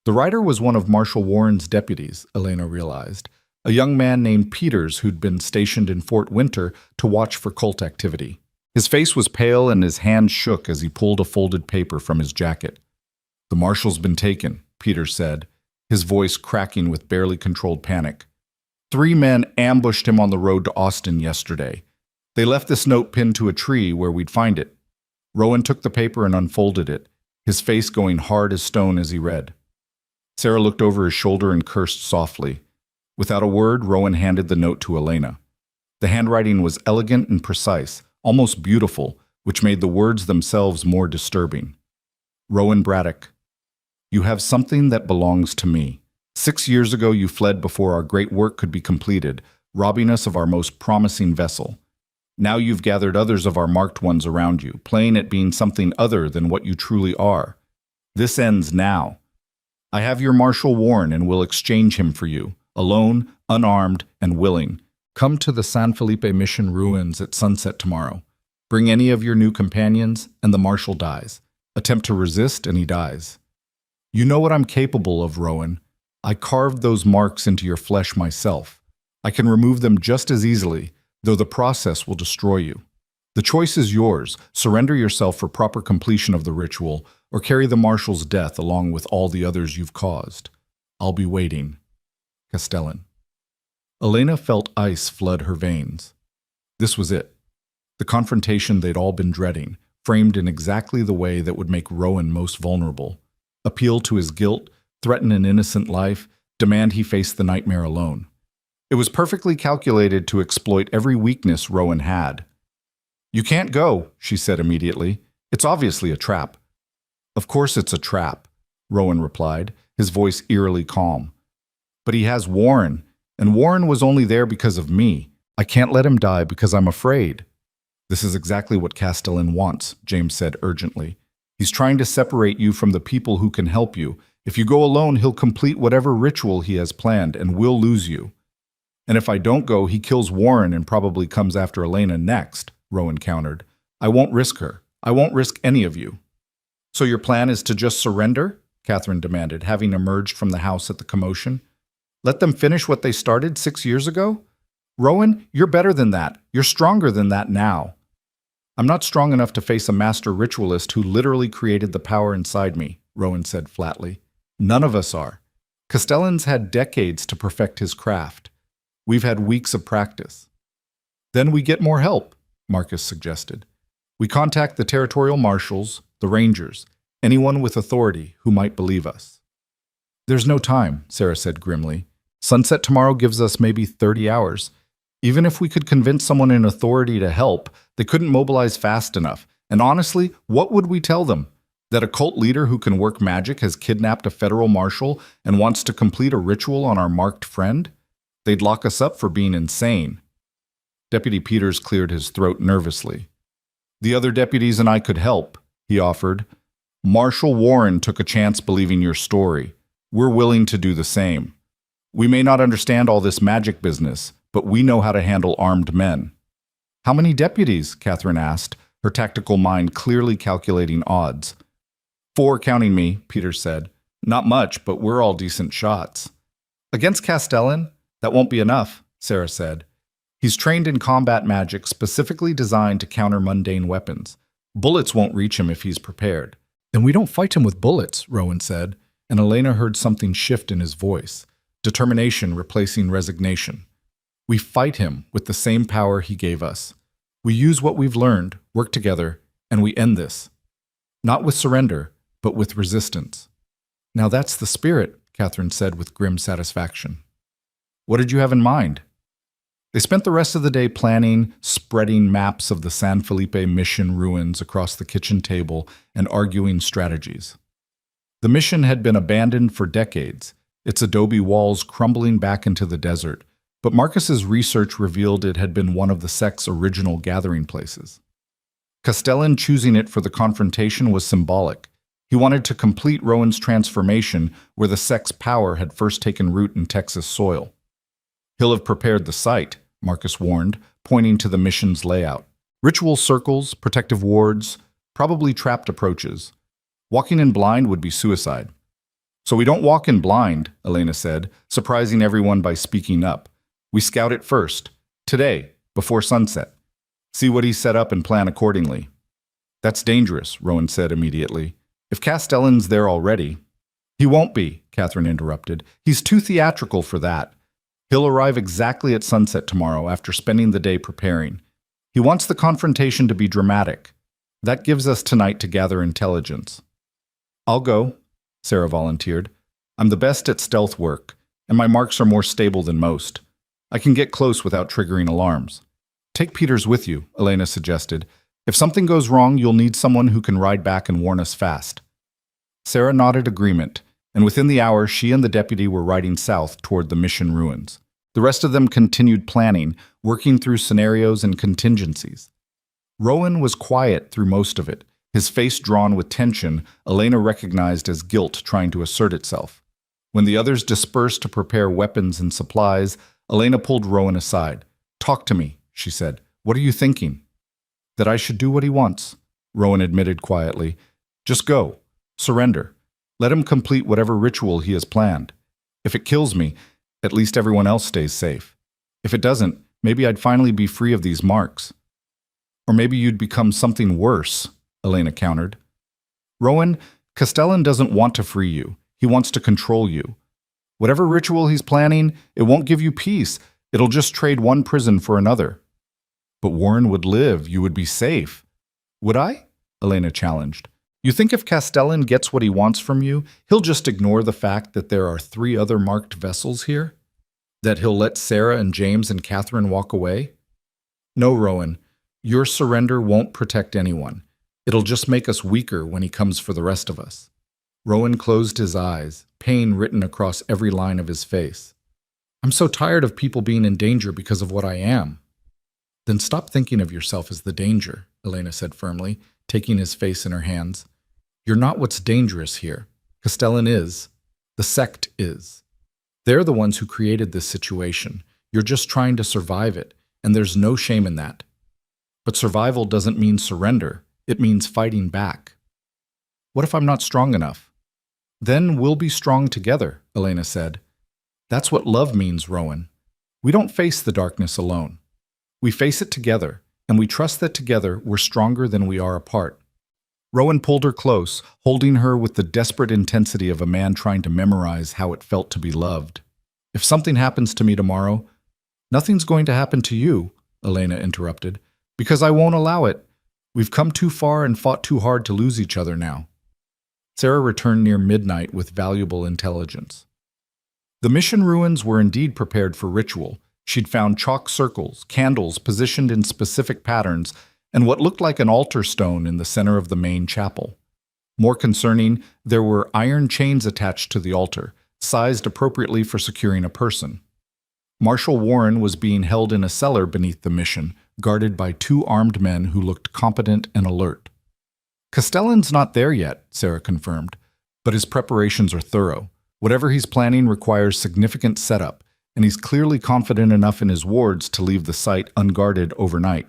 The rider was one of Marshal Warren's deputies, Elena realized, a young man named Peters who'd been stationed in Fort Winter to watch for cult activity. His face was pale and his hand shook as he pulled a folded paper from his jacket. "The marshal's been taken," Peters said, his voice cracking with barely controlled panic. 3 men ambushed him on the road to Austin yesterday. They left this note pinned to a tree where we'd find it. Rowan took the paper and unfolded it, his face going hard as stone as he read. Sarah looked over his shoulder and cursed softly. Without a word, Rowan handed the note to Elena. The handwriting was elegant and precise, almost beautiful, which made the words themselves more disturbing. "Rowan Braddock, you have something that belongs to me. 6 years ago you fled before our great work could be completed, robbing us of our most promising vessel. Now you've gathered others of our marked ones around you, playing at being something other than what you truly are. This ends now. I have your Marshal Warren and will exchange him for you, alone, unarmed, and willing. Come to the San Felipe Mission ruins at sunset tomorrow. Bring any of your new companions, and the Marshal dies. Attempt to resist, and he dies. You know what I'm capable of, Rowan. I carved those marks into your flesh myself. I can remove them just as easily, though the process will destroy you. The choice is yours. Surrender yourself for proper completion of the ritual, or carry the Marshal's death along with all the others you've caused. I'll be waiting. Castellan. Elena felt ice flood her veins. This was it. The confrontation they'd all been dreading, framed in exactly the way that would make Rowan most vulnerable. Appeal to his guilt, threaten an innocent life, demand he face the nightmare alone. It was perfectly calculated to exploit every weakness Rowan had. You can't go, she said immediately. It's obviously a trap. Of course it's a trap, Rowan replied, his voice eerily calm. But he has Warren, and Warren was only there because of me. I can't let him die because I'm afraid. This is exactly what Castellan wants, James said urgently. He's trying to separate you from the people who can help you. If you go alone, he'll complete whatever ritual he has planned, and we'll lose you. And if I don't go, he kills Warren and probably comes after Elena next, Rowan countered. I won't risk her. I won't risk any of you. So your plan is to just surrender? Catherine demanded, having emerged from the house at the commotion. Let them finish what they started 6 years ago? Rowan, you're better than that. You're stronger than that now. I'm not strong enough to face a master ritualist who literally created the power inside me, Rowan said flatly. None of us are. Castellan's had decades to perfect his craft. We've had weeks of practice. Then we get more help, Marcus suggested. We contact the territorial marshals, the rangers, anyone with authority who might believe us. There's no time, Sarah said grimly. Sunset tomorrow gives us maybe 30 hours. Even if we could convince someone in authority to help, they couldn't mobilize fast enough. And honestly, what would we tell them? That a cult leader who can work magic has kidnapped a federal marshal and wants to complete a ritual on our marked friend? They'd lock us up for being insane. Deputy Peters cleared his throat nervously. The other deputies and I could help, he offered. Marshal Warren took a chance believing your story. We're willing to do the same. We may not understand all this magic business, but we know how to handle armed men. How many deputies? Catherine asked, her tactical mind clearly calculating odds. 4 counting me, Peters said. Not much, but we're all decent shots. Against Castellan? That won't be enough, Sarah said. He's trained in combat magic specifically designed to counter mundane weapons. Bullets won't reach him if he's prepared. Then we don't fight him with bullets, Rowan said, and Elena heard something shift in his voice, determination replacing resignation. We fight him with the same power he gave us. We use what we've learned, work together, and we end this. Not with surrender, but with resistance. Now that's the spirit, Catherine said with grim satisfaction. What did you have in mind? They spent the rest of the day planning, spreading maps of the San Felipe mission ruins across the kitchen table and arguing strategies. The mission had been abandoned for decades, its adobe walls crumbling back into the desert, but Marcus's research revealed it had been one of the sect's original gathering places. Castellan choosing it for the confrontation was symbolic. He wanted to complete Rowan's transformation where the sect's power had first taken root in Texas soil. He'll have prepared the site, Marcus warned, pointing to the mission's layout. Ritual circles, protective wards, probably trapped approaches. Walking in blind would be suicide. So we don't walk in blind, Elena said, surprising everyone by speaking up. We scout it first, today, before sunset. See what he's set up and plan accordingly. That's dangerous, Rowan said immediately. If Castellan's there already. He won't be, Catherine interrupted. He's too theatrical for that. He'll arrive exactly at sunset tomorrow after spending the day preparing. He wants the confrontation to be dramatic. That gives us tonight to gather intelligence. I'll go, Sarah volunteered. I'm the best at stealth work, and my marks are more stable than most. I can get close without triggering alarms. Take Peters with you, Elena suggested. If something goes wrong, you'll need someone who can ride back and warn us fast. Sarah nodded agreement, and within the hour she and the deputy were riding south toward the mission ruins. The rest of them continued planning, working through scenarios and contingencies. Rowan was quiet through most of it, his face drawn with tension Elena recognized as guilt trying to assert itself. When the others dispersed to prepare weapons and supplies, Elena pulled Rowan aside. Talk to me, she said. What are you thinking? That I should do what he wants, Rowan admitted quietly. Just go. Surrender. Let him complete whatever ritual he has planned. If it kills me, at least everyone else stays safe. If it doesn't, maybe I'd finally be free of these marks. Or maybe you'd become something worse, Elena countered. Rowan, Castellan doesn't want to free you. He wants to control you. Whatever ritual he's planning, it won't give you peace. It'll just trade one prison for another. But Warren would live. You would be safe. Would I? Elena challenged. You think if Castellan gets what he wants from you, he'll just ignore the fact that there are 3 other marked vessels here? That he'll let Sarah and James and Catherine walk away? No, Rowan. Your surrender won't protect anyone. It'll just make us weaker when he comes for the rest of us. Rowan closed his eyes, pain written across every line of his face. I'm so tired of people being in danger because of what I am. Then stop thinking of yourself as the danger, Elena said firmly, taking his face in her hands. You're not what's dangerous here. Castellan is. The sect is. They're the ones who created this situation. You're just trying to survive it, and there's no shame in that. But survival doesn't mean surrender. It means fighting back. What if I'm not strong enough? Then we'll be strong together, Elena said. That's what love means, Rowan. We don't face the darkness alone. We face it together, and we trust that together we're stronger than we are apart. Rowan pulled her close, holding her with the desperate intensity of a man trying to memorize how it felt to be loved. If something happens to me tomorrow, nothing's going to happen to you, Elena interrupted, because I won't allow it. We've come too far and fought too hard to lose each other now. Sarah returned near midnight with valuable intelligence. The mission ruins were indeed prepared for ritual. She'd found chalk circles, candles positioned in specific patterns, and what looked like an altar stone in the center of the main chapel. More concerning, there were iron chains attached to the altar, sized appropriately for securing a person. Marshal Warren was being held in a cellar beneath the mission, guarded by two armed men who looked competent and alert. Castellan's not there yet, Sarah confirmed, but his preparations are thorough. Whatever he's planning requires significant setup, and he's clearly confident enough in his wards to leave the site unguarded overnight.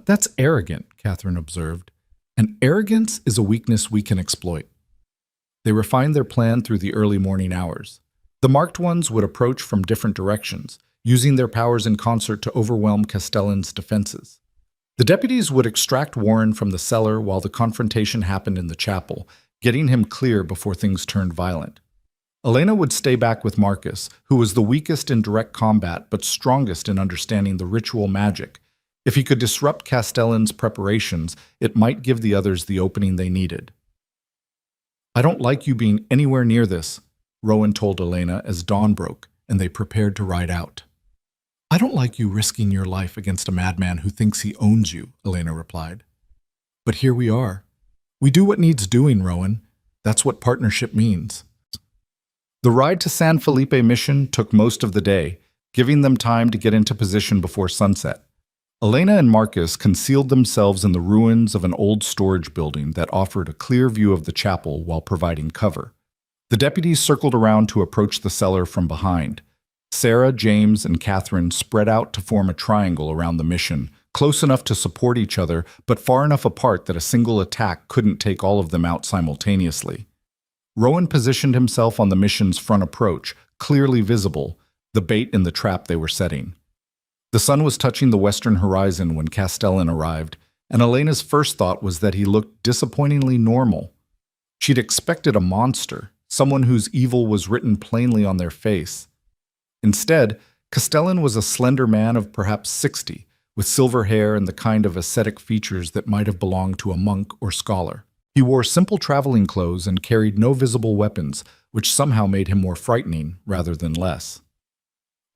That's arrogant, Catherine observed. And arrogance is a weakness we can exploit. They refined their plan through the early morning hours. The marked ones would approach from different directions, using their powers in concert to overwhelm Castellan's defenses. The deputies would extract Warren from the cellar while the confrontation happened in the chapel, getting him clear before things turned violent. Elena would stay back with Marcus, who was the weakest in direct combat but strongest in understanding the ritual magic. If he could disrupt Castellan's preparations, it might give the others the opening they needed. "I don't like you being anywhere near this," Rowan told Elena as dawn broke and they prepared to ride out. "I don't like you risking your life against a madman who thinks he owns you," Elena replied. "But here we are. We do what needs doing, Rowan. That's what partnership means." The ride to San Felipe mission took most of the day, giving them time to get into position before sunset. Elena and Marcus concealed themselves in the ruins of an old storage building that offered a clear view of the chapel while providing cover. The deputies circled around to approach the cellar from behind. Sarah, James, and Catherine spread out to form a triangle around the mission, close enough to support each other, but far enough apart that a single attack couldn't take all of them out simultaneously. Rowan positioned himself on the mission's front approach, clearly visible, the bait in the trap they were setting. The sun was touching the western horizon when Castellan arrived, and Elena's first thought was that he looked disappointingly normal. She'd expected a monster, someone whose evil was written plainly on their face. Instead, Castellan was a slender man of perhaps 60, with silver hair and the kind of ascetic features that might have belonged to a monk or scholar. He wore simple traveling clothes and carried no visible weapons, which somehow made him more frightening rather than less.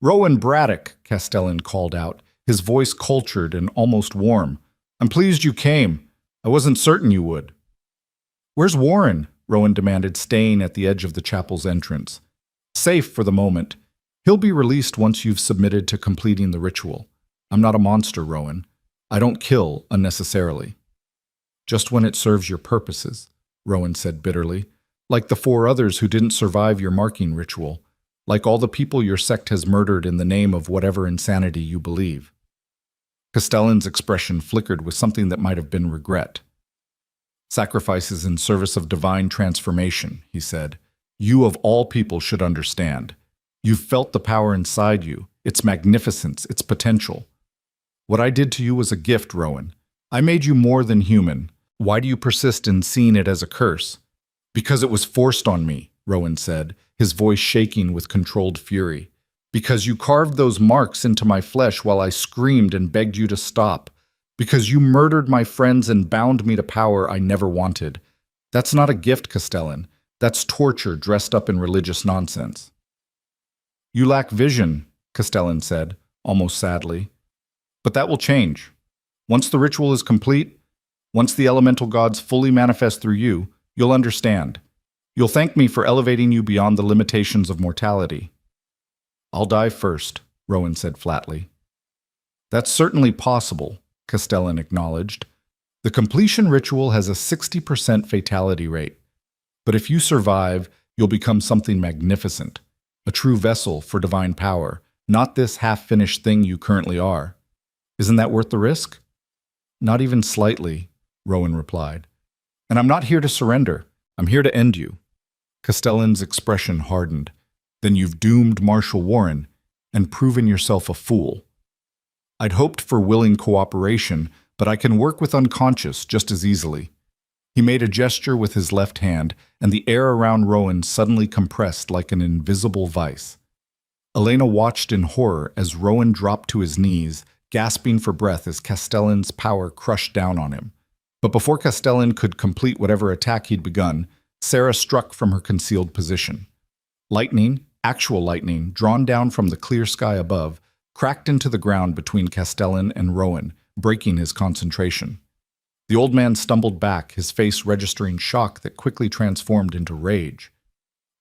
"Rowan Braddock," Castellan called out, his voice cultured and almost warm. "I'm pleased you came. I wasn't certain you would." "Where's Warren?" Rowan demanded, staying at the edge of the chapel's entrance. "Safe for the moment. He'll be released once you've submitted to completing the ritual. I'm not a monster, Rowan. I don't kill unnecessarily." "Just when it serves your purposes," Rowan said bitterly. "Like the 4 others who didn't survive your marking ritual. Like all the people your sect has murdered in the name of whatever insanity you believe." Castellan's expression flickered with something that might have been regret. "Sacrifices in service of divine transformation," he said. "You of all people should understand. You've felt the power inside you, its magnificence, its potential. What I did to you was a gift, Rowan. I made you more than human. Why do you persist in seeing it as a curse?" "Because it was forced on me," Rowan said, his voice shaking with controlled fury. "Because you carved those marks into my flesh while I screamed and begged you to stop. Because you murdered my friends and bound me to power I never wanted. That's not a gift, Castellan. That's torture dressed up in religious nonsense." "You lack vision," Castellan said, almost sadly. "But that will change. Once the ritual is complete, once the elemental gods fully manifest through you, you'll understand. You'll thank me for elevating you beyond the limitations of mortality." "I'll die first," Rowan said flatly. "That's certainly possible," Castellan acknowledged. "The completion ritual has a 60% fatality rate. But if you survive, you'll become something magnificent, a true vessel for divine power, not this half-finished thing you currently are. Isn't that worth the risk?" "Not even slightly," Rowan replied. "And I'm not here to surrender. I'm here to end you." Castellan's expression hardened. "Then you've doomed Marshal Warren and proven yourself a fool. I'd hoped for willing cooperation, but I can work with unconscious just as easily." He made a gesture with his left hand, and the air around Rowan suddenly compressed like an invisible vice. Elena watched in horror as Rowan dropped to his knees, gasping for breath as Castellan's power crushed down on him. But before Castellan could complete whatever attack he'd begun, Sarah struck from her concealed position. Lightning, actual lightning, drawn down from the clear sky above, cracked into the ground between Castellan and Rowan, breaking his concentration. The old man stumbled back, his face registering shock that quickly transformed into rage.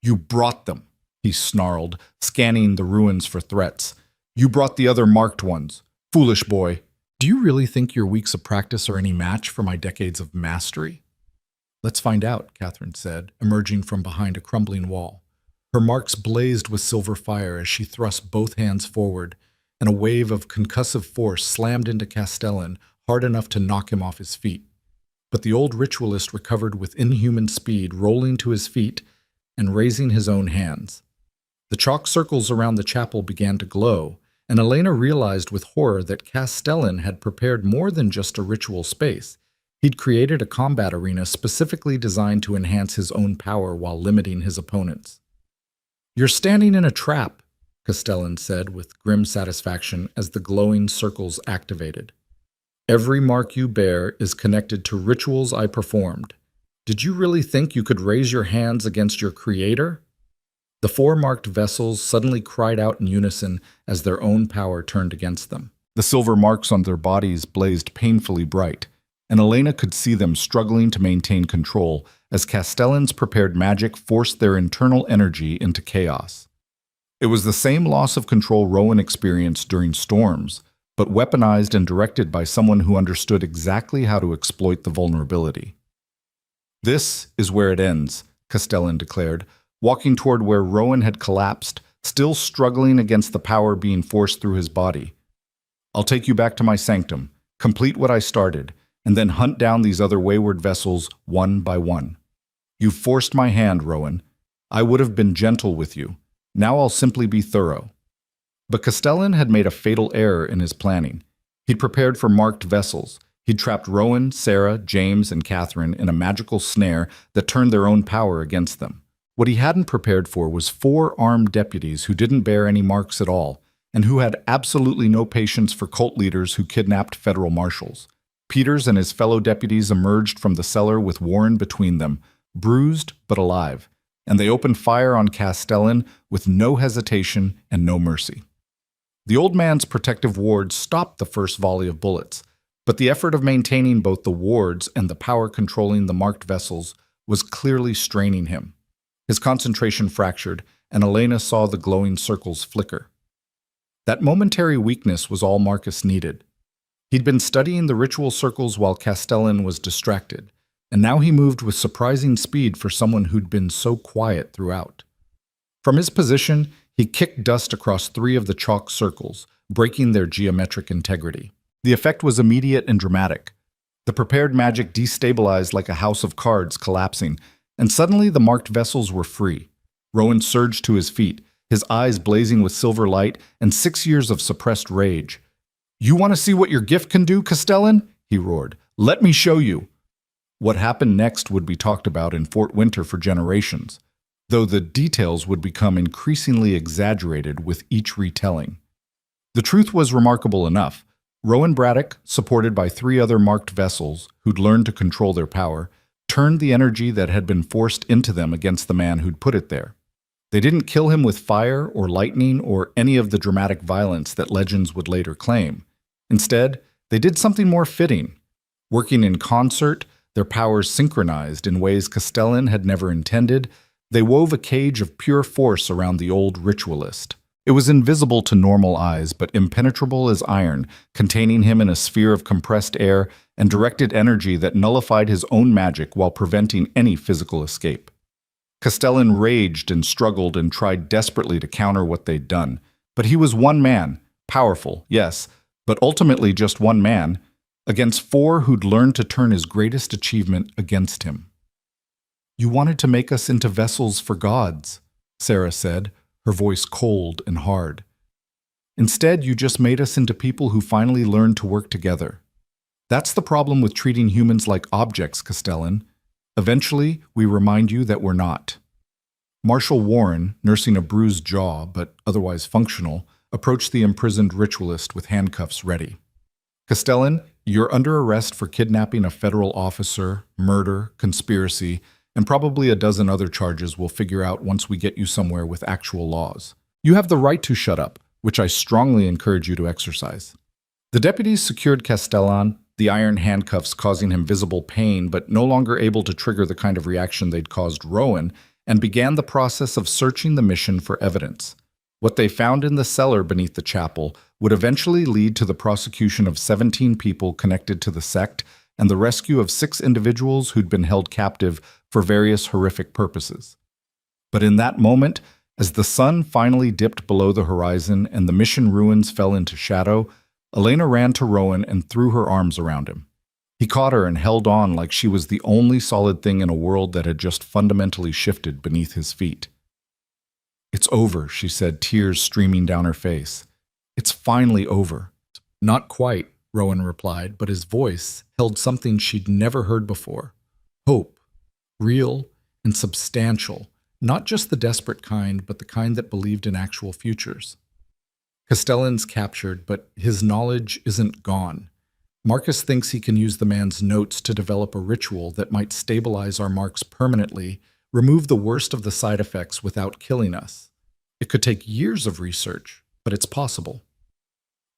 "You brought them," he snarled, scanning the ruins for threats. "You brought the other marked ones. Foolish boy. Do you really think your weeks of practice are any match for my decades of mastery?" "Let's find out," Catherine said, emerging from behind a crumbling wall. Her marks blazed with silver fire as she thrust both hands forward, and a wave of concussive force slammed into Castellan, hard enough to knock him off his feet. But the old ritualist recovered with inhuman speed, rolling to his feet and raising his own hands. The chalk circles around the chapel began to glow, and Elena realized with horror that Castellan had prepared more than just a ritual space. He'd created a combat arena specifically designed to enhance his own power while limiting his opponents. "You're standing in a trap," Castellan said with grim satisfaction as the glowing circles activated. "Every mark you bear is connected to rituals I performed. Did you really think you could raise your hands against your creator?" The four marked vessels suddenly cried out in unison as their own power turned against them. The silver marks on their bodies blazed painfully bright, and Elena could see them struggling to maintain control as Castellan's prepared magic forced their internal energy into chaos. It was the same loss of control Rowan experienced during storms, but weaponized and directed by someone who understood exactly how to exploit the vulnerability. "This is where it ends," Castellan declared, walking toward where Rowan had collapsed, still struggling against the power being forced through his body. "I'll take you back to my sanctum, complete what I started, and then hunt down these other wayward vessels one by one. You've forced my hand, Rowan. I would have been gentle with you. Now I'll simply be thorough." But Castellan had made a fatal error in his planning. He'd prepared for marked vessels. He'd trapped Rowan, Sarah, James, and Catherine in a magical snare that turned their own power against them. What he hadn't prepared for was 4 armed deputies who didn't bear any marks at all, and who had absolutely no patience for cult leaders who kidnapped federal marshals. Peters and his fellow deputies emerged from the cellar with Warren between them, bruised but alive, and they opened fire on Castellan with no hesitation and no mercy. The old man's protective wards stopped the first volley of bullets, but the effort of maintaining both the wards and the power controlling the marked vessels was clearly straining him. His concentration fractured, and Elena saw the glowing circles flicker. That momentary weakness was all Marcus needed. He'd been studying the ritual circles while Castellan was distracted, and now he moved with surprising speed for someone who'd been so quiet throughout. From his position, he kicked dust across 3 of the chalk circles, breaking their geometric integrity. The effect was immediate and dramatic. The prepared magic destabilized like a house of cards collapsing, and suddenly the marked vessels were free. Rowan surged to his feet, his eyes blazing with silver light and 6 years of suppressed rage. "You want to see what your gift can do, Castellan?" he roared. "Let me show you." What happened next would be talked about in Fort Winter for generations, though the details would become increasingly exaggerated with each retelling. The truth was remarkable enough. Rowan Braddock, supported by 3 other marked vessels who'd learned to control their power, turned the energy that had been forced into them against the man who'd put it there. They didn't kill him with fire or lightning or any of the dramatic violence that legends would later claim. Instead, they did something more fitting. Working in concert, their powers synchronized in ways Castellan had never intended, they wove a cage of pure force around the old ritualist. It was invisible to normal eyes, but impenetrable as iron, containing him in a sphere of compressed air and directed energy that nullified his own magic while preventing any physical escape. Castellan raged and struggled and tried desperately to counter what they'd done. But he was one man, powerful, yes, but ultimately just one man, against 4 who'd learned to turn his greatest achievement against him. "You wanted to make us into vessels for gods," Sarah said, her voice cold and hard. "Instead, you just made us into people who finally learned to work together. That's the problem with treating humans like objects, Castellan. Eventually, we remind you that we're not." Marshal Warren, nursing a bruised jaw but otherwise functional, approached the imprisoned ritualist with handcuffs ready. "Castellan, you're under arrest for kidnapping a federal officer, murder, conspiracy, and probably a dozen other charges we'll figure out once we get you somewhere with actual laws. You have the right to shut up, which I strongly encourage you to exercise." The deputies secured Castellan, the iron handcuffs causing him visible pain, but no longer able to trigger the kind of reaction they'd caused Rowan, and began the process of searching the mission for evidence. What they found in the cellar beneath the chapel would eventually lead to the prosecution of 17 people connected to the sect and the rescue of 6 individuals who'd been held captive for various horrific purposes. But in that moment, as the sun finally dipped below the horizon and the mission ruins fell into shadow, Elena ran to Rowan and threw her arms around him. He caught her and held on like she was the only solid thing in a world that had just fundamentally shifted beneath his feet. "It's over," she said, tears streaming down her face. "It's finally over." "Not quite," Rowan replied, but his voice held something she'd never heard before. Hope. Real and substantial. Not just the desperate kind, but the kind that believed in actual futures. Castellan's captured, but his knowledge isn't gone. Marcus thinks he can use the man's notes to develop a ritual that might stabilize our marks permanently, remove the worst of the side effects without killing us. It could take years of research, but it's possible.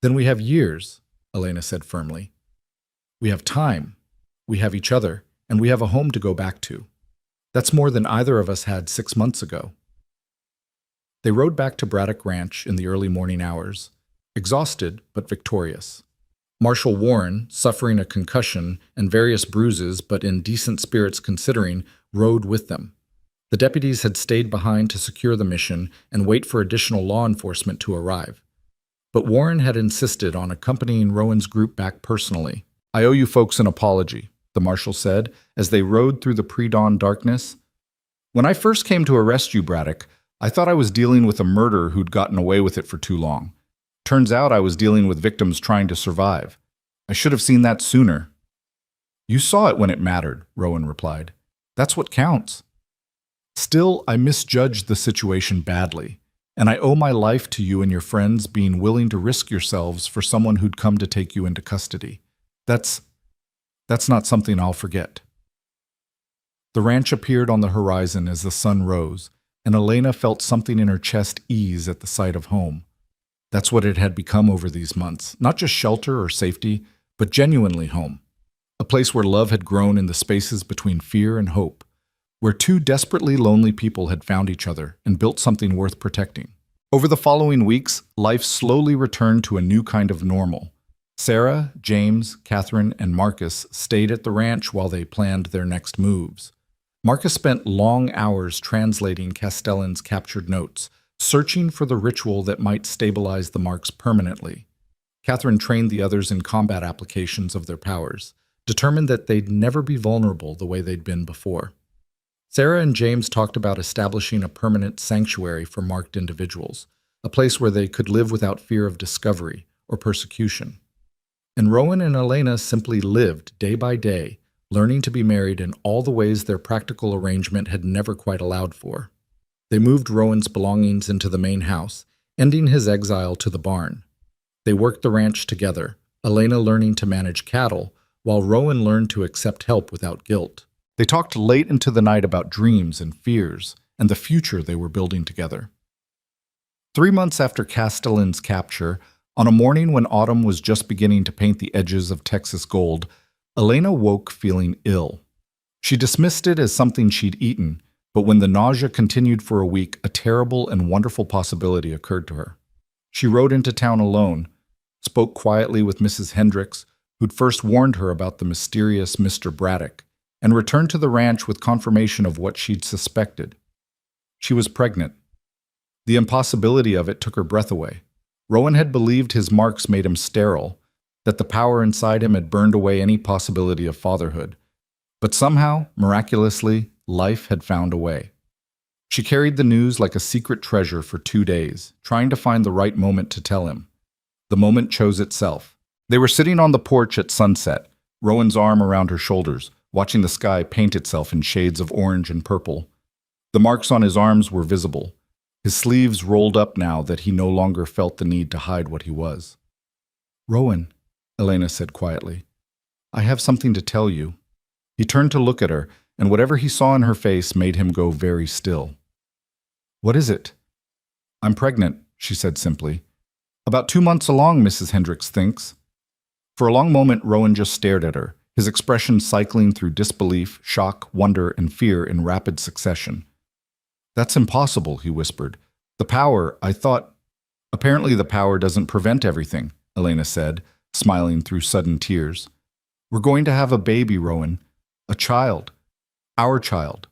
"Then we have years," Elena said firmly. "We have time, we have each other, and we have a home to go back to. That's more than either of us had 6 months ago." They rode back to Braddock Ranch in the early morning hours, exhausted but victorious. Marshal Warren, suffering a concussion and various bruises but in decent spirits considering, rode with them. The deputies had stayed behind to secure the mission and wait for additional law enforcement to arrive. But Warren had insisted on accompanying Rowan's group back personally. "I owe you folks an apology," the marshal said as they rode through the pre-dawn darkness. "When I first came to arrest you, Braddock, I thought I was dealing with a murderer who'd gotten away with it for too long. Turns out I was dealing with victims trying to survive. I should have seen that sooner." "You saw it when it mattered," Rowan replied. "That's what counts." "Still, I misjudged the situation badly, and I owe my life to you and your friends being willing to risk yourselves for someone who'd come to take you into custody. That's not something I'll forget." The ranch appeared on the horizon as the sun rose, and Elena felt something in her chest ease at the sight of home. That's what it had become over these months, not just shelter or safety, but genuinely home. A place where love had grown in the spaces between fear and hope, where 2 desperately lonely people had found each other and built something worth protecting. Over the following weeks, life slowly returned to a new kind of normal. Sarah, James, Catherine, and Marcus stayed at the ranch while they planned their next moves. Marcus spent long hours translating Castellan's captured notes, searching for the ritual that might stabilize the marks permanently. Catherine trained the others in combat applications of their powers, determined that they'd never be vulnerable the way they'd been before. Sarah and James talked about establishing a permanent sanctuary for marked individuals, a place where they could live without fear of discovery or persecution. And Rowan and Elena simply lived day by day, learning to be married in all the ways their practical arrangement had never quite allowed for. They moved Rowan's belongings into the main house, ending his exile to the barn. They worked the ranch together, Elena learning to manage cattle, while Rowan learned to accept help without guilt. They talked late into the night about dreams and fears, and the future they were building together. 3 months after Castellan's capture, on a morning when autumn was just beginning to paint the edges of Texas gold, Elena woke feeling ill. She dismissed it as something she'd eaten, but when the nausea continued for a week, a terrible and wonderful possibility occurred to her. She rode into town alone, spoke quietly with Mrs. Hendricks, who'd first warned her about the mysterious Mr. Braddock, and returned to the ranch with confirmation of what she'd suspected. She was pregnant. The impossibility of it took her breath away. Rowan had believed his marks made him sterile, that the power inside him had burned away any possibility of fatherhood. But somehow, miraculously, life had found a way. She carried the news like a secret treasure for 2 days, trying to find the right moment to tell him. The moment chose itself. They were sitting on the porch at sunset, Rowan's arm around her shoulders, watching the sky paint itself in shades of orange and purple. The marks on his arms were visible, his sleeves rolled up now that he no longer felt the need to hide what he was. "Rowan," Elena said quietly, "I have something to tell you." He turned to look at her, and whatever he saw in her face made him go very still. "What is it?" "I'm pregnant," she said simply. "About 2 months along, Mrs. Hendricks thinks." For a long moment, Rowan just stared at her, his expression cycling through disbelief, shock, wonder, and fear in rapid succession. "That's impossible," he whispered. "The power, I thought—" "Apparently the power doesn't prevent everything," Elena said, smiling through sudden tears. "We're going to have a baby, Rowan. A child. Our child."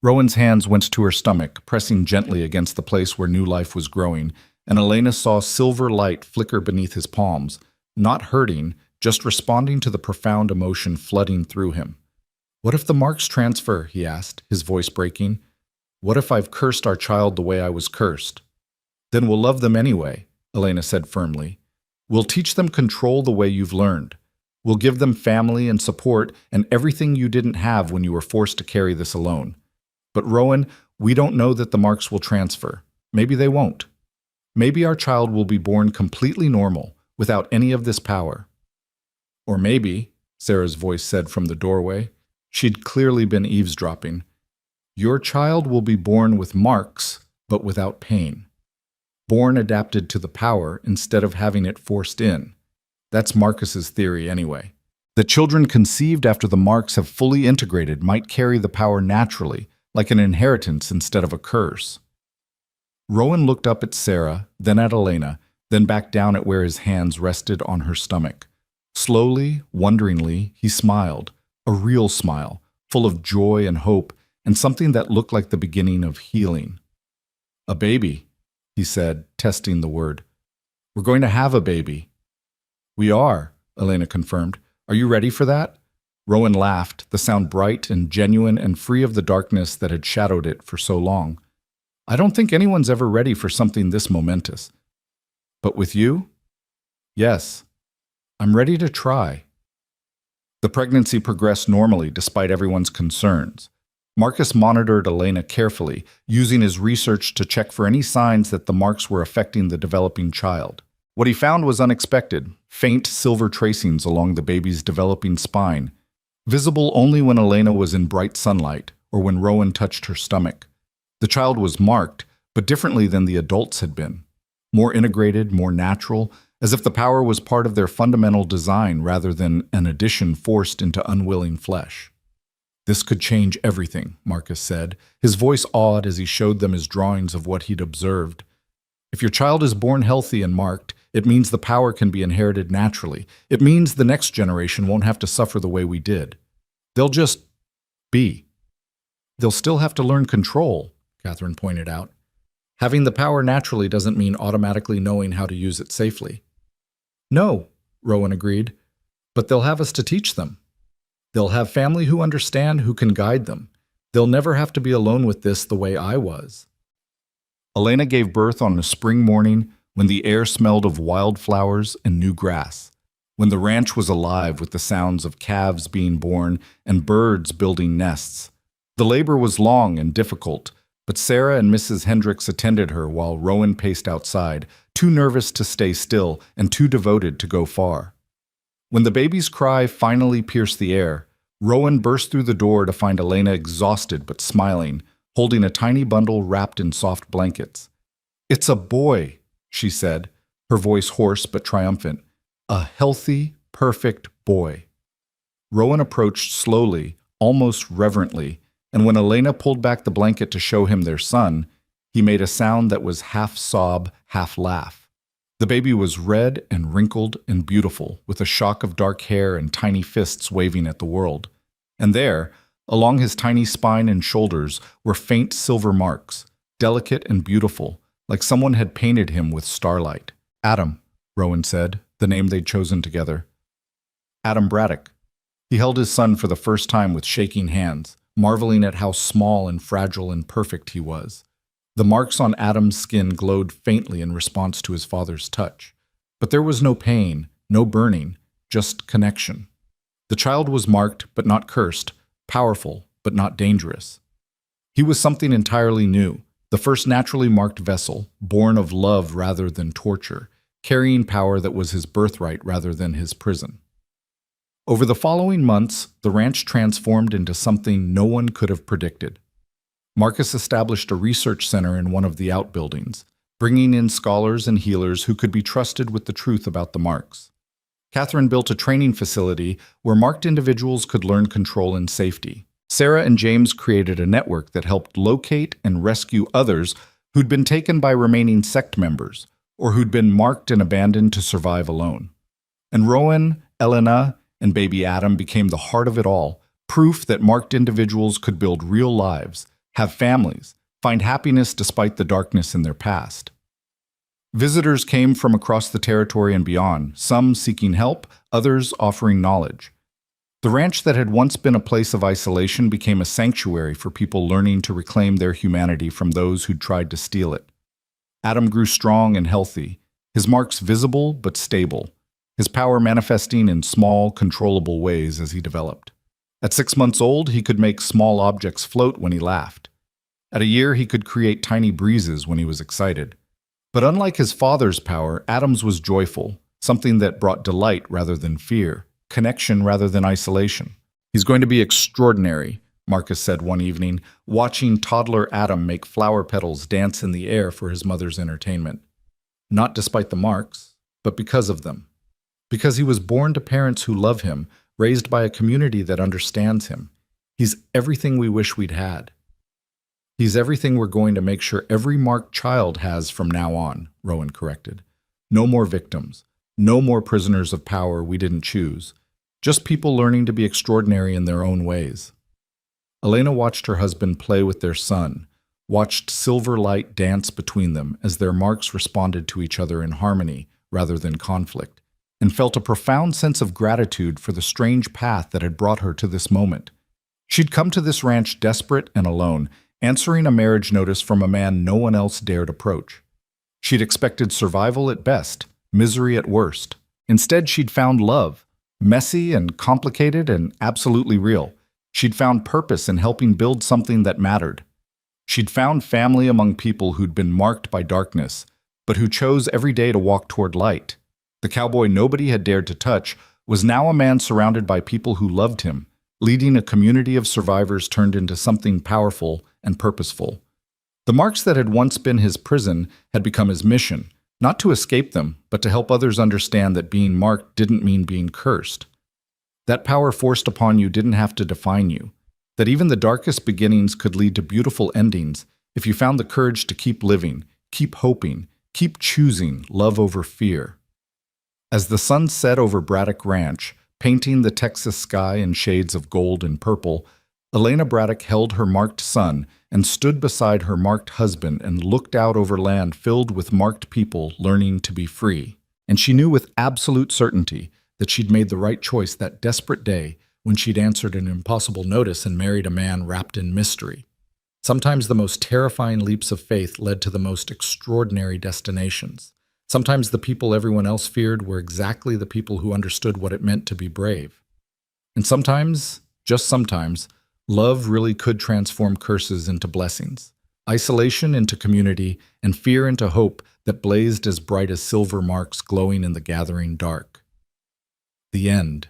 Rowan's hands went to her stomach, pressing gently against the place where new life was growing, and Elena saw silver light flicker beneath his palms, not hurting, just responding to the profound emotion flooding through him. "What if the marks transfer?" he asked, his voice breaking. "What if I've cursed our child the way I was cursed?" "Then we'll love them anyway," Elena said firmly. "We'll teach them control the way you've learned. We'll give them family and support and everything you didn't have when you were forced to carry this alone. But Rowan, we don't know that the marks will transfer. Maybe they won't. Maybe our child will be born completely normal, without any of this power." "Or maybe," Sarah's voice said from the doorway, she'd clearly been eavesdropping, "your child will be born with marks, but without pain. Born adapted to the power instead of having it forced in. That's Marcus's theory anyway. That children conceived after the marks have fully integrated might carry the power naturally, like an inheritance instead of a curse." Rowan looked up at Sarah, then at Elena, then back down at where his hands rested on her stomach. Slowly, wonderingly, he smiled, a real smile, full of joy and hope, and something that looked like the beginning of healing. "A baby," he said, testing the word. "We're going to have a baby." "We are," Elena confirmed. "Are you ready for that?" Rowan laughed, the sound bright and genuine and free of the darkness that had shadowed it for so long. "I don't think anyone's ever ready for something this momentous. But with you? Yes. I'm ready to try." The pregnancy progressed normally despite everyone's concerns. Marcus monitored Elena carefully, using his research to check for any signs that the marks were affecting the developing child. What he found was unexpected: faint silver tracings along the baby's developing spine, visible only when Elena was in bright sunlight or when Rowan touched her stomach. The child was marked, but differently than the adults had been. More integrated, more natural, as if the power was part of their fundamental design rather than an addition forced into unwilling flesh. "This could change everything," Marcus said, his voice awed as he showed them his drawings of what he'd observed. "If your child is born healthy and marked, it means the power can be inherited naturally. It means the next generation won't have to suffer the way we did. They'll just be." "They'll still have to learn control," Catherine pointed out. "Having the power naturally doesn't mean automatically knowing how to use it safely." "No," Rowan agreed, "but they'll have us to teach them. They'll have family who understand, who can guide them. They'll never have to be alone with this the way I was." Elena gave birth on a spring morning when the air smelled of wildflowers and new grass, when the ranch was alive with the sounds of calves being born and birds building nests. The labor was long and difficult, but Sarah and Mrs. Hendricks attended her while Rowan paced outside, too nervous to stay still and too devoted to go far. When the baby's cry finally pierced the air, Rowan burst through the door to find Elena exhausted but smiling, holding a tiny bundle wrapped in soft blankets. "It's a boy," she said, her voice hoarse but triumphant. "A healthy, perfect boy." Rowan approached slowly, almost reverently, and when Elena pulled back the blanket to show him their son, he made a sound that was half sob, half laugh. The baby was red and wrinkled and beautiful, with a shock of dark hair and tiny fists waving at the world. And there, along his tiny spine and shoulders, were faint silver marks, delicate and beautiful, like someone had painted him with starlight. "Adam," Rowan said, the name they'd chosen together. "Adam Braddock." He held his son for the first time with shaking hands, marveling at how small and fragile and perfect he was. The marks on Adam's skin glowed faintly in response to his father's touch. But there was no pain, no burning, just connection. The child was marked but not cursed, powerful but not dangerous. He was something entirely new, the first naturally marked vessel, born of love rather than torture, carrying power that was his birthright rather than his prison. Over the following months, the ranch transformed into something no one could have predicted. Marcus established a research center in one of the outbuildings, bringing in scholars and healers who could be trusted with the truth about the marks. Catherine built a training facility where marked individuals could learn control and safety. Sarah and James created a network that helped locate and rescue others who'd been taken by remaining sect members or who'd been marked and abandoned to survive alone. And Rowan, Elena, and baby Adam became the heart of it all, proof that marked individuals could build real lives, have families, find happiness despite the darkness in their past. Visitors came from across the territory and beyond, some seeking help, others offering knowledge. The ranch that had once been a place of isolation became a sanctuary for people learning to reclaim their humanity from those who'd tried to steal it. Adam grew strong and healthy, his marks visible but stable, his power manifesting in small, controllable ways as he developed. At 6 months old, he could make small objects float when he laughed. At a year, he could create tiny breezes when he was excited. But unlike his father's power, Adam's was joyful, something that brought delight rather than fear, connection rather than isolation. "He's going to be extraordinary," Marcus said one evening, watching toddler Adam make flower petals dance in the air for his mother's entertainment. Not despite the marks, but because of them. Because he was born to parents who love him, raised by a community that understands him. He's everything we wish we'd had. He's everything we're going to make sure every marked child has from now on, Rowan corrected. No more victims. No more prisoners of power we didn't choose. Just people learning to be extraordinary in their own ways. Elena watched her husband play with their son, watched silver light dance between them as their marks responded to each other in harmony rather than conflict, and felt a profound sense of gratitude for the strange path that had brought her to this moment. She'd come to this ranch desperate and alone, answering a marriage notice from a man no one else dared approach. She'd expected survival at best, misery at worst. Instead, she'd found love, messy and complicated and absolutely real. She'd found purpose in helping build something that mattered. She'd found family among people who'd been marked by darkness, but who chose every day to walk toward light. The cowboy nobody had dared to touch was now a man surrounded by people who loved him, leading a community of survivors turned into something powerful and purposeful. The marks that had once been his prison had become his mission, not to escape them, but to help others understand that being marked didn't mean being cursed. That power forced upon you didn't have to define you, that even the darkest beginnings could lead to beautiful endings if you found the courage to keep living, keep hoping, keep choosing love over fear. As the sun set over Braddock Ranch, painting the Texas sky in shades of gold and purple, Elena Braddock held her marked son and stood beside her marked husband and looked out over land filled with marked people learning to be free. And she knew with absolute certainty that she'd made the right choice that desperate day when she'd answered an impossible notice and married a man wrapped in mystery. Sometimes the most terrifying leaps of faith led to the most extraordinary destinations. Sometimes the people everyone else feared were exactly the people who understood what it meant to be brave. And sometimes, just sometimes, love really could transform curses into blessings, isolation into community, and fear into hope that blazed as bright as silver marks glowing in the gathering dark. The end.